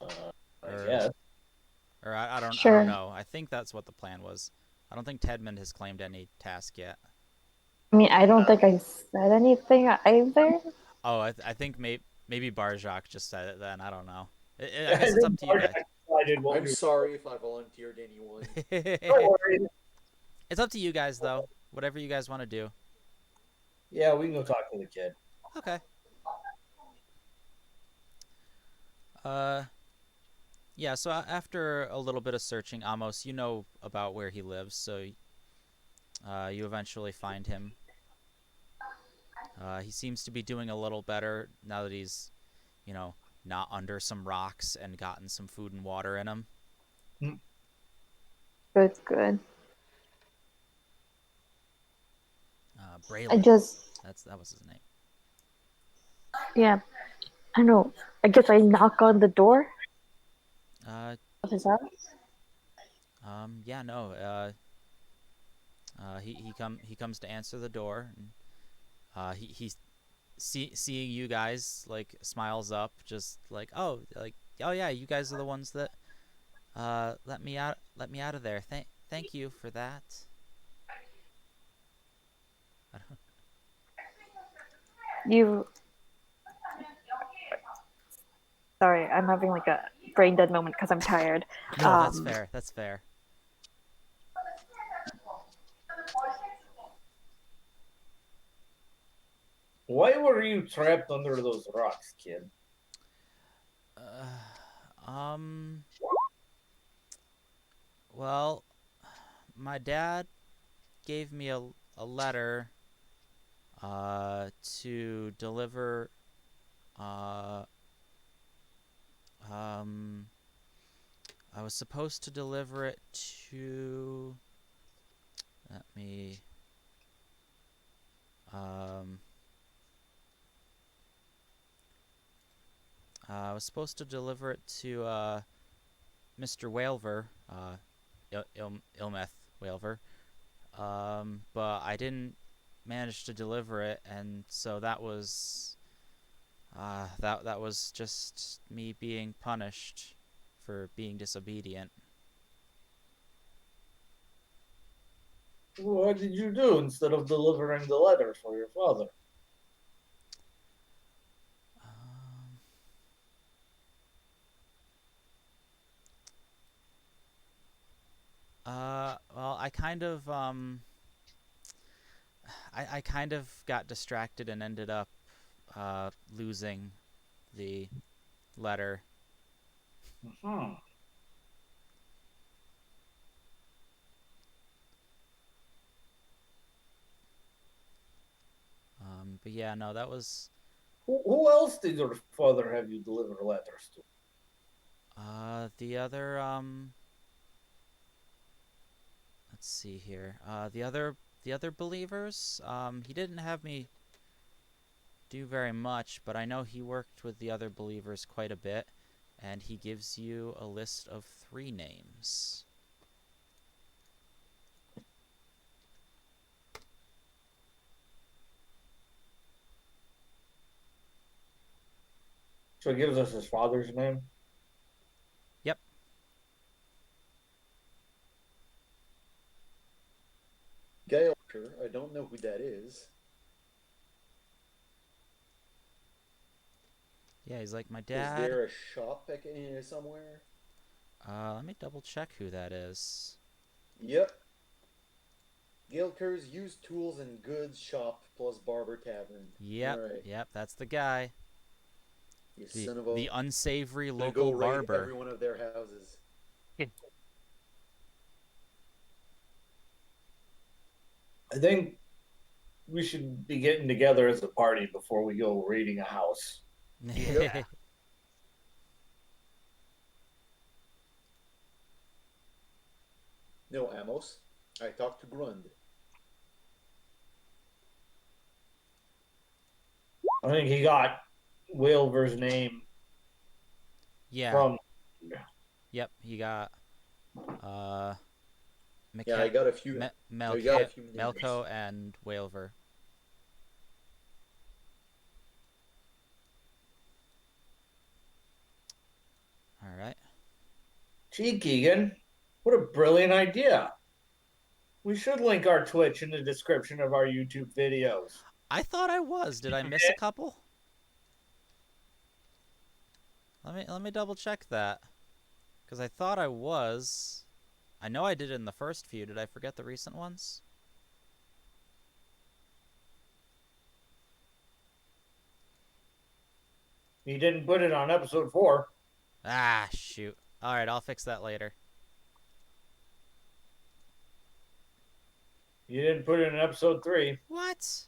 I Or guess. I don't Sure. know. I think that's what the plan was. I don't think Tedmond has claimed any task yet. I mean, I don't think I said anything either. Oh, I think maybe Barjak just said it then. I don't know. I I guess it's up think to you guys. Bartek decided what I'm we were. sorry if I volunteered anyone. Don't worry. It's up to you guys though. Whatever you guys want to do. Yeah, we can go talk to the kid. Okay. Uh yeah, so after a little bit of searching, Amos, you know about where he lives, so you eventually find him. He seems to be doing a little better now that he's, you know, not under some rocks and gotten some food and water in him. Good, good. I Braylon. just, That was his name. yeah, I don't know. I guess I knock on the door Uh, of his house. yeah, no. He comes to answer the door, and seeing you guys like smiles up, just like oh yeah, you guys are the ones that let me out of there. Thank you for that. I don't, You, sorry, I'm having like a brain dead moment because I'm tired. no, that's fair. That's fair. Why were you trapped under those rocks, kid? Um. Well, my dad gave me a letter to deliver uh um I was supposed to deliver it to let me um I was supposed to deliver it to Mr. Whalver, Ilmeth Whalver, but I didn't manage to deliver it, and so that was that was just me being punished for being disobedient. What did you do instead of delivering the letter for your father? Um, well, I kind of got distracted and ended up losing the letter. Hmm. But yeah, no, that was Who else did your father have you deliver letters to? the other let's see here. The other believers. He didn't have me do very much, but I know he worked with the other believers quite a bit, and he gives you a list of 3 names. So he gives us his father's name. Yep. Gail, I don't know who that is. Yeah, he's like my Is dad. there a shop somewhere? Let me double check who that is. Yep. Gilker's used tools and goods shop plus barber tavern. Yep, Alright. yep, that's the guy. You The son of a. the unsavory I'm gonna go local raid barber. every one of their houses. I think we should be getting together as a party before we go raiding a house. Yep. No, Amos. I talked to Grund. I think he got Wilver's name Yeah. from. Yep, he got uh Yeah, I got a few. I got a few names. Melko and Whalver. All right. Gee, Keegan, what a brilliant idea. We should link our Twitch in the description of our YouTube videos. I thought I was. Did I miss a couple? Let me double check that. Because I thought I was. I know I did it in the first few. Did I forget the recent ones? You didn't put it on episode 4. Ah, shoot. Alright, I'll fix that later. You didn't put it in episode 3. What?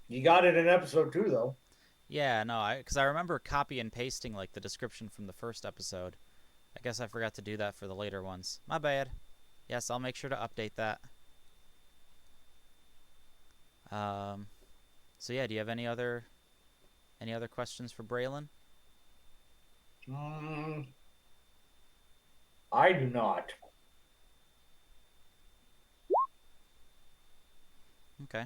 You got it in episode 2, though. Yeah, no, because I remember copy and pasting like the description from the first episode. I guess I forgot to do that for the later ones. My bad. Yes, I'll make sure to update that. So yeah, do you have any other questions for Braylon? I do not. Okay.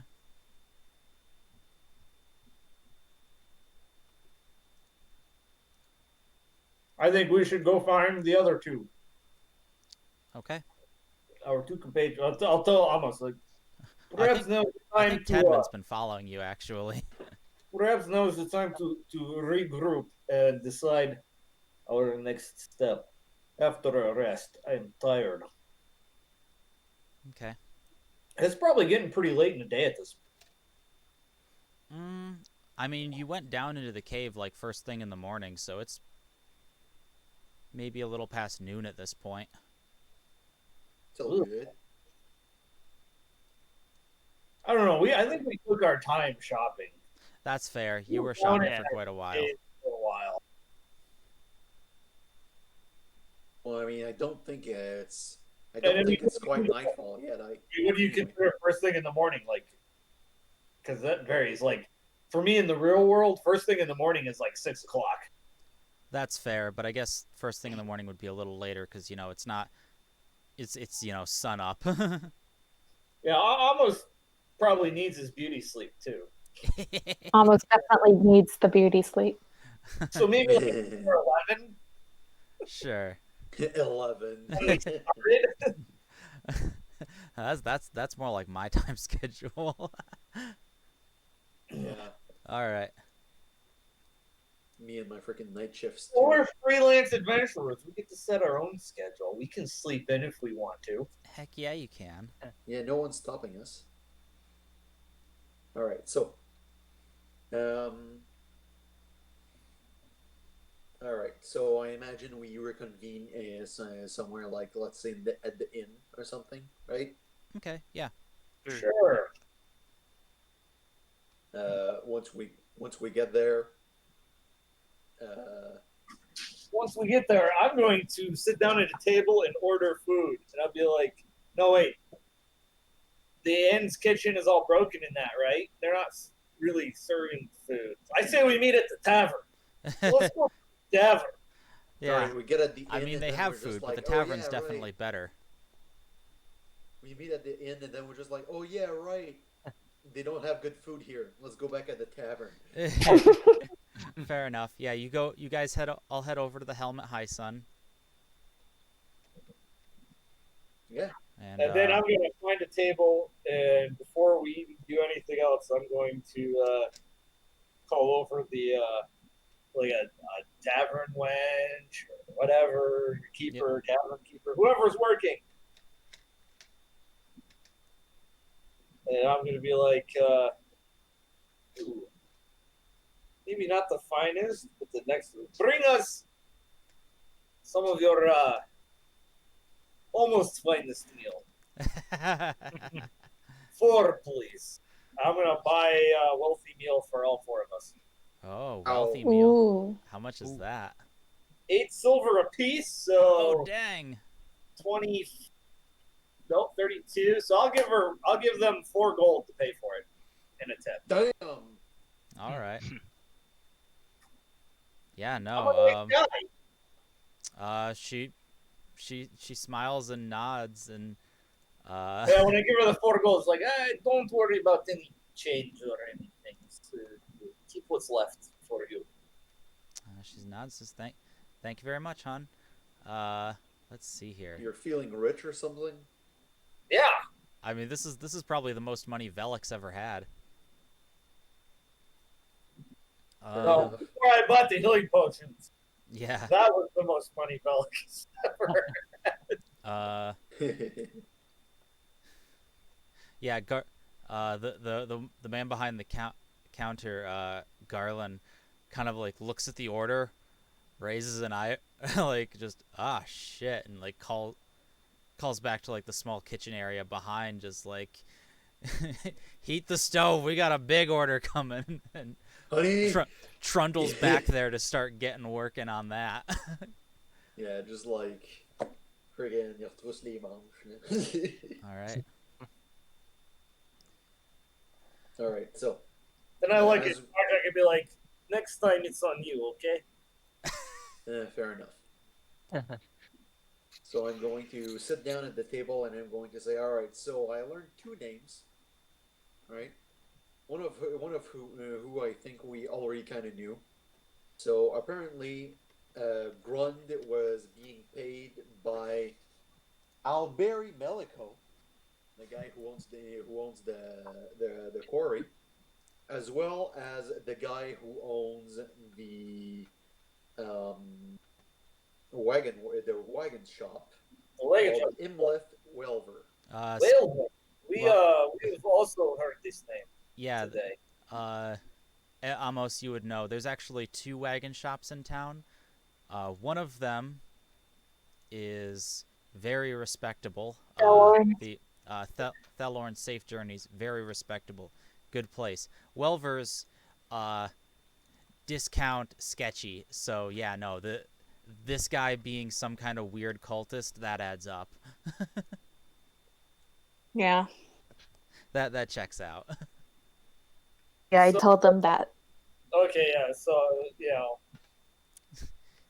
I think we should go find the other two. Okay. Our two compatriots. I'll tell Amos, like, perhaps now it's I time think to. Tedman's been following you, actually. Perhaps now is the time to regroup and decide our next step. After a rest, I'm tired. Okay. It's probably getting pretty late in the day at this. I mean, you went down into the cave like first thing in the morning, so it's maybe a little past noon at this point. Still good. I don't know. I think we took our time shopping. That's fair. You were shopping for quite a while. Well, I mean, I don't think it's quite nightfall yet. What do you consider first thing in the morning? Like, because that varies. Like, for me in the real world, first thing in the morning is like 6 o'clock. That's fair, but I guess first thing in the morning would be a little later because it's not. It's sun up. Yeah, Almost probably needs his beauty sleep too. Almost definitely needs the beauty sleep. So maybe like 11. Sure. 11. That's more like my time schedule. Yeah. All right. Me and my freaking night shifts. Well, we're freelance adventurers. We get to set our own schedule. We can sleep in if we want to. Heck yeah, you can. Yeah, no one's stopping us. All right, so, all right, so I imagine we reconvene somewhere like, let's say, at the inn or something, right? Okay, yeah. Sure. Once we get there. Once we get there, I'm going to sit down at a table and order food, and I'll be like, "No, wait, the inn's kitchen is all broken in that, right? They're not really serving food. I say we meet at the tavern. Let's go to the tavern." Yeah, right, we get at the inn. I mean, they have food, but the tavern's definitely better. We meet at the inn, and then we're just like, "Oh yeah, right. They don't have good food here. Let's go back at the tavern." Fair enough. Yeah, you guys I'll head over to the Helmet High Sun. Yeah. And then I'm going to find a table, and before we even do anything else, I'm going to call over the like a tavern wench or whatever, keeper, tavern keeper, whoever's working. And I'm going to be like, ooh, maybe not the finest, but the next one. Bring us some of your almost finest meal. 4, please. I'm going to buy a wealthy meal for all 4 of us. Oh, wealthy meal. Ooh. How much is that? 8 silver apiece, so... Oh, dang. 20... No, 32. So I'll give them 4 gold to pay for it in a tip. Damn. All right. Yeah, no. She smiles and nods and yeah, when I give her the 4 gold, it's like, don't worry about any change or anything. Keep what's left for you. She's nods. Says thank you very much, hon. Let's see here. You're feeling rich or something? Yeah. I mean, this is probably the most money Velik's ever had. Fair No, enough. before I bought the healing potions, Yeah. that was the most money Velik's ever. Yeah. The man behind the counter, Garland, kind of like looks at the order, raises an eye, like just shit, and like calls back to like the small kitchen area behind, just like heat the stove. We got a big order coming, and Honey. Trundle's back there to start getting working on that. Yeah, just like friggin' your trusty All right. All right, so And I like it. as I could be like, next time it's on you, okay? fair enough. So I'm going to sit down at the table and I'm going to say, all right. So I learned two names, right? One of who I think we already kind of knew. So apparently, Grund was being paid by Alberi Melico, the guy who owns the quarry, as well as the guy who owns the um, the wagon shop The wagon called shop. Imleth Welver. Well, we've also heard this name Yeah. today. Amos, you would know. There's actually two wagon shops in town. One of them is very respectable. The Thelorn Safe Journeys, very respectable, good place. Welver's, discount sketchy. So yeah, no, this guy being some kind of weird cultist, that adds up. Yeah. That checks out. Yeah, I So- told them that. Okay, yeah. So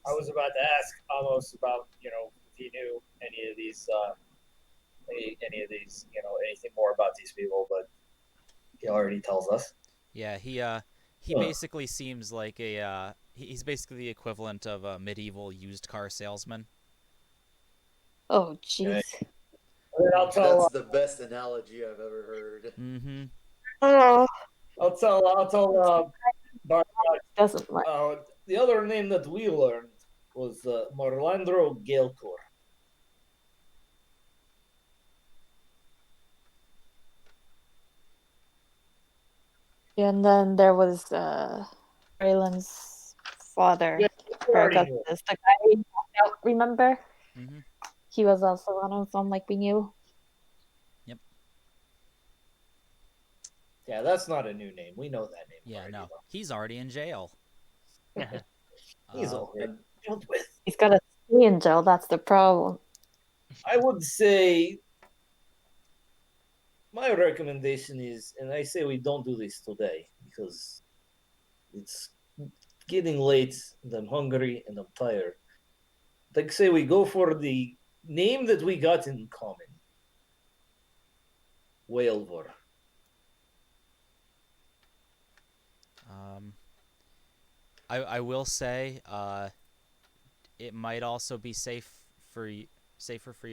I was about to ask almost about if he knew any of these, any of these, anything more about these people, but he already tells us. Yeah, he basically seems like he's basically the equivalent of a medieval used car salesman. Oh, jeez. Okay. And then I'll tell. That's the best analogy I've ever heard. Mm-hmm. Oh, I'll tell. doesn't like. The other name that we learned was Morlandro Gaelcor. And then there was Raylan's father, Yeah, we already knew. Augustus, the guy we knocked out, remember? Mm-hmm. He was also one of them, like we knew. Yeah, that's not a new name. We know that name. Yeah, already, no, though. he's already in jail. He's already dealt with. He's got a stay in jail, that's the problem. I would say my recommendation is, and I say we don't do this today because it's getting late and I'm hungry and I'm tired. Like say we go for the name that we got in common. Whalevor. I will say, it might also be safer for you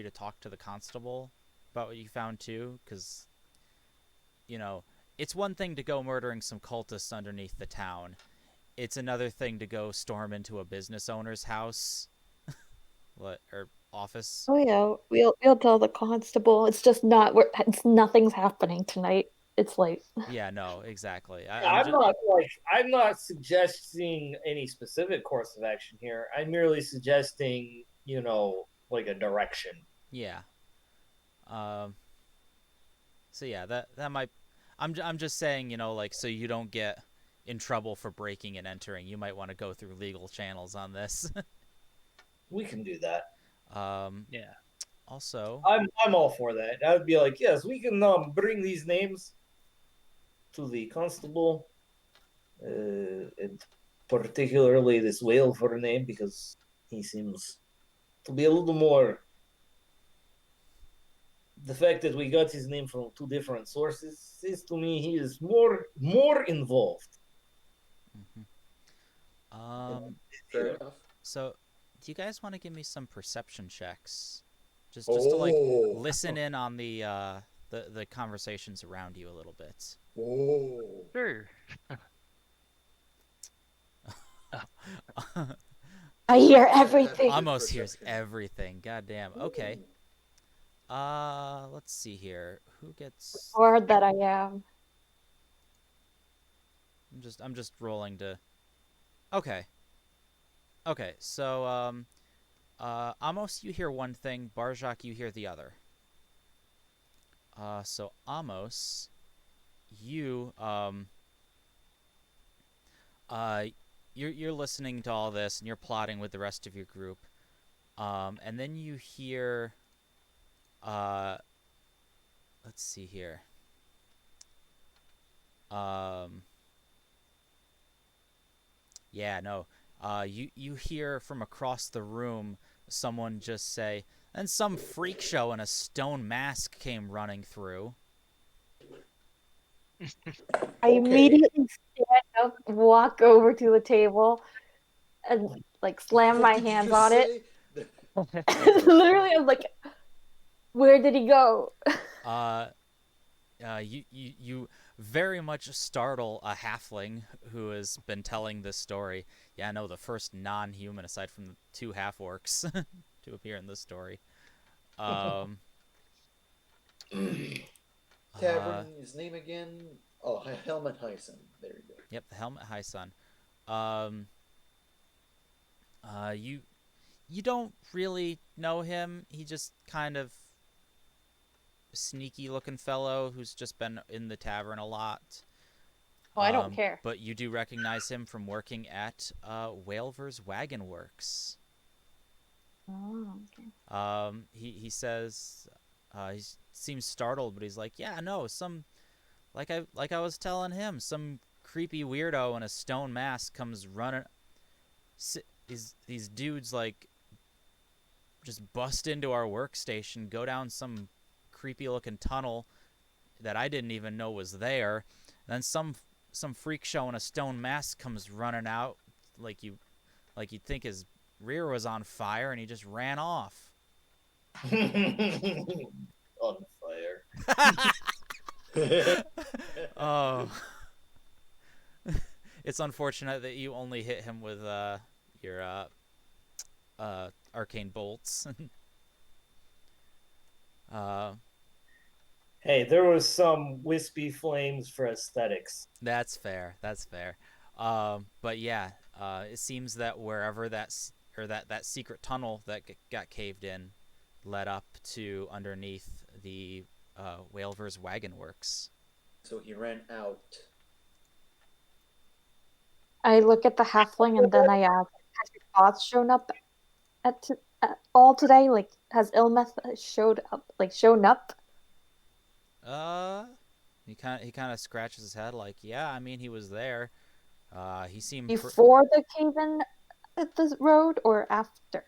to talk to the constable about what you found too, because it's one thing to go murdering some cultists underneath the town. It's another thing to go storm into a business owner's house, or office. Oh yeah, we'll tell the constable. It's just nothing's happening tonight. It's late. Yeah, no, exactly. I'm not suggesting any specific course of action here. I'm merely suggesting, like a direction. Yeah. So yeah, that might. I'm just saying, like, so you don't get in trouble for breaking and entering. You might want to go through legal channels on this. We can do that. Yeah. Also, I'm all for that. I would be like, yes, we can bring these names to the constable, and particularly this whale for a name because he seems to be a little more. The fact that we got his name from two different sources says to me he is more involved. mhm. Fair enough. So, do you guys want to give me some perception checks, just to like Oh, listen in on the conversations around you a little bit? oh. Sure. I hear I have everything. good Almost hears perception. everything. God damn. Okay. Ooh. Let's see here. Who gets? Or that I am. I'm just rolling to. Okay. Okay. So Amos, you hear one thing. Barjak, you hear the other. So Amos, you uh, you're listening to all this and you're plotting with the rest of your group. And then you hear uh, let's see here. Um, yeah, no. You hear from across the room someone just say, and some freak show in a stone mask came running through. I immediately stand up, walk over to the table, and like slam What my did you hands just on it. say? Literally, I'm like, where did he go? Uh, you very much startle a halfling who has been telling this story. Yeah, no, the first non-human aside from the two half-orcs to appear in this story. Um, uh, Tavern's name again? Oh, Helmet Hyson. There you go. yep, the Helmet High Sun. Um, you don't really know him. He just kind of sneaky looking fellow who's just been in the tavern a lot. Oh, I don't care. But you do recognize him from working at Whalver's Wagon Works. Oh, okay. He says he seems startled, but he's like, yeah, no, some like I was telling him, some creepy weirdo in a stone mask comes running. These dudes like just bust into our workstation, go down some creepy looking tunnel that I didn't even know was there. And then some freak show in a stone mask comes running out like you'd think his rear was on fire and he just ran off. On fire. Oh. It's unfortunate that you only hit him with your arcane bolts. uh Hey, there was some wispy flames for aesthetics. That's fair. That's fair. But yeah, it seems that wherever that secret tunnel that got caved in led up to underneath the Whalver's Wagon Works. So he ran out. I look at the halfling and then I ask, has your boss shown up at all today? Like, has Ilmeth showed up? Like, shown up? Uh, he kind of scratches his head like, yeah, I mean he was there. He seemed Before the cave-in at the road or after?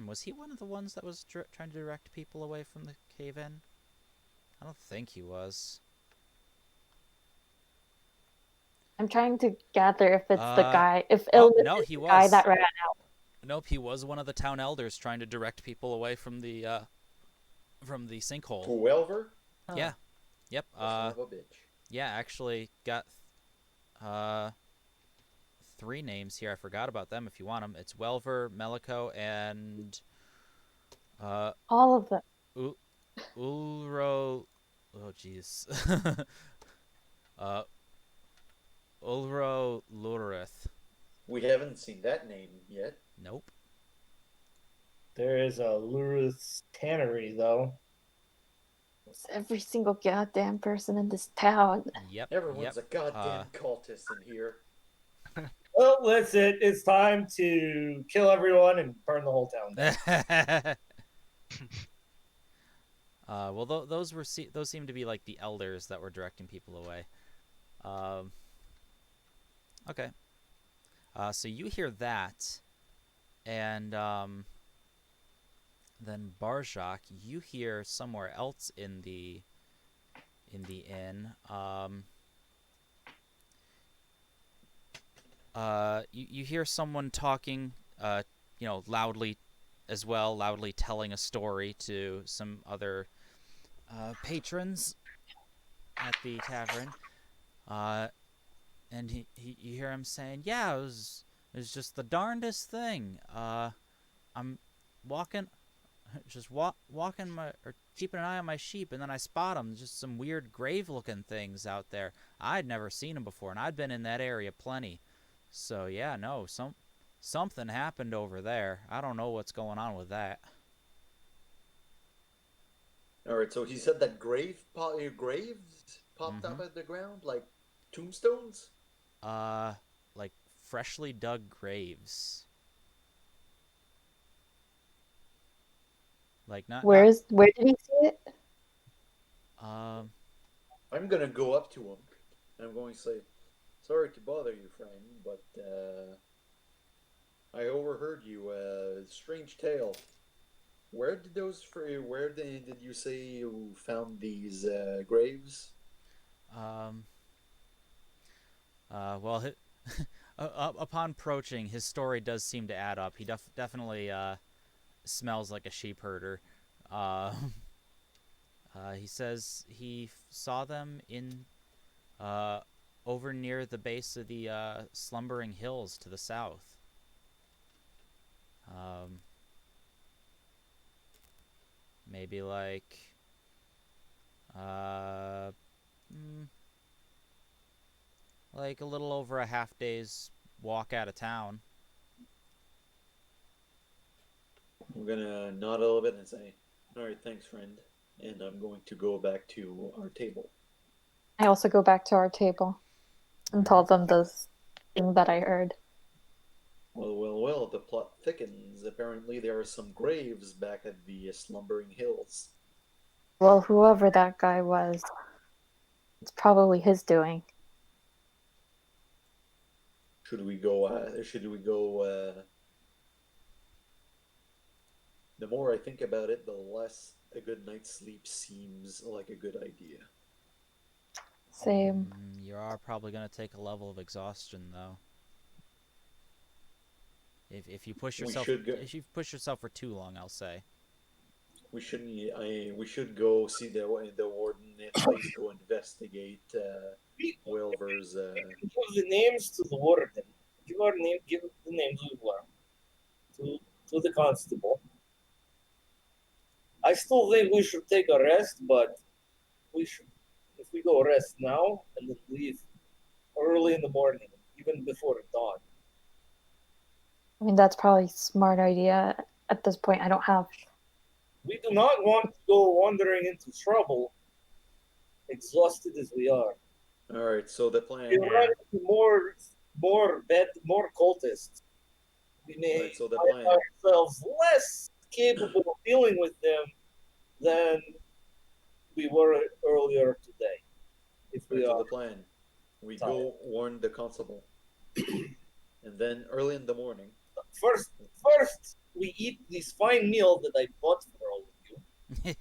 was he one of the ones that was trying to direct people away from the cave-in? I don't think he was. I'm trying to gather if it's the guy, if Oh Ilmeth no, is he the guy was. that ran. Nope, he was one of the town elders trying to direct people away from the sinkhole. To Welver? Huh. Yeah. Yep. Son of a bitch. Yeah, actually got uh 3 names here. I forgot about them if you want them. It's Welver, Melico, and All of them. Ulro. Oh jeez. uh Ulro Lurith. We haven't seen that name yet. Nope. There is a Lurith's tannery, though. It's every single goddamn person in this town. Yep. Everyone's Yep. a goddamn cultist in here. Well, that's it. It's time to kill everyone and burn the whole town down. Well, those seem to be like the elders that were directing people away. Okay. So you hear that, and then Barjak, you hear somewhere else in the inn. you hear someone talking, loudly as well, loudly telling a story to some other patrons at the tavern. Uh, and you hear him saying, "Yeah, it was just the darndest thing. I'm walking, just walking my or keeping an eye on my sheep, and then I spot them. Just some weird grave-looking things out there. I'd never seen them before, and I'd been in that area plenty. So yeah, no, something happened over there. I don't know what's going on with that. All right, so he said that graves popped Mm-hmm. up at the ground like tombstones. Uh, like freshly dug graves. Like not Where did he see it? um I'm gonna go up to him and I'm going to say, "Sorry to bother you, friend, but I overheard you. Strange tale. Did you say you found these graves?" um well, upon approaching, his story does seem to add up. He definitely smells like a sheep herder. Uh, he says he saw them in uh, over near the base of the slumbering hills to the south. Um, maybe uh, mm, like a little over a half day's walk out of town. I'm gonna nod a little bit and say, "All right, thanks, friend," and I'm going to go back to our table. I also go back to our table All and tell right. them this thing that I heard. Well, the plot thickens. Apparently, there are some graves back at the slumbering hills. Well, whoever that guy was, it's probably his doing. Should we go? Should we go? The more I think about it, the less a good night's sleep seems like a good idea. Same. You are probably gonna take a level of exhaustion though. If you push We yourself should go. if you push yourself for too long, I'll say. We shouldn't. We should go see the warden. At least go investigate Wilver's. Give the names to the warden. Give the names to to the constable. I still think we should take a rest, but we should if we go rest now and then leave early in the morning, even before dawn. I mean, that's probably a smart idea. At this point, I don't have. We do not want to go wandering into trouble, exhausted as we are. All right. So the We plan. run into more cultists. We All may right. So the find plan. ourselves less capable of dealing with them than we were earlier today. If All we right. So are the plan. We tired. go warn the constable, and then early in the morning. First, we eat this fine meal that I bought for all of you,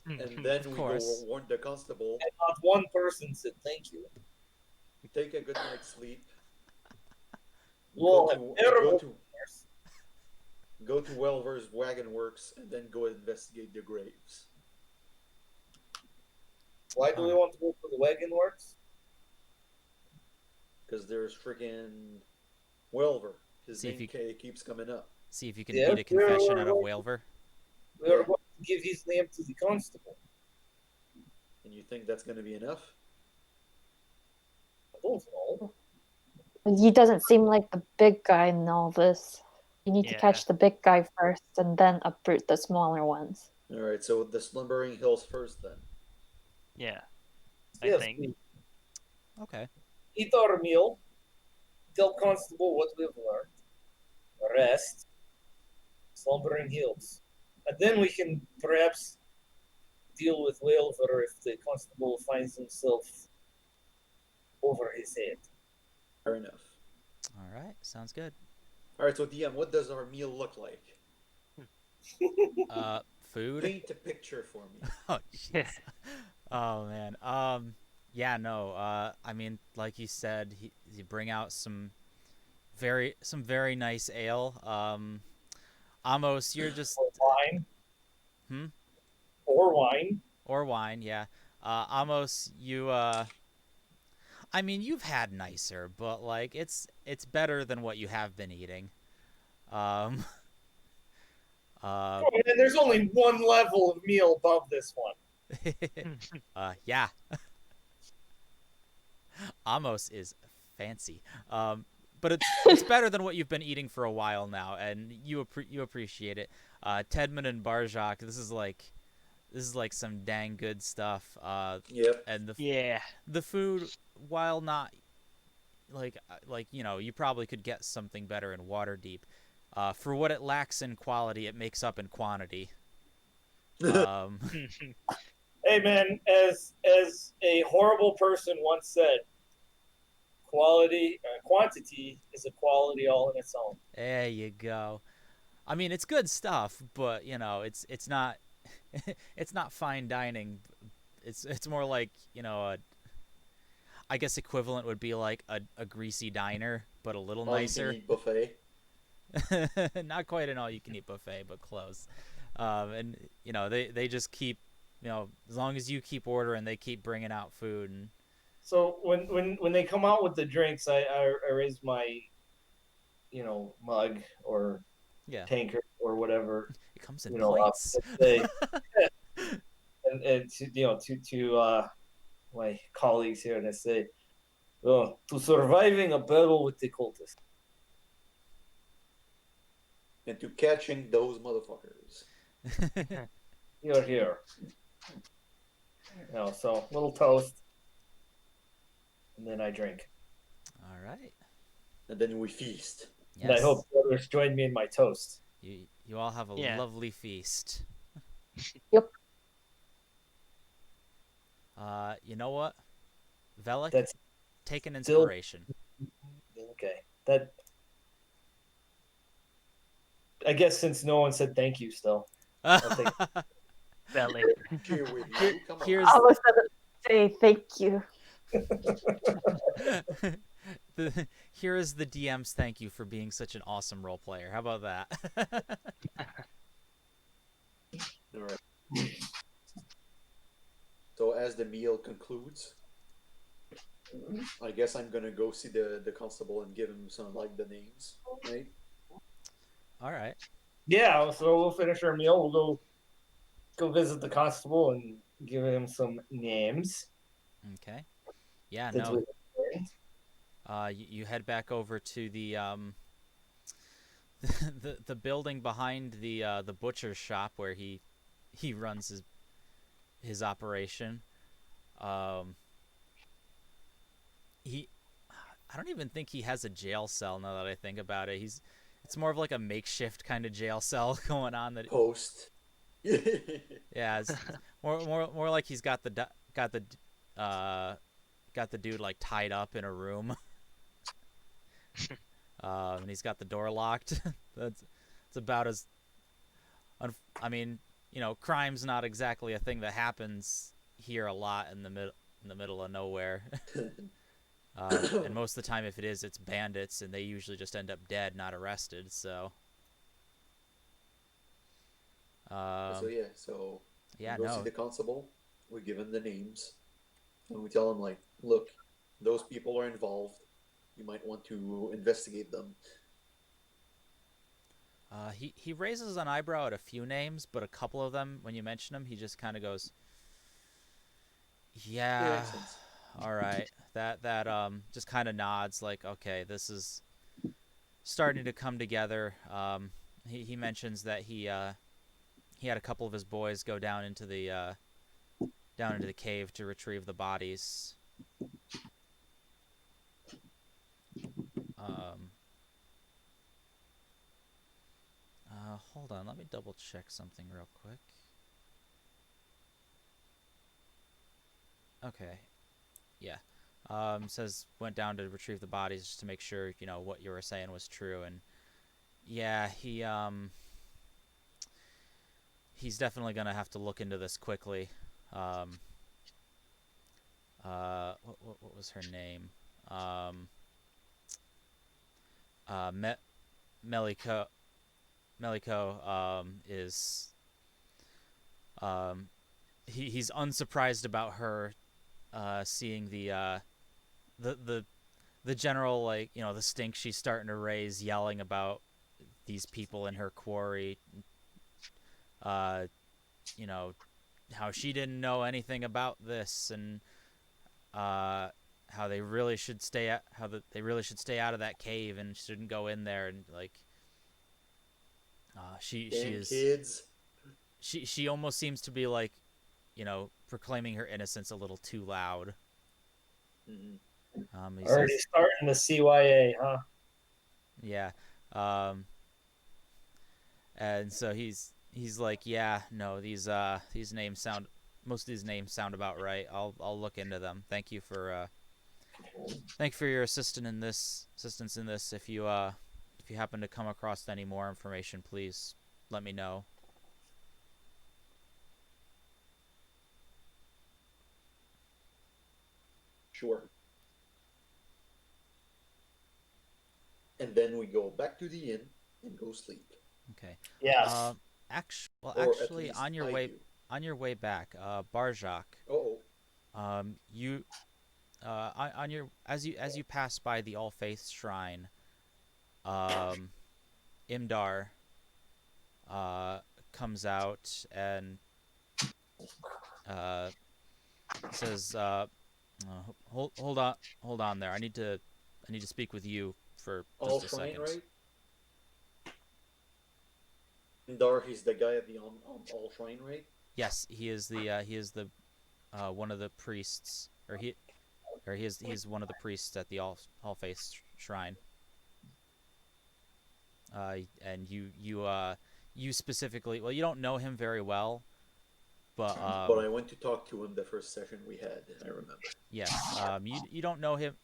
And then Of we go course. warn the constable. and not one person said thank you. Take a good night's sleep. You all have terrible Go to Welver's wagon works, and then go investigate the graves. Why do we want to go to the wagon works? Because there's freaking Welver. His See if name you keeps coming up. see if you can Yes, beat a confession out of Whalver. We are Yeah. going to give his name to the constable. And you think that's going to be enough? I don't know. He doesn't seem like the big guy in all this. You need to Yeah. catch the big guy first and then uproot the smaller ones. All right, so the slumbering hills first, then. Yeah. I Yes, think. we Okay. eat our meal, tell constable what we've learned, rest, slumbering hills. And then we can perhaps deal with Whalver if the constable finds himself over his head. Fair enough. All right. Sounds good. All right, so DM, what does our meal look like? Food. Paint a picture for me. Oh jeez. Oh man. Yeah. No. I mean, like you said, you bring out some some very nice ale. Amos, you're just Or wine. hmm Or wine. or wine, yeah. Amos, I mean, you've had nicer, but like it's better than what you have been eating. Um, uh, And there's only one level of meal above this one. yeah, Amos is fancy. But it's better than what you've been eating for a while now, and you appreciate it. Tedman and Barjak, this is like some dang good stuff. Yep. And Yeah. the food, while not like you probably could get something better in Waterdeep. For what it lacks in quality, it makes up in quantity. Um, Hey man, as a horrible person once said, quantity is a quality all in its own. there you go. I mean, it's good stuff, but it's not it's not fine dining. It's more like I guess equivalent would be like a greasy diner, but a little All you can nicer. eat buffet. Not quite an all you can eat buffet, but close. And they just keep as long as you keep ordering, they keep bringing out food. And So when they come out with the drinks, I raise my mug or yeah, tankard or whatever it comes in pints. and say, and to my colleagues here, and I say, oh, to surviving a battle with the cultists. And to catching those motherfuckers. You're here. So little toast, and then I drink. All right. And then we feast. And I Yes. hope the others join me in my toast. You all have a Yeah. lovely feast. Yep. You know what, Velik, That's take an still inspiration. okay. That I guess since no one said thank you, still. take Belly. Here with Here- you. Come on. here's All of a sudden, say thank you. here is the DM's thank you for being such an awesome role player. How about that? All right. So as the meal concludes, I guess I'm gonna go see the constable and give him some like the names, right? All right. Yeah, so we'll finish our meal. We'll go visit the constable and give him some names. Okay. Yeah. That No. we You head back over to the the building behind the butcher's shop where he runs his operation. Um, he I don't even think he has a jail cell now that I think about it. It's more of like a makeshift kind of jail cell going on that Post. yeah, it's more like he's got uh got the dude like tied up in a room. And he's got the door locked. That's about as I mean, crime's not exactly a thing that happens here a lot in the middle of nowhere. And most of the time, if it is, it's bandits, and they usually just end up dead, not arrested. So, So yeah, we go see no, the constable. We give him the names, and we tell him like, look, those people are involved. You might want to investigate them. he raises an eyebrow at a few names, but a couple of them, when you mention them, he just kind of goes, Yeah, "Yeah, makes sense. all right." That just kind of nods, like, "Okay, this is starting to come together." He mentions that he had a couple of his boys go down into the cave to retrieve the bodies. Um, Hold on, let me double check something real quick. Okay, yeah. Says went down to retrieve the bodies just to make sure what you were saying was true, and yeah, he's definitely gonna have to look into this quickly. What was her name? Me- Meliko Meliko is um, he's unsurprised about her seeing the the the general, like, the stink she's starting to raise, yelling about these people in her quarry, uh, you know, how she didn't know anything about this, and uh, how they really should stay at, they really should stay out of that cave and shouldn't go in there, and like she Damn is kids. she almost seems to be like, proclaiming her innocence a little too loud. Mm-hmm. He Already says, starting the CYA, huh? yeah, um, and so he's like, yeah, no, these names sound most of these names sound about right. I'll look into them. Thank you for your assistance in this. If you happen to come across any more information, please let me know. Sure. And then we go back to the inn and go sleep. Okay. Yes. Or at Actually, least I do. on your way back, Barjak, Oh, you on your as you pass by the All Faith shrine, um, Imdar uh comes out and uh says, hold on there. I need to speak with you for all just a shrine, second. right? Dar, he's the guy at the all shrine, right? Yes, he is the one of the priests, or he's one of the priests at the All Faith shrine. And you specifically, well, you don't know him very well, but But I went to talk to him the first session we had. I remember. yes, you don't know him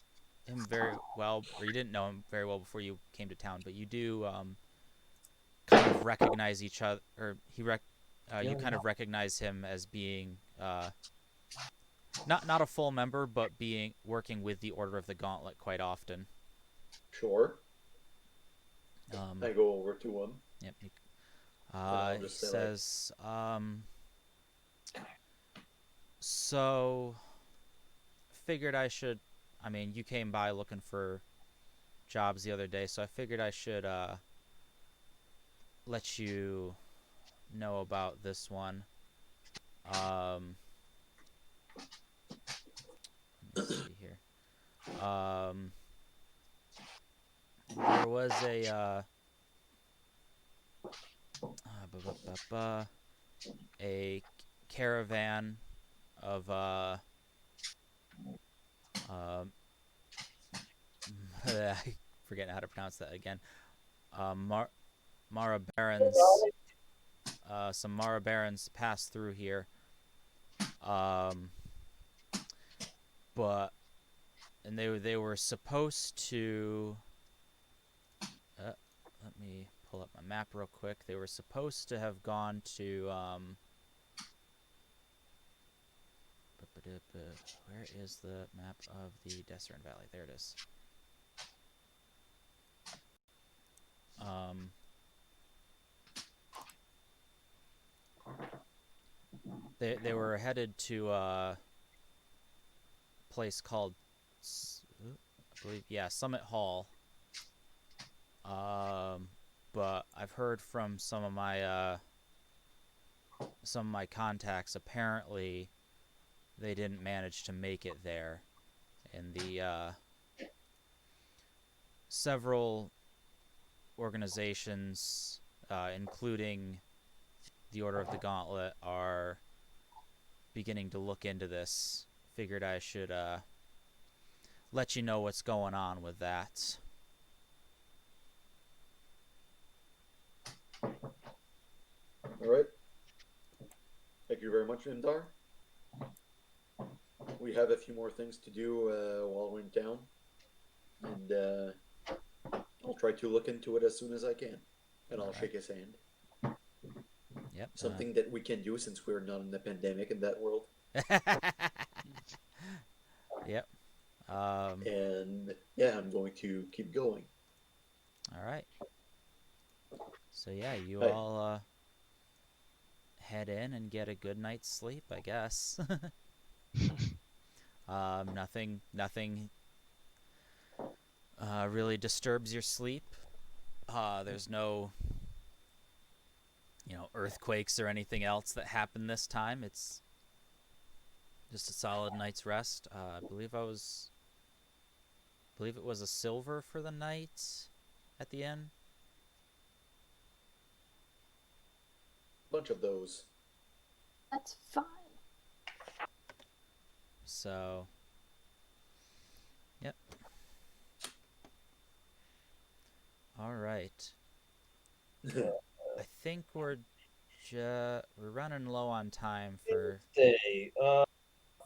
very well, or you didn't know him very well before you came to town, but you do kind of recognize each other, or you kind of recognize him as being not a full member, but being working with the Order of the Gauntlet quite often. Sure. Um, I go over to him yep. and I'll He just say like, says, so figured I should. I mean, you came by looking for jobs the other day, so I figured I should let you know about this one. Um, Let me see here. Um, there was a caravan of um I forget how to pronounce that again. Mar Marabarans, some Marabarans passed through here. Um, but and they were supposed to. Uh, Let me pull up my map real quick. They were supposed to have gone to where is the map of the Desert Valley? There it is. Um, they were headed to a place called, I believe, yeah, Summit Hall. Um, but I've heard from some of my contacts. Apparently, they didn't manage to make it there, and the several organizations, including the Order of the Gauntlet, are beginning to look into this. Figured I should let you know what's going on with that. all right, thank you very much, Indar. We have a few more things to do while we're in town, and I'll try to look into it as soon as I can, and I'll shake his hand. Yep. Something that we can do since we're not in the pandemic in that world. Yep. And yeah, I'm going to keep going. All right. So yeah, you Hey. all head in and get a good night's sleep, I guess. Nothing really disturbs your sleep. There's no, earthquakes or anything else that happened this time. It's just a solid night's rest. I believe it was a silver for the night at the inn. Bunch of those. That's fine. So, yep. All right. I think we're running low on time for. Day.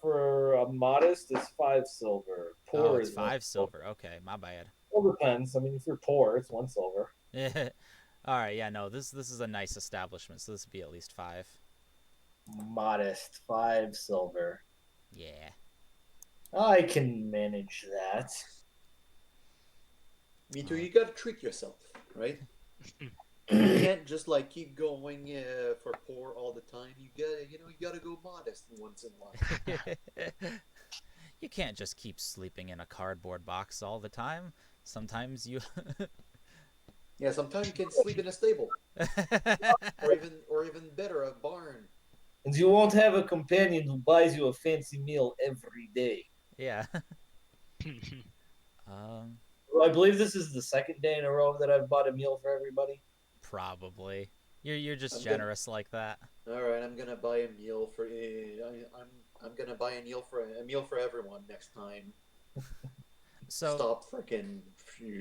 For a modest is 5 silver. Oh, Poor it's is 1 five silver. silver. Okay, my bad. Well, depends. I mean, if you're poor, it's 1 silver. All right, yeah, no, this is a nice establishment, so this would be at least 5. Modest 5 silver. Yeah. I can manage that. Me too. You gotta treat yourself, right? You can't just like keep going for poor all the time. You gotta go modest once in a while. You can't just keep sleeping in a cardboard box all the time. Sometimes you. Yeah, sometimes you can sleep in a stable, or even better, a barn. And you won't have a companion who buys you a fancy meal every day. Yeah. um, I believe this is the second day in a row that I've bought a meal for everybody. probably. You're just I'm gonna. generous like that. All right, I'm gonna buy a meal for. I'm gonna buy a meal for everyone next time. So Stop freaking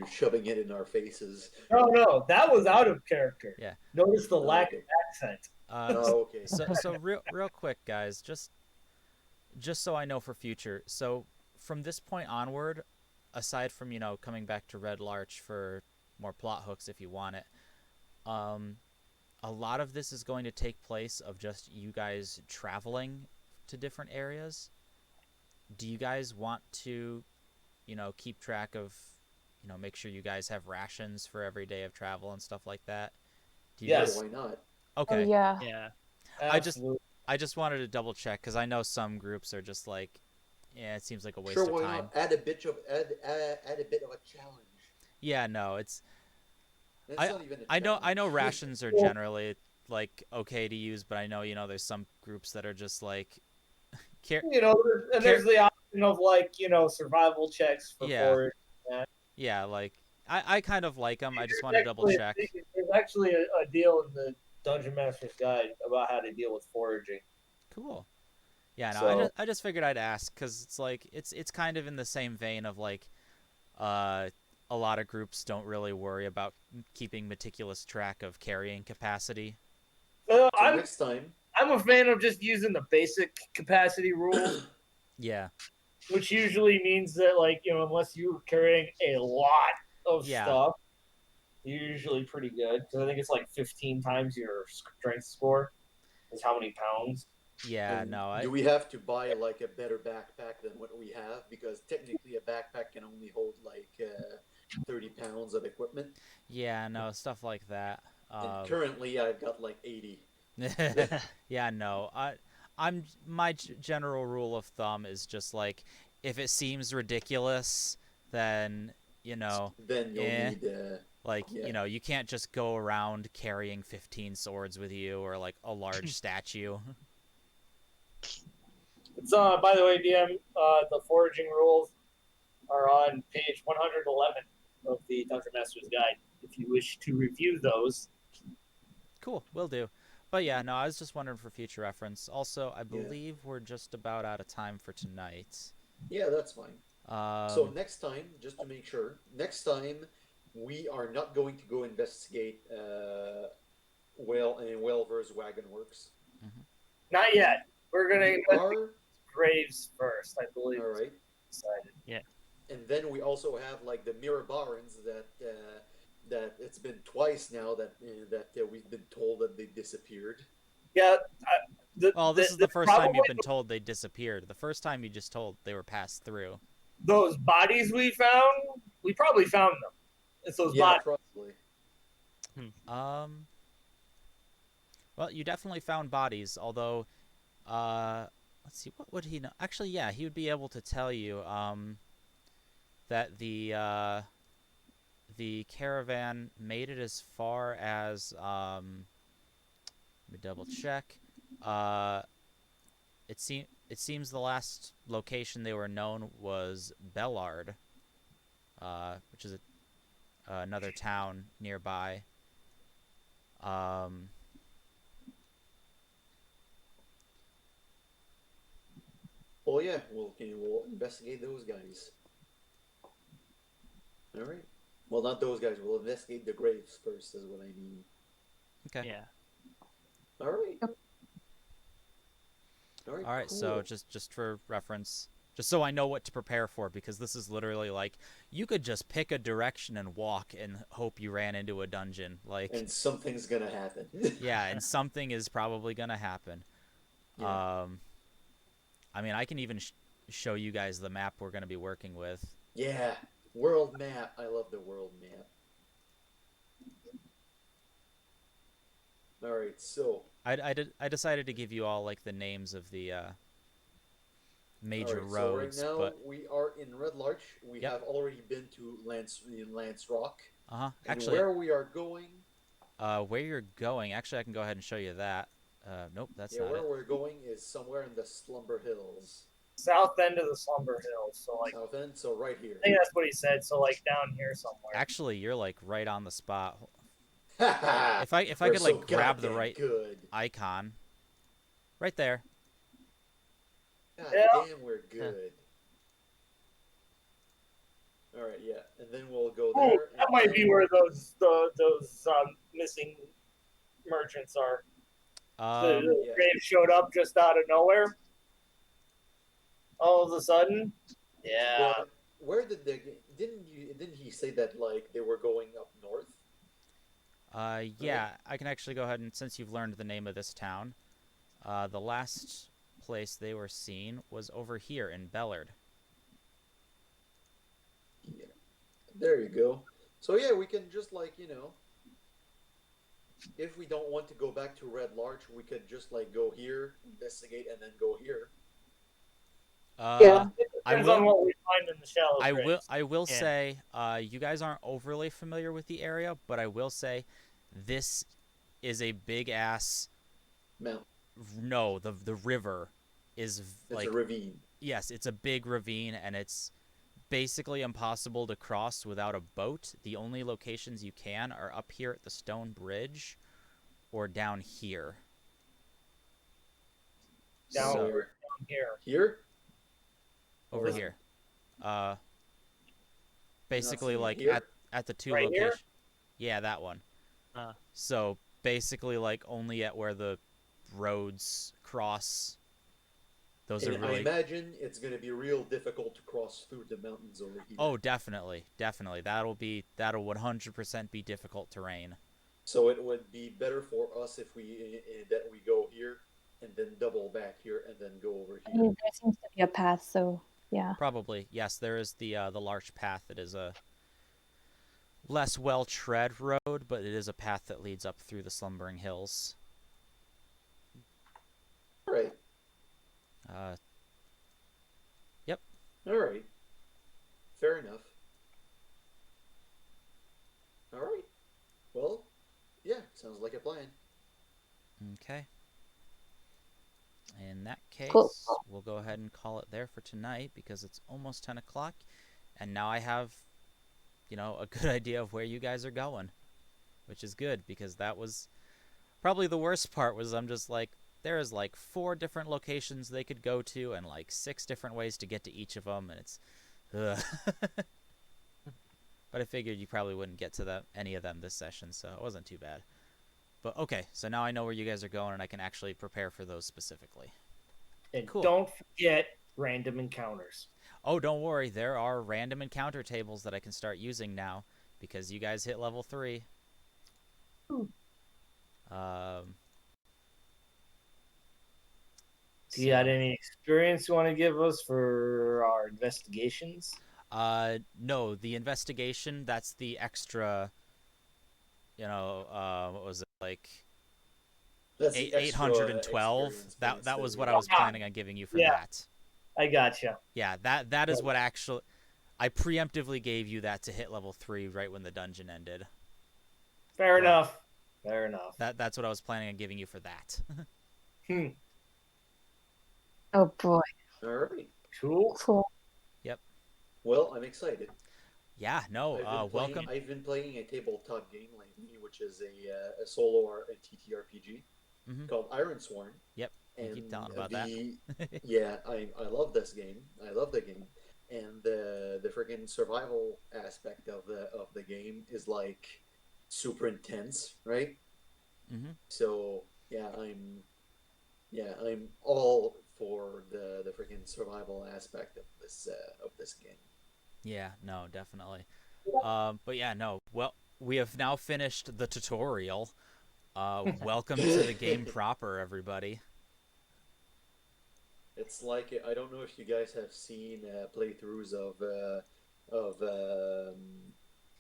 shoving it in our faces. No, that was out of character. yeah. Notice the lack Okay. of accent. Oh, okay. So real quick, guys, just so I know for future. So from this point onward, aside from coming back to Red Larch for more plot hooks if you want it, a lot of this is going to take place of just you guys traveling to different areas. Do you guys want to, keep track of, make sure you guys have rations for every day of travel and stuff like that? Do you Sure, Yes. why not? Oh Okay. yeah. Yeah. Absolutely. I just wanted to double check because I know some groups are just like, yeah, it seems like a waste Sure, of why time. not? Add a bit of a challenge. Yeah, no, it's It's I not even a I know challenge. rations are generally like okay to use, but I know there's some groups that are just like care And care there's the option of survival checks for yeah forage. yeah like I kind of like them. I just want to There's double check. actually a deal in the Dungeon Master's Guide about how to deal with foraging. Cool. Yeah, no, So I just figured I'd ask because it's like it's kind of in the same vein of like uh a lot of groups don't really worry about keeping meticulous track of carrying capacity. So I'm next time, I'm a fan of just using the basic capacity rules, Yeah. which usually means that unless you're carrying a lot of Yeah. stuff, you're usually pretty good because I think it's like 15 times your strength score is how many pounds. Yeah, and no, do we have to buy like a better backpack than what we have? Because technically, a backpack can only hold like 30 pounds of equipment. yeah, no, stuff like that. And currently, I've got like 80. Yeah, no. My general rule of thumb is just like if it seems ridiculous, then Then you'll eh. need. Like Yeah. you can't just go around carrying 15 swords with you or like a large statue. It's by the way, DM, the foraging rules are on page 111 of the Dungeon Master's Guide. If you wish to review those, Cool, will do. But yeah, no, I was just wondering for future reference. Also, I Yeah. believe we're just about out of time for tonight. Yeah, that's fine. So Um, next time, just to make sure, next time we are not going to go investigate Welver's Wagon Works. not yet. We're gonna We investigate are graves first, I believe. all right. Decided. And then we also have like the Mirabarans that it's been twice now that we've been told that they disappeared. Yeah. well, this is the first time probably you've been told they disappeared. The first time you just told they were passed through. those bodies we found. We probably found them. It's those Yeah, bodies. probably. Well, you definitely found bodies, although, let's see, what would he know? Actually, yeah, he would be able to tell you, that the caravan made it as far as, let me double check. Uh, it seems the last location they were known was Bellard, which is another town nearby. Um, Well, yeah, we'll investigate those guys. All right. Well, not those guys. We'll investigate the graves first, is what I mean. okay. Yeah. All right. Yep. All right. All right, so Cool. just for reference, just so I know what to prepare for, because this is literally like you could just pick a direction and walk and hope you ran into a dungeon. Like, And something's gonna happen. yeah, and something is probably gonna happen. Yeah. Um, I mean, I can even show you guys the map we're gonna be working with. Yeah. World map. I love the world map. All right. So. I decided to give you all like the names of the All major right. So right roads, now but we are in Red Larch. We yep, have already been to Lance Rock, and actually, where we are going. where you're going, actually, I can go ahead and show you that. Nope, that's Yeah, not where it. we're going is somewhere in the Slumber Hills, South end of the Slumber Hills. So like, south end. So right here. I think that's what he said. So like down here somewhere. Actually, you're like right on the spot. Ha If I We're could so like grab the goddamn right good. icon, right there. God Yeah. damn, we're good. All right, yeah, and then we'll go Oh, there. that And might then, be where those missing merchants are. The yeah, grave showed up just out of nowhere. All of a sudden. Yeah. but where did they? Didn't he say that like they were going up north? Right? Yeah, I can actually go ahead and since you've learned the name of this town, the last place they were seen was over here in Bellard. Yeah. There you go. So yeah, we can just like if we don't want to go back to Red Larch, we could just like go here, investigate, and then go here. Uh, Yeah. It I depends on will. what we find in the shallow I will. graves. I will Yeah. say, you guys aren't overly familiar with the area, but I will say, this is a big ass. Mount. No, the river is It's a like, ravine. yes, it's a big ravine, and it's basically impossible to cross without a boat. The only locations you can are up here at the stone bridge or down here. Down So Where? here. Here? over This- here. You're not Basically seeing it like here? at the two Right here? locations. Yeah, that one. Uh, So basically like only at where the roads cross. Those are And I really. imagine it's going to be real difficult to cross through the mountains over here. Oh, definitely. That'll 100% be difficult terrain. So it would be better for us if that we go here and then double back here and then go over I here. mean, there seems to be a path, so yeah. Probably. Yes, there is the large path that is a less well-tread road, but it is a path that leads up through the slumbering hills. All right. Uh, yep. All right. Fair enough. All right. Well, yeah, sounds like a plan. Okay. In that case, Cool. we'll go ahead and call it there for tonight because it's almost 10 o'clock, and now I have, a good idea of where you guys are going, which is good because that was probably the worst part was I'm just like, there's like 4 different locations they could go to and like 6 different ways to get to each of them, and it's, ugh. But I figured you probably wouldn't get to any of them this session, so it wasn't too bad. But okay, so now I know where you guys are going, and I can actually prepare for those specifically. And Cool. don't forget random encounters. Oh, don't worry, there are random encounter tables that I can start using now because you guys hit level 3. Ooh. Do you got any experience you want to give us for our investigations? No, the investigation, that's the extra, what was it, like That's the extra 812? experience That points that that was we what I get. was planning on giving you for Yeah. that. I gotcha. Yeah, that is what actually I preemptively gave you that to hit level 3 right when the dungeon ended. Fair Well, enough. Fair enough. That's what I was planning on giving you for that. Hmm. Oh boy. All right. Cool. Cool. Yep. Well, I'm excited. Yeah, no, welcome. I've been playing a tabletop game lately, which is a solo TTRPG Hmm. called Iron Sworn. Yep. You keep And telling about the that. yeah, I love this game. I love the game, and the freaking survival aspect of the game is like super intense, right? Hmm. So I'm all for the freaking survival aspect of this game. Yeah, no, definitely. But yeah, no. Well, we have now finished the tutorial. Welcome to the game proper, everybody. It's like I don't know if you guys have seen playthroughs of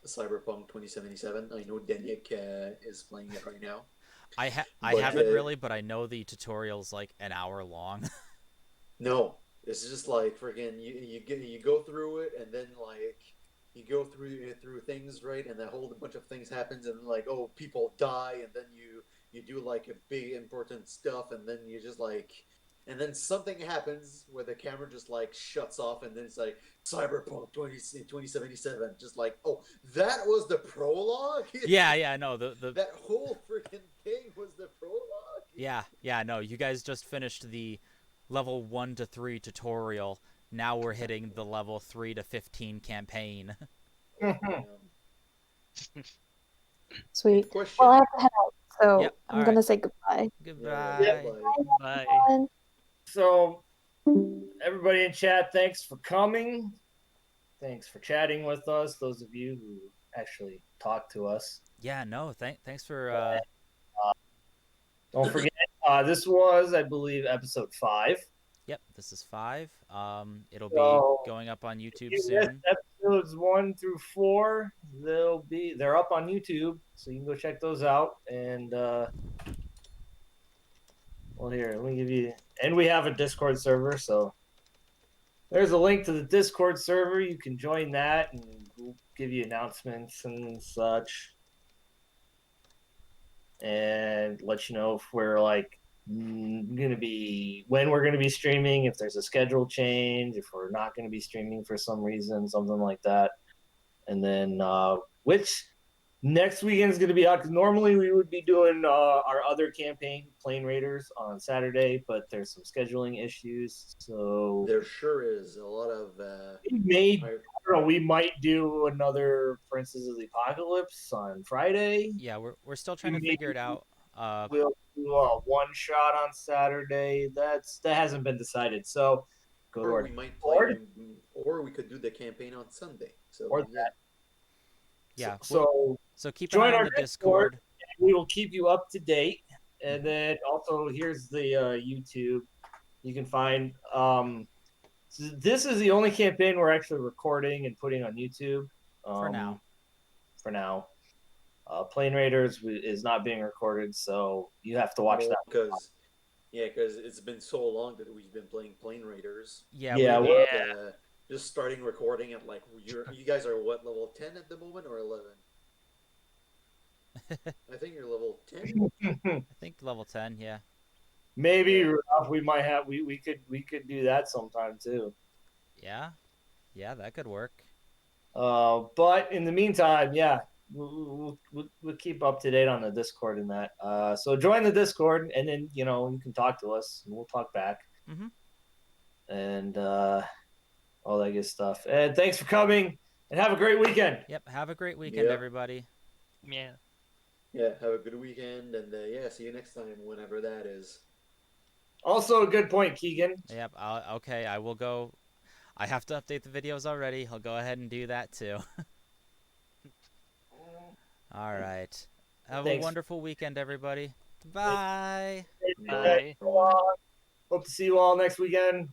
Cyberpunk 2077. I know Denik is playing it right now, I but haven't really, but I know the tutorial's like an hour long. no, it's just like freaking you go through it and then like you go through things, right, and a whole bunch of things happens and then like, oh, people die, and then you do like a big important stuff, and then you just like, and then something happens where the camera just like shuts off, and then it's like Cyberpunk 2077, just like, oh, that was the prologue. Yeah, no, the That whole freaking thing was the prologue. yeah, no. You guys just finished the level 1 to 3 tutorial. Now we're hitting the level 3 to 15 campaign. Yeah. Sweet. Good question. Well, I have to head out, so Yep. All I'm right. gonna say goodbye. Yeah, Yep. Goodbye. goodbye. Bye. Everyone. So, everybody in chat, thanks for coming. Thanks for chatting with us. Those of you who actually talked to us. Yeah, no. Thanks for Don't forget, this was, I believe, episode 5. Yep, this is 5. It'll be So, going up on if YouTube you missed soon. episodes 1 through 4, they're up on YouTube, so you can go check those out. And well, here, let me give you. And we have a Discord server, so there's a link to the Discord server. You can join that, and we'll give you announcements and such, and let you know if we're like gonna be when we're gonna be streaming, if there's a schedule change, if we're not gonna be streaming for some reason, something like that. And then which next weekend is gonna be out, because normally we would be doing our other campaign, Plane Raiders, on Saturday, but there's some scheduling issues, so There sure is a lot of. we may, I, I don't know, we might do another Princes of the Apocalypse on Friday. Yeah, we're still trying to figure it out. We'll do a one shot on Saturday. That hasn't been decided. So go to or our we might Discord or we could do the campaign on Sunday. So or yeah, Yeah. so So keep an eye join on our the Discord. Discord. And we will keep you up to date. And then also here's the YouTube. You can find so this is the only campaign we're actually recording and putting on YouTube For now. For now. Plane Raiders is not being recorded, so you have to watch that. because it's been so long that we've been playing Plane Raiders. Yeah, Yeah, we we're- Just starting recording at like you guys are what, level 10 at the moment, or 11? I think you're level 10. I think level 10, yeah. Maybe Yeah. we might have we could do that sometime too. Yeah. Yeah, that could work. But in the meantime, yeah, we'll keep up to date on the Discord and that. So join the Discord, and then you can talk to us, and we'll talk back, Mhm. and all that good stuff. And thanks for coming, and have a great weekend. Yep, have a great weekend, Yeah. everybody. Yeah. Yeah, have a good weekend, and yeah, see you next time, whenever that is. Also, a good point, Keegan. Yep, okay, I will go. I have to update the videos already. I'll go ahead and do that too. All right. Have Thanks. a wonderful weekend, everybody. Bye. Bye, Bye. everyone. Hope to see you all next weekend.